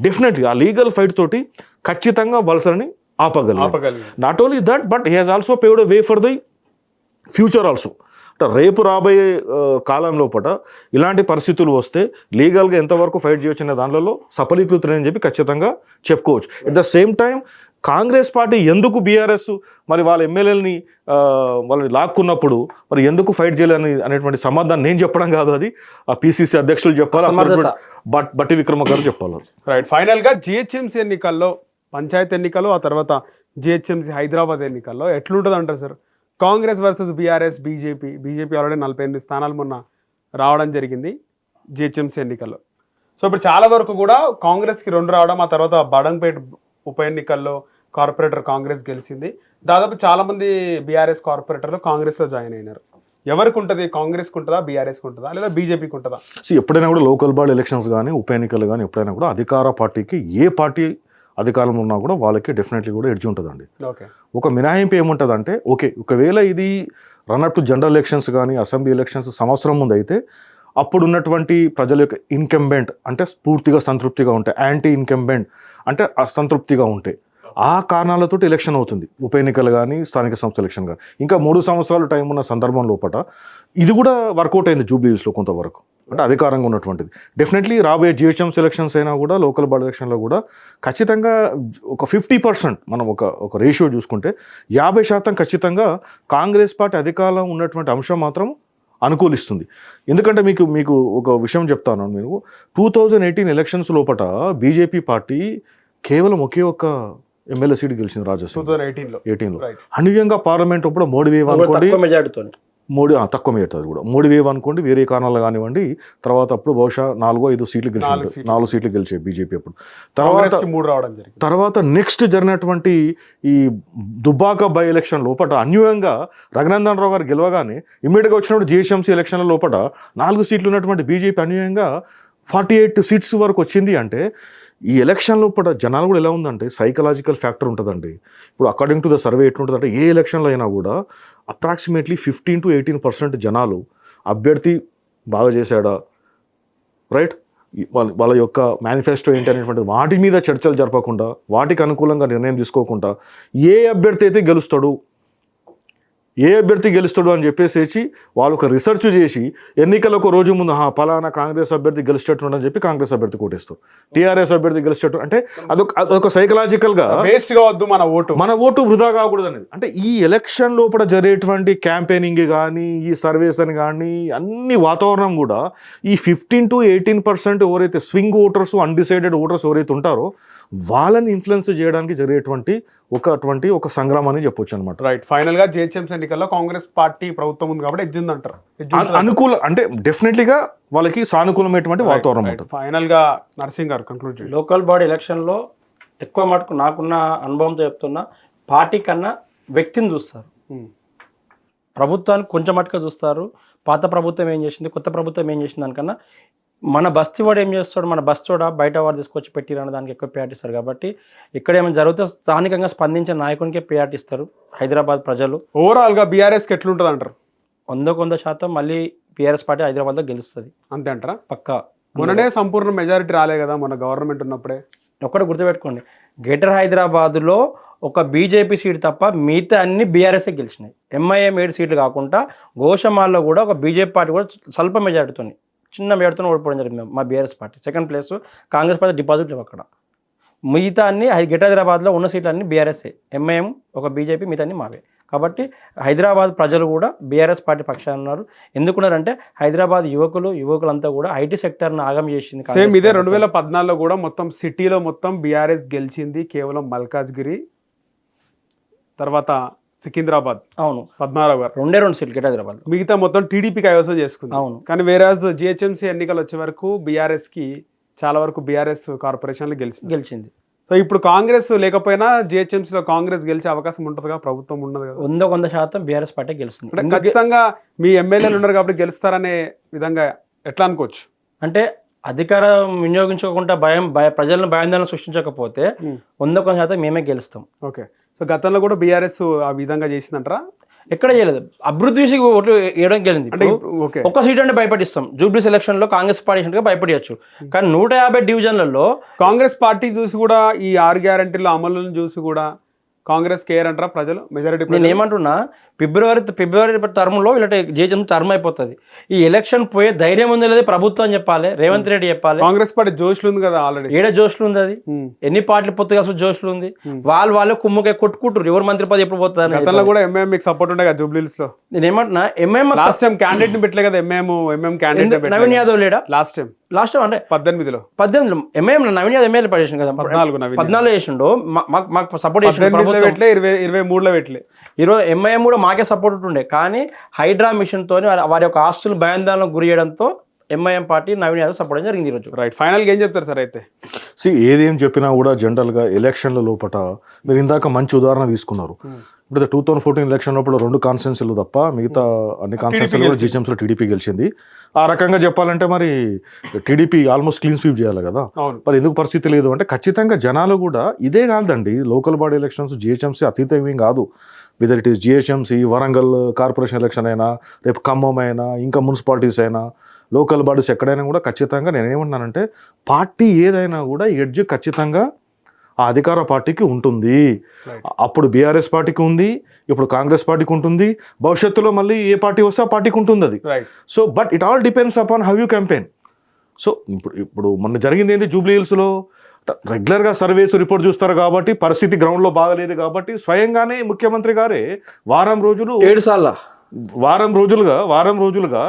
డెఫినెట్లీ ఆ లీగల్ ఫైట్ తోటి ఖచ్చితంగా వలసని ఆపగలిగాడు. Not only that but he has also paved way for the future also. రేపు రాబోయే కాలం లోపల ఇలాంటి పరిస్థితులు వస్తే లీగల్గా ఎంతవరకు ఫైట్ చేయొచ్చు అనే దానిలో సఫలీకృతులని చెప్పి ఖచ్చితంగా చెప్పుకోవచ్చు. At the same time Congress party ఎందుకు బీఆర్ఎస్ మరి వాళ్ళ ఎమ్మెల్యేలని వాళ్ళని లాక్కున్నప్పుడు మరి ఎందుకు ఫైట్ చేయాలని అనేటువంటి సమాధానం నేను చెప్పడం కాదు, అది ఆ పిసిసి అధ్యక్షులు చెప్పాలి, బట్టి విక్రమ గారు చెప్పాలి. రైట్. ఫైనల్గా జిహెచ్ఎంసీ ఎన్నికల్లో, పంచాయతీ ఎన్నికలు, ఆ తర్వాత జిహెచ్ఎంసీ హైదరాబాద్ ఎన్నికల్లో ఎట్లుంటుంది అంటారు sir? Congress versus BRS, BJP already 48 స్థానాలు మొన్న రావడం జరిగింది జిహెచ్ఎంసీ ఎన్నికల్లో. సో ఇప్పుడు చాలా వరకు కూడా కాంగ్రెస్కి 2 రావడం, ఆ తర్వాత బడంపేట ఉప ఎన్నికల్లో కార్పొరేటర్ కాంగ్రెస్ గెలిచింది. దాదాపు చాలామంది బీఆర్ఎస్ కార్పొరేటర్లు కాంగ్రెస్లో జాయిన్ అయినారు. ఎవరికి ఉంటుంది? కాంగ్రెస్కి ఉంటుందా, బీఆర్ఎస్కి ఉంటుందా, లేదా బీజేపీకి ఉంటుందా? ఎప్పుడైనా కూడా లోకల్ బాడీ ఎలక్షన్స్ కానీ ఉప ఎన్నికలు కానీ ఎప్పుడైనా కూడా అధికార పార్టీకి ఏ పార్టీ అధికారంలో ఉన్నా కూడా వాళ్ళకి డెఫినెట్లీ కూడా ఎడ్జ్ ఉంటుందండి. ఓకే. ఒక మినహాయింపు ఏముంటుందంటే ఓకే ఒకవేళ ఇది రన్అప్ టు జనరల్ ఎలక్షన్స్ కానీ అసెంబ్లీ ఎలక్షన్స్ సంవత్సరం ముందు అయితే అప్పుడు ఉన్నటువంటి ప్రజల యొక్క ఇన్కంబెంట్ అంటే పూర్తిగా సంతృప్తిగా ఉంటాయి, యాంటీ ఇన్కంబెంట్ అంటే అసంతృప్తిగా ఉంటాయి. ఆ కారణాలతో ఎలక్షన్ అవుతుంది, ఉప ఎన్నికలు కానీ స్థానిక సంస్థ ఎలక్షన్ కానీ. ఇంకా 3 సంవత్సరాలు టైం ఉన్న సందర్భం లోపల ఇది కూడా వర్కౌట్ అయింది జూబ్లీహిల్స్లో కొంతవరకు, అంటే అధికారంగా ఉన్నటువంటిది. డెఫినెట్లీ రాబోయే జిహెచ్ఎంసీ ఎలక్షన్స్ అయినా కూడా లోకల్ బాడీ ఎలక్షన్లో కూడా ఖచ్చితంగా ఒక 50% మనం ఒక రేషియో చూసుకుంటే 50% ఖచ్చితంగా కాంగ్రెస్ పార్టీ అధికారంలో ఉన్నటువంటి అంశం మాత్రం అనుకూలిస్తుంది. ఎందుకంటే మీకు ఒక విషయం చెప్తాను. మీరు 2018 ఎలక్షన్స్ లోపల బీజేపీ పార్టీ కేవలం ఒకే ఒక్క ఎమ్మెల్యే సీట్ గెలిచింది రాజస్థాన్ 2018లో. అనూహ్యంగా పార్లమెంట్ అప్పుడు మోడీ వేవ్ అనుకోండి, తక్కువ మెజార్టీ, అది కూడా మోడీ వేవ్ అనుకోండి, వేరే కారణాలు కానివ్వండి. తర్వాత అప్పుడు బహుశా 4-5 సీట్లు గెలిచింది, 4 సీట్లు గెలిచాయి బీజేపీ అప్పుడు. తర్వాత నెక్స్ట్ జరిగినటువంటి ఈ దుబ్బాక బై ఎలక్షన్ లోపల అన్యూయంగా రఘునందన్ రావు గారు గెలవగానే ఇమ్మీడియట్గా వచ్చినప్పుడు జిహెచ్ఎంసీ ఎలక్షన్ల లోపల 4 సీట్లు ఉన్నటువంటి బీజేపీ అన్యూయంగా 48 సీట్స్ వరకు వచ్చింది. అంటే ఈ ఎలక్షన్లో కూడా జనాలు కూడా ఎలా ఉందంటే సైకలాజికల్ ఫ్యాక్టర్ ఉంటుందండి. ఇప్పుడు అకార్డింగ్ టు ద సర్వే ఎట్లుంటుంది అంటే ఏ ఎలక్షన్లో అయినా కూడా అప్రాక్సిమేట్లీ 15 to 18% జనాలు అభ్యర్థి బాగా చేశాడా, రైట్, వాళ్ళ యొక్క మేనిఫెస్టో ఏంటి అనేటువంటి వాటి మీద చర్చలు జరపకుండా, వాటికి అనుకూలంగా నిర్ణయం తీసుకోకుండా ఏ అభ్యర్థి అయితే గెలుస్తాడు అని చెప్పేసి వాళ్ళు ఒక రీసెర్చ్ చేసి ఎన్నికలకు రోజు ముందు పలానా కాంగ్రెస్ అభ్యర్థి గెలిచేటట్టు అని చెప్పి కాంగ్రెస్ అభ్యర్థి కోటేస్తారు, టీఆర్ఎస్ అభ్యర్థి గెలిచేటట్టు. అంటే అదొక సైకలాజికల్గా మన ఓటు వృధా కాకూడదు అనేది. అంటే ఈ ఎలక్షన్ లోపల జరిగేటువంటి క్యాంపెయినింగ్ కానీ ఈ సర్వేస్ అని కానీ అన్ని వాతావరణం కూడా ఈ 15 to 18% ఎవరైతే స్వింగ్ ఓటర్స్, అన్డిసైడెడ్ ఓటర్స్ ఎవరైతే ఉంటారో వాళ్ళని ఇన్ఫ్లుయెన్స్ చేయడానికి జరిగేటువంటి ఒక సంగ్రామం అని చెప్పొచ్చు అనమాట. రైట్. ఫైనల్ గా జిహెచ్ఎంసీ ఎన్నికల్లో కాంగ్రెస్ పార్టీ ప్రభుత్వం ఉంది కాబట్టి ఎగ్జింది అంటారు. అనుకూల అంటే డెఫినెట్లీగా వాళ్ళకి సానుకూలమైనటువంటి వాతావరణం ఉంటుంది. ఫైనల్ గా నర్సింగ్ గారు కంక్లూడ్ చేయండి. లోకల్ బాడీ ఎలక్షన్లో ఎక్కువ మటుకు నాకున్న అనుభవంతో చెప్తున్నా, పార్టీ కన్నా వ్యక్తిని చూస్తారు, ప్రభుత్వాన్ని కొంచెం మటుగా చూస్తారు. పాత ప్రభుత్వం ఏం చేసింది, కొత్త ప్రభుత్వం ఏం చేసింది దానికన్నా మన బస్తీ వాడు ఏం చేస్తాడు, మన బస్తోడ బయట వాడు తీసుకొచ్చి పెట్టిరన్న దానికి ఎక్కువ ప్రియారిటీ ఇస్తారు. కాబట్టి ఇక్కడ ఏమైనా జరిగితే స్థానికంగా స్పందించే నాయకునికే ప్రియారిటీ ఇస్తారు హైదరాబాద్ ప్రజలు. ఓవరాల్గా బీఆర్ఎస్కి ఎట్లుంటుంది అంటారు? 100% మళ్ళీ బీఆర్ఎస్ పార్టీ హైదరాబాద్లో గెలుస్తుంది అంతే అంటారా? పక్కా. మొన్ననే సంపూర్ణ మెజారిటీ రాలే కదా మన గవర్నమెంట్ ఉన్నప్పుడే. ఒక్కటి గుర్తుపెట్టుకోండి, గ్రేటర్ హైదరాబాద్లో ఒక బీజేపీ సీట్ తప్ప మిగతా అన్ని బీఆర్ఎస్ఏ గెలిచినాయి. ఎంఐఎం 7 సీట్లు కాకుండా గోషమాల్లో కూడా ఒక బీజేపీ పార్టీ కూడా స్వల్ప మెజారిటీతో, చిన్న మెజారిటీతో ఓడిపోవడం జరిగింది మా BRS party. Second place Congress party deposit లేవు అక్కడ. మిగతా అన్ని గ్రేటర్ హైదరాబాద్లో ఉన్న సీట్లు అన్ని బీఆర్ఎస్ఏ, ఎంఐఎం ఒక బీజేపీ, మిగతా అన్ని మావే. కాబట్టి హైదరాబాద్ ప్రజలు కూడా బీఆర్ఎస్ పార్టీ పక్షాన ఉన్నారు. ఎందుకున్నారంటే హైదరాబాద్ యువకులంతా కూడా ఐటీ సెక్టర్ను ఆగం చేసింది. సేమ్ ఇదే 2014లో కూడా మొత్తం సిటీలో మొత్తం బీఆర్ఎస్ గెలిచింది, కేవలం మల్కాజ్గిరి తర్వాత సికింద్రాబాద్, అవును, పద్మారావు గారు 2 సీట్లు గ్రేటర్ హైదరాబాద్, మిగతా మొత్తం టీడీపీ కైవసం చేసుకుంది. అవును. కానీ వేరాజ్ జిహెచ్ఎంసీ ఎన్నికలు వచ్చే వరకు బీఆర్ఎస్ కి చాలా వరకు బీఆర్ఎస్ కార్పొరేషన్లు గెలిచింది. సో ఇప్పుడు కాంగ్రెస్ లేకపోయినా జిహెచ్ఎంసీలో కాంగ్రెస్ గెలిచే అవకాశం ఉంటుందిగా, ప్రభుత్వం ఉండదు కదా. 100% బీఆర్ఎస్ పార్టీ గెలుస్తుంది. అంటే ఖచ్చితంగా మీ ఎమ్మెల్యేలు ఉన్నారు కాబట్టి గెలుస్తారనే విధంగా ఎట్లా అనుకోవచ్చు? అంటే అధికారం వినియోగించుకోకుండా ప్రజలను భయాందోళన సృష్టించకపోతే 100% మేమే గెలుస్తాం. ఓకే. సో గతంలో కూడా బీఆర్ఎస్ ఆ విధంగా చేసిందంటారా? ఎక్కడ చేయలేదు. అభివృద్ధి విషయం ఓట్లు వేయడానికి వెళ్ళింది. అంటే ఒక్క సీట్ అంటే భయపడిస్తాం. జూబ్లీ సెలక్షన్ లో కాంగ్రెస్ పార్టీ భయపడవచ్చు. కానీ 150 డివిజన్లలో కాంగ్రెస్ పార్టీ చూసి కూడా ఈ 6 గ్యారంటీల అమలులను చూసి కూడా కాంగ్రెస్ కేర్ అంటారా ప్రజలు? మెజారిటీ నేను ఏమంటున్నా, ఫిబ్రవరి టర్మ్లో ఇలా జేజం టర్మ్ అయిపోతుంది. ఈ ఎలక్షన్ పోయే ధైర్యం ఉంది లేదా ప్రభుత్వం చెప్పాలి, రేవంత్ రెడ్డి చెప్పాలి. కాంగ్రెస్ పార్టీ జోష్లు ఉంది కదా ఆల్రెడీ. ఏడే జోష్లు ఉంది, అది ఎన్ని పార్టీలు పొత్తుగా జోష్లు ఉంది. వాళ్ళే కుమ్ముకే కొట్టుకుంటారు ఎవరు మంత్రి పదవి ఎప్పుడు పోతుంది. గతంలో కూడా ఎంఐఎం మీకు సపోర్ట్ ఉండే కదా జూబ్లీహిల్స్ లో. నేను ఏమంటున్నా, ఎంఐఎం లాస్ట్ టైం క్యాండిడేట్ ని పెట్టలే కదా, ఎంఐఎం క్యాండిడేట్ నవీన్ యాదవ్ లేడా లాస్ట్ టైం అంటే 18లో ఎంఐఎం నవీన్ యాదవ్ ఎమ్మెల్యే పడేసిండు కదా, 14 చేసిండు. మాకు సపోర్ట్ చేసిండు, 23లో పెట్టలే. ఈరోజు ఎంఐఎం కూడా మాకే సపోర్ట్ ఉండే. కానీ హైడ్రా మిషన్ తోని వారి యొక్క ఆస్తులు భయాందోళనకు గురి చేయడంతో MIM party Naveen Yadav support జరిగింది ఈరోజు. రైట్. ఫైనల్ గా ఏం చెప్తారు సార్? అయితే ఏదేం చెప్పినా కూడా జనరల్గా ఎలక్షన్ల లోపల మీరు ఇందాక మంచి ఉదాహరణ తీసుకున్నారు. ఇప్పుడు 2014 ఎలక్షన్ లోపల 2 కాన్స్టిట్యున్సీలు తప్ప మిగతా అన్ని కాన్స్టిట్యున్సీలు జిహెచ్ఎంసీలో టీడీపీ గెలిచింది. ఆ రకంగా చెప్పాలంటే మరి టీడీపీ ఆల్మోస్ట్ క్లీన్ స్వీప్ చేయాలి కదా. మరి ఎందుకు పరిస్థితి లేదు అంటే ఖచ్చితంగా జనాలు కూడా ఇదే కాదండి, లోకల్ బాడీ ఎలక్షన్స్ జిహెచ్ఎంసీ అతీతం ఏం కాదు. Whether it is GHMC, Warangal corporation election అయినా, రేపు ఖమ్మం అయినా, ఇంకా మున్సిపాలిటీస్ అయినా, లోకల్ బాడీస్ ఎక్కడైనా కూడా ఖచ్చితంగా నేనేమంటున్నానంటే పార్టీ ఏదైనా కూడా ఎడ్జ్ ఖచ్చితంగా ఆ అధికార పార్టీకి ఉంటుంది. అప్పుడు బీఆర్ఎస్ పార్టీకి ఉంది, ఇప్పుడు కాంగ్రెస్ పార్టీకి ఉంటుంది, భవిష్యత్తులో మళ్ళీ ఏ పార్టీ వస్తే ఆ పార్టీకి ఉంటుంది అది. So but it all depends upon how you campaign. So ఇప్పుడు మొన్న జరిగింది ఏంటి, జూబ్లీ హిల్స్లో రెగ్యులర్గా సర్వేస్ రిపోర్ట్ చూస్తారు కాబట్టి పరిస్థితి గ్రౌండ్లో బాగలేదు కాబట్టి స్వయంగానే ముఖ్యమంత్రి గారే వారం రోజులుగా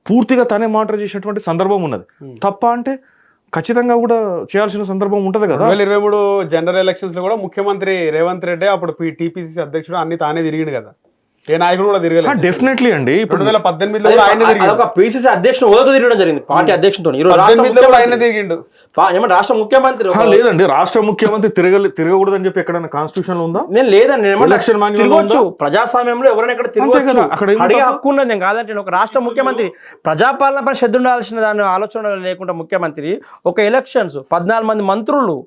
పూర్తిగా తనే మానిటర్ చేసినటువంటి సందర్భం ఉన్నది. తప్ప అంటే ఖచ్చితంగా కూడా చేయాల్సిన సందర్భం ఉంటది కదా. 2023 జనరల్ ఎలక్షన్స్ లో కూడా ముఖ్యమంత్రి రేవంత్ రెడ్డి అప్పుడు టీపీసీసీ అధ్యక్షుడు అన్ని తానే తిరిగిండు కదా, ఏ నాయకుడు కూడా తిరగలేదు. డెఫినెట్లీ అండి. 2018లో కూడా ఆయన తిరిగిండు, పిసిసి అధ్యక్షుడు హోదాతో తిరగడం జరిగింది పార్టీ అధ్యక్షుడితో. ఆయన తిరిగిండు రాష్ట్ర ముఖ్యమంత్రి. లేదండి, రాష్ట్ర ముఖ్యమంత్రి తిరగకూడదని చెప్పి ఎక్కడైనా కాన్స్టిట్యూషన్ లో ఉందా? నేను లేదండి, ఎలక్షన్ తిరగవచ్చు. ప్రజాస్వామ్యంలో ఎవరైనా ఎక్కడ తిరగవచ్చు, అడిగే హక్కు ఉన్నది. నేను కాదంటే ఒక రాష్ట్ర ముఖ్యమంత్రి ప్రజాపాలన పై శ్రద్ధ ఉండాల్సిన దాని ఆలోచన లేకుండా ముఖ్యమంత్రి ఒక ఎలక్షన్స్ 14 మంది మంత్రులు,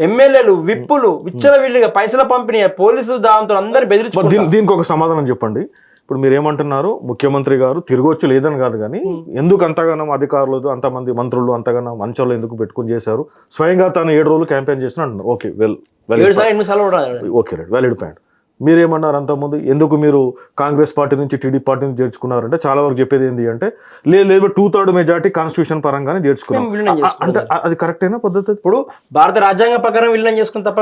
ఎమ్మెల్యేలు, విప్పులు విచ్చలవిడిగా పైసల పంపిణీ, పోలీసు దాంతో అందరు బెదిరించారు. దీనికి ఒక సమాధానం చెప్పండి. ఇప్పుడు మీరు ఏమంటున్నారు, ముఖ్యమంత్రి గారు తిరగొచ్చు లేదని కాదు, కానీ ఎందుకు అంతగానం అధికారులు, అంతమంది మంత్రులు అంతగానం మంచంలో ఎందుకు పెట్టుకుని చేశారు? స్వయంగా తాను 7 రోజులు క్యాంపెయిన్ చేసిన అంటున్నారు. Okay, okay, right, valid point. మీరేమన్నారు అంతకుముందు, ఎందుకు మీరు కాంగ్రెస్ పార్టీ నుంచి టీడీపీ పార్టీ నుంచి చేర్చుకున్నారంటే చాలా వరకు చెప్పేది ఏంటి అంటే లేదు 2/3 మెజార్టీ కాన్స్టిట్యూషన్ పరంగానే చేర్చుకున్నాం అంటే అది కరెక్ట్ అయిన పద్ధతి? ఇప్పుడు భారత రాజ్యాంగ ప్రకారం విలీనం చేసుకుని తప్ప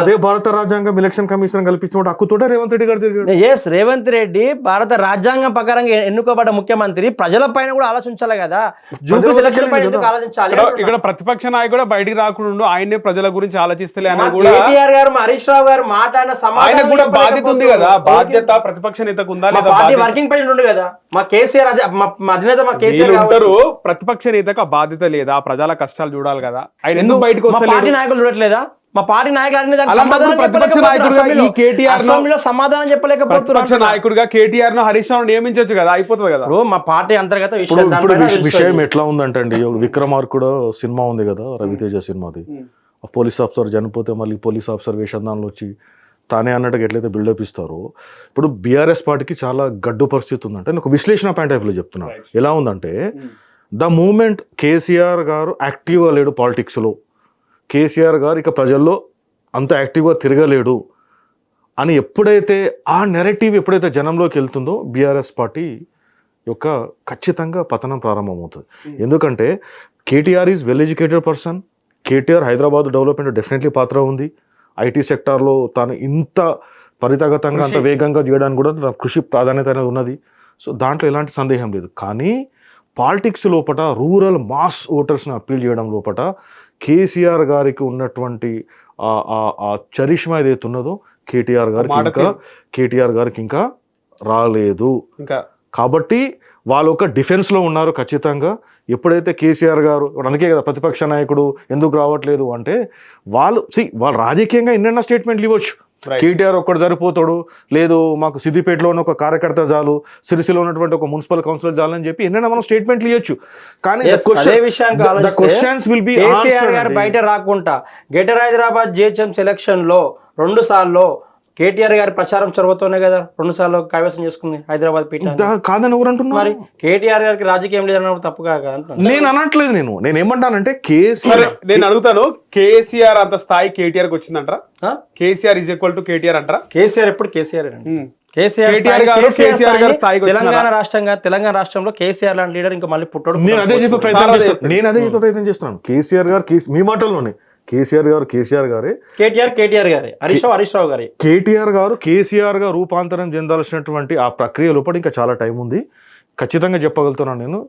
అదే భారత రాజ్యాంగం ఎలక్షన్ కమిషన్ కల్పించిన హక్కుతోటే రేవంత్ రెడ్డి గారు తిరిగాడు. రేవంత్ రెడ్డి భారత రాజ్యాంగం ప్రకారం ఎన్నుకోబడ్డ ముఖ్యమంత్రి, ప్రజల పైన కూడా ఆలోచించాలి కదా. ఇక్కడ ప్రతిపక్ష నాయకుడు బయటికి రాకుండా ఆయనే ప్రజల గురించి ఆలోచిస్తలే అని కూడా కేటీఆర్ గారు, హరీష్ రావు గారు మాట్లాడిన ఆయన కూడా బాధ్యత ఉంది కదా, బాధ్యత ప్రతిపక్ష నేతకు ఉందా లేదా? వర్కింగ్ ప్రెసిడెంట్ ఉంది కదా మా కేసీఆర్, మా అధినేత మా కేసీఆర్ ఉంటారు. ప్రతిపక్ష నేతకు ఆ బాధ్యత లేదా? ప్రజల కష్టాలు చూడాలి కదా. ఆయన ఎందుకు బయటకు వస్తారు? పార్టీ నాయకులు చూడట్లేదా? మా పార్టీ నాయకులు ప్రతిపక్ష నాయకుడుగా ఈ కేటీఆర్ సమాధానం చెప్పలేకపోతున్నారు. నాయకుడిగా కేటీఆర్ ను హరీష్ రావు నియమించవచ్చు కదా, అయిపోతుంది కదా. మా పార్టీ అంతర్గత విషయం ఎట్లా ఉందంటే అండి, విక్రమార్కుడు సినిమా ఉంది కదా, రవితేజ సినిమాది. ఆ పోలీస్ ఆఫీసర్ చనిపోతే మళ్ళీ పోలీస్ ఆఫీసర్ వేషధానంలో వచ్చి తానే అన్నట్టుగా ఎట్లయితే బిల్డప్ ఇస్తారో, ఇప్పుడు బీఆర్ఎస్ పార్టీకి చాలా గడ్డు పరిస్థితి ఉందంటే నేను ఒక విశ్లేషణ పాయింట్ ఆఫ్ వ్యూలో చెప్తున్నాను. ఎలా ఉందంటే, ద మూమెంట్ కేసీఆర్ గారు యాక్టివ్గా లేడు పాలిటిక్స్లో, కేసీఆర్ గారు ఇక ప్రజల్లో అంత యాక్టివ్గా తిరగలేడు అని ఎప్పుడైతే ఆ నెరేటివ్ ఎప్పుడైతే జనంలోకి వెళ్తుందో బీఆర్ఎస్ పార్టీ యొక్క ఖచ్చితంగా పతనం ప్రారంభమవుతుంది. ఎందుకంటే KTR is well educated person. KTR Hyderabad development definitely పాత్ర ఉంది. ఐటీ సెక్టార్లో తాను ఇంత పరితగతంగా అంత వేగంగా చేయడానికి కూడా కృషి ప్రాధాన్యత అనేది ఉన్నది. సో దాంట్లో ఎలాంటి సందేహం లేదు. కానీ పాలిటిక్స్ లోపల రూరల్ మాస్ ఓటర్స్ని అప్పీల్ చేయడం లోపల కేసీఆర్ గారికి ఉన్నటువంటి ఆ చరిష్మా ఏదైతే ఉన్నదో కేటీఆర్ గారికి ఇంకా రాలేదు. కాబట్టి వాళ్ళు ఒక డిఫెన్స్లో ఉన్నారు ఖచ్చితంగా. ఎప్పుడైతే కేసీఆర్ గారు, అందుకే కదా ప్రతిపక్ష నాయకుడు ఎందుకు రావట్లేదు అంటే, వాళ్ళు రాజకీయంగా ఎన్నెన్న స్టేట్మెంట్లు ఇవ్వచ్చు. కేటీఆర్ ఒక్కడు సరిపోతాడు, లేదు మాకు సిద్దిపేటలో ఉన్న ఒక కార్యకర్త చాలు, సిరిసిలో ఉన్నటువంటి ఒక మున్సిపల్ కౌన్సిలర్ చాలు అని చెప్పి ఎన్నైనా మనం స్టేట్మెంట్లు ఇవ్వచ్చు. కానీ బయట రాకుండా గ్రేటర్ హైదరాబాద్ జిహెచ్ఎంసీ ఎలక్షన్ లో 2 సార్లు కేటీఆర్ గారి ప్రచారం చొరవతోనే కదా 2 సార్లు కైవసం చేసుకుంది హైదరాబాద్ పీఠ. కాదని ఎవరు అంటున్నారు? మరి కేటీఆర్ గారికి రాజకీయం లేదన్న తప్పు కాదు. నేను అనట్లేదు, నేను ఏమంటానంటే నేను అడుగుతాను, కేసీఆర్ అంత స్థాయి కేటీఆర్ కి వచ్చిందంటారా? KCR is equal to KTR అంటారా? కేసీఆర్ ఎప్పుడు కేసీఆర్ తెలంగాణ రాష్ట్రంలో కేసీఆర్ లాంటి లీడర్ ఇంకా మళ్ళీ పుట్టడు. నేను అదే చెప్పే ప్రయత్నం చేస్తున్నాను. కేసీఆర్ గారు మీ మాటల్లోనే కేసీఆర్ గారే కేటీఆర్ గారే హరీష్ రావు గారే కేటీఆర్ గారు కేసీఆర్ గా రూపాంతరం చెందాల్సినటువంటి ఆ ప్రక్రియ లోపల ఇంకా చాలా టైం ఉంది. ఖచ్చితంగా చెప్పగలుగుతున్నాను నేను.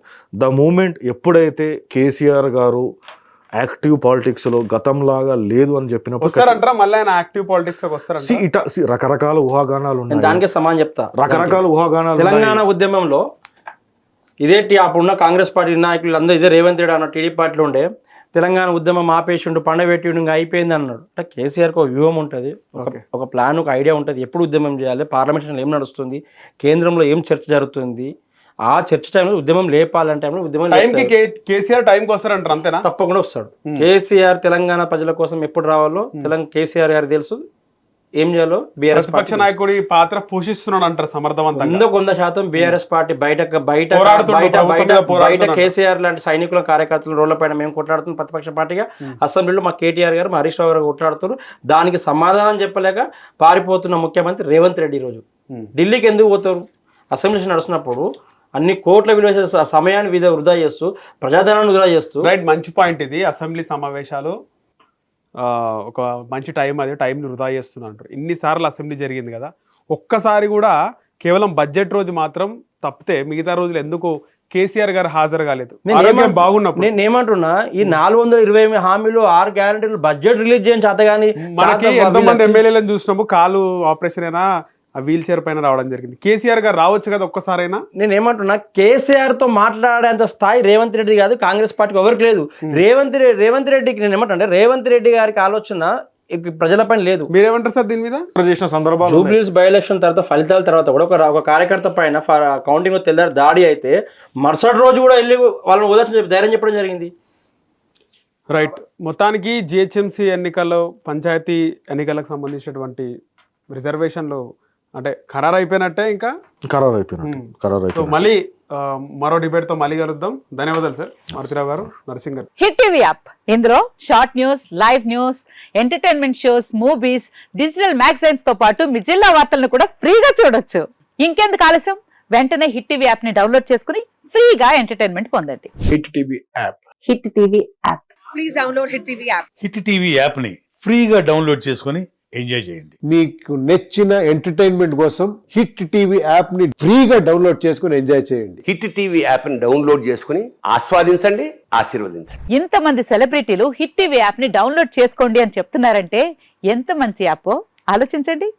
ద మూమెంట్ ఎప్పుడైతే కేసీఆర్ గారు యాక్టివ్ పాలిటిక్స్ లో గతంలాగా లేదు అని చెప్పినప్పుడు రకరకాల ఊహాగానాలు ఉన్నాయి. దానికే సమానం చెప్తా. రకరకాల ఊహాగానాలు తెలంగాణ ఉద్యమంలో ఇదేంటి అప్పుడున్న కాంగ్రెస్ పార్టీ నాయకులు అందరూ ఇదే రేవంత్ రెడ్డి అన్న టీడీపీ పార్టీలో ఉండే తెలంగాణ ఉద్యమం ఆపేసిండు, పండబెట్టిండు, ఇంకా అయిపోయింది అన్నాడు. అంటే కేసీఆర్కి ఒక వ్యూహం ఉంటుంది, ఒక ప్లాన్, ఒక ఐడియా ఉంటుంది. ఎప్పుడు ఉద్యమం చేయాలి, పార్లమెంట్లో ఏం నడుస్తుంది, కేంద్రంలో ఏం చర్చ జరుగుతుంది, ఆ చర్చ టైంలో ఉద్యమం లేపాలంటే ఉద్యమం కేసీఆర్ టైంకి వస్తారంటారు. అంతేనా? తప్పకుండా వస్తాడు. కేసీఆర్ తెలంగాణ ప్రజల కోసం ఎప్పుడు రావాలో కేసీఆర్ గారికి తెలుసు, ఏం చేయాలో బీఆర్ఎస్ ప్రతిపక్ష నాయకుడి పాత్ర పోషిస్తున్నాడు అంటారు సమర్థవంతంగా. 100% బీఆర్ఎస్ పార్టీ బయట పోరాడుతుండ్రు, ప్రభుత్వం మీద పోరాడుతున్నారు. కేసీఆర్ లాంటి సైనికుల కార్యకర్తల రోడ్ల పైన మేము కొట్లాడుతున్నాం ప్రతిపక్ష పార్టీగా. అసెంబ్లీలో మా కేటీఆర్ గారు మా హరీష్ రావు గారు కొట్లాడుతున్నారు. దానికి సమాధానం చెప్పలేక పారిపోతున్న ముఖ్యమంత్రి రేవంత్ రెడ్డి ఈరోజు ఢిల్లీకి ఎందుకు పోతారు? అసెంబ్లీ నడుస్తున్నప్పుడు అన్ని కోట్ల విలువ చేసే సమయాన్ని వృధా చేస్తూ ప్రజాధనాన్ని వృధా చేస్తూ. రైట్, మంచి పాయింట్ ఇది. అసెంబ్లీ సమావేశాలు ఒక మంచి టైం, అది టైంని వృధా చేస్తున్నారు. ఇన్నిసార్లు అసెంబ్లీ జరిగింది కదా, ఒక్కసారి కూడా కేవలం బడ్జెట్ రోజు మాత్రం తప్పితే మిగతా రోజులు ఎందుకు కేసీఆర్ గారు హాజరు కాలేదు? బాగున్నప్పుడు నేను ఏమంటున్నా, ఈ 420 హామీలు 6 గ్యారెంటీలు బడ్జెట్ రిలీజ్ చేయని చేత కానీ మనకి ఎంతమంది ఎమ్మెల్యేలను చూసినాము కాలు ఆపరేషన్ అయినా ఆ వీల్ చైర్ పైన రావడం జరిగింది. కేసీఆర్ గారు రావచ్చు కదా ఒక్కసారైనా. నేను ఏమంటున్నా, కేసీఆర్ తో మాట్లాడేంత స్థాయి రేవంత్ రెడ్డి కాదు, కాంగ్రెస్ పార్టీకి ఎవరికి లేదు. రేవంత్ రెడ్డికి నేను ఏమంటా, రేవంత్ రెడ్డి గారికి ఆలోచన ప్రజల పైన లేదు. మీరేమంటారు సార్ దీని మీద? చేసిన సందర్భాలు జూబ్లీస్ బై ఎలక్షన్ తర్వాత ఫలితాల తర్వాత కూడా ఒక కార్యకర్త పైన కౌంటింగ్ తెల్లారి దాడి అయితే మరుసటి రోజు కూడా వెళ్ళి వాళ్ళని ఉదాహరణ ధైర్యం చెప్పడం జరిగింది. రైట్, మొత్తానికి జిహెచ్ఎంసీ ఎన్నికల్లో పంచాయతీ ఎన్నికలకు సంబంధించినటువంటి రిజర్వేషన్లు అంటే ఖరారు అయిపోయినట్టే. ఇంకా ఖరారు అయిపోయినట్టు. మళ్ళీ మరో డిబేట్ తో మళ్ళీ కలుద్దాం. ధన్యవాదాలు సార్ మారుతిరావు గారు, నరసింగ్ గారు. హిట్ టీవీ యాప్, ఇందులో short news, live news, entertainment shows, movies, digital magazines తో పాటు మీ జిల్లా వార్తలను కూడా ఫ్రీగా చూడొచ్చు. ఇంకెందుకు ఆలస్యం, వెంటనే హిట్ టీవీ యాప్ ని డౌన్లోడ్ చేసుకుని ఫ్రీగా ఎంటర్టైన్మెంట్ పొందండి. Hit TV app. Hit TV app. Please download hit TV app. Hit TV యాప్ని ఫ్రీగా డౌన్లోడ్ చేసుకొని ఎంజాయ్ చేయండి. మీకు నచ్చిన ఎంటర్టైన్మెంట్ కోసం హిట్ టీవీ యాప్ ని ఫ్రీగా డౌన్లోడ్ చేసుకుని ఎంజాయ్ చేయండి. హిట్ టీవీ యాప్ని డౌన్లోడ్ చేసుకుని ఆస్వాదించండి, ఆశీర్వదించండి. ఇంతమంది సెలబ్రిటీలు హిట్ టీవీ యాప్ ని డౌన్లోడ్ చేసుకోండి అని చెప్తున్నారంటే ఎంత మంచి యాప్ ఆలోచించండి.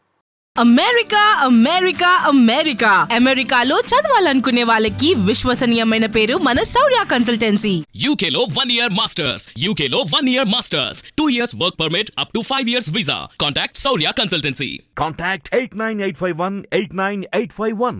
అమెరికా అమెరికా అమెరికా అమెరికాలో చదవాలనుకునే వాళ్ళకి విశ్వసనీయమైన పేరు మన శౌర్య కన్సల్టెన్సీ. UKలో 1 year masters, UKలో 1 year masters, 2 years work permit up to 5 years visa. Contact Saurya Consultancy. Contact 89851 89851.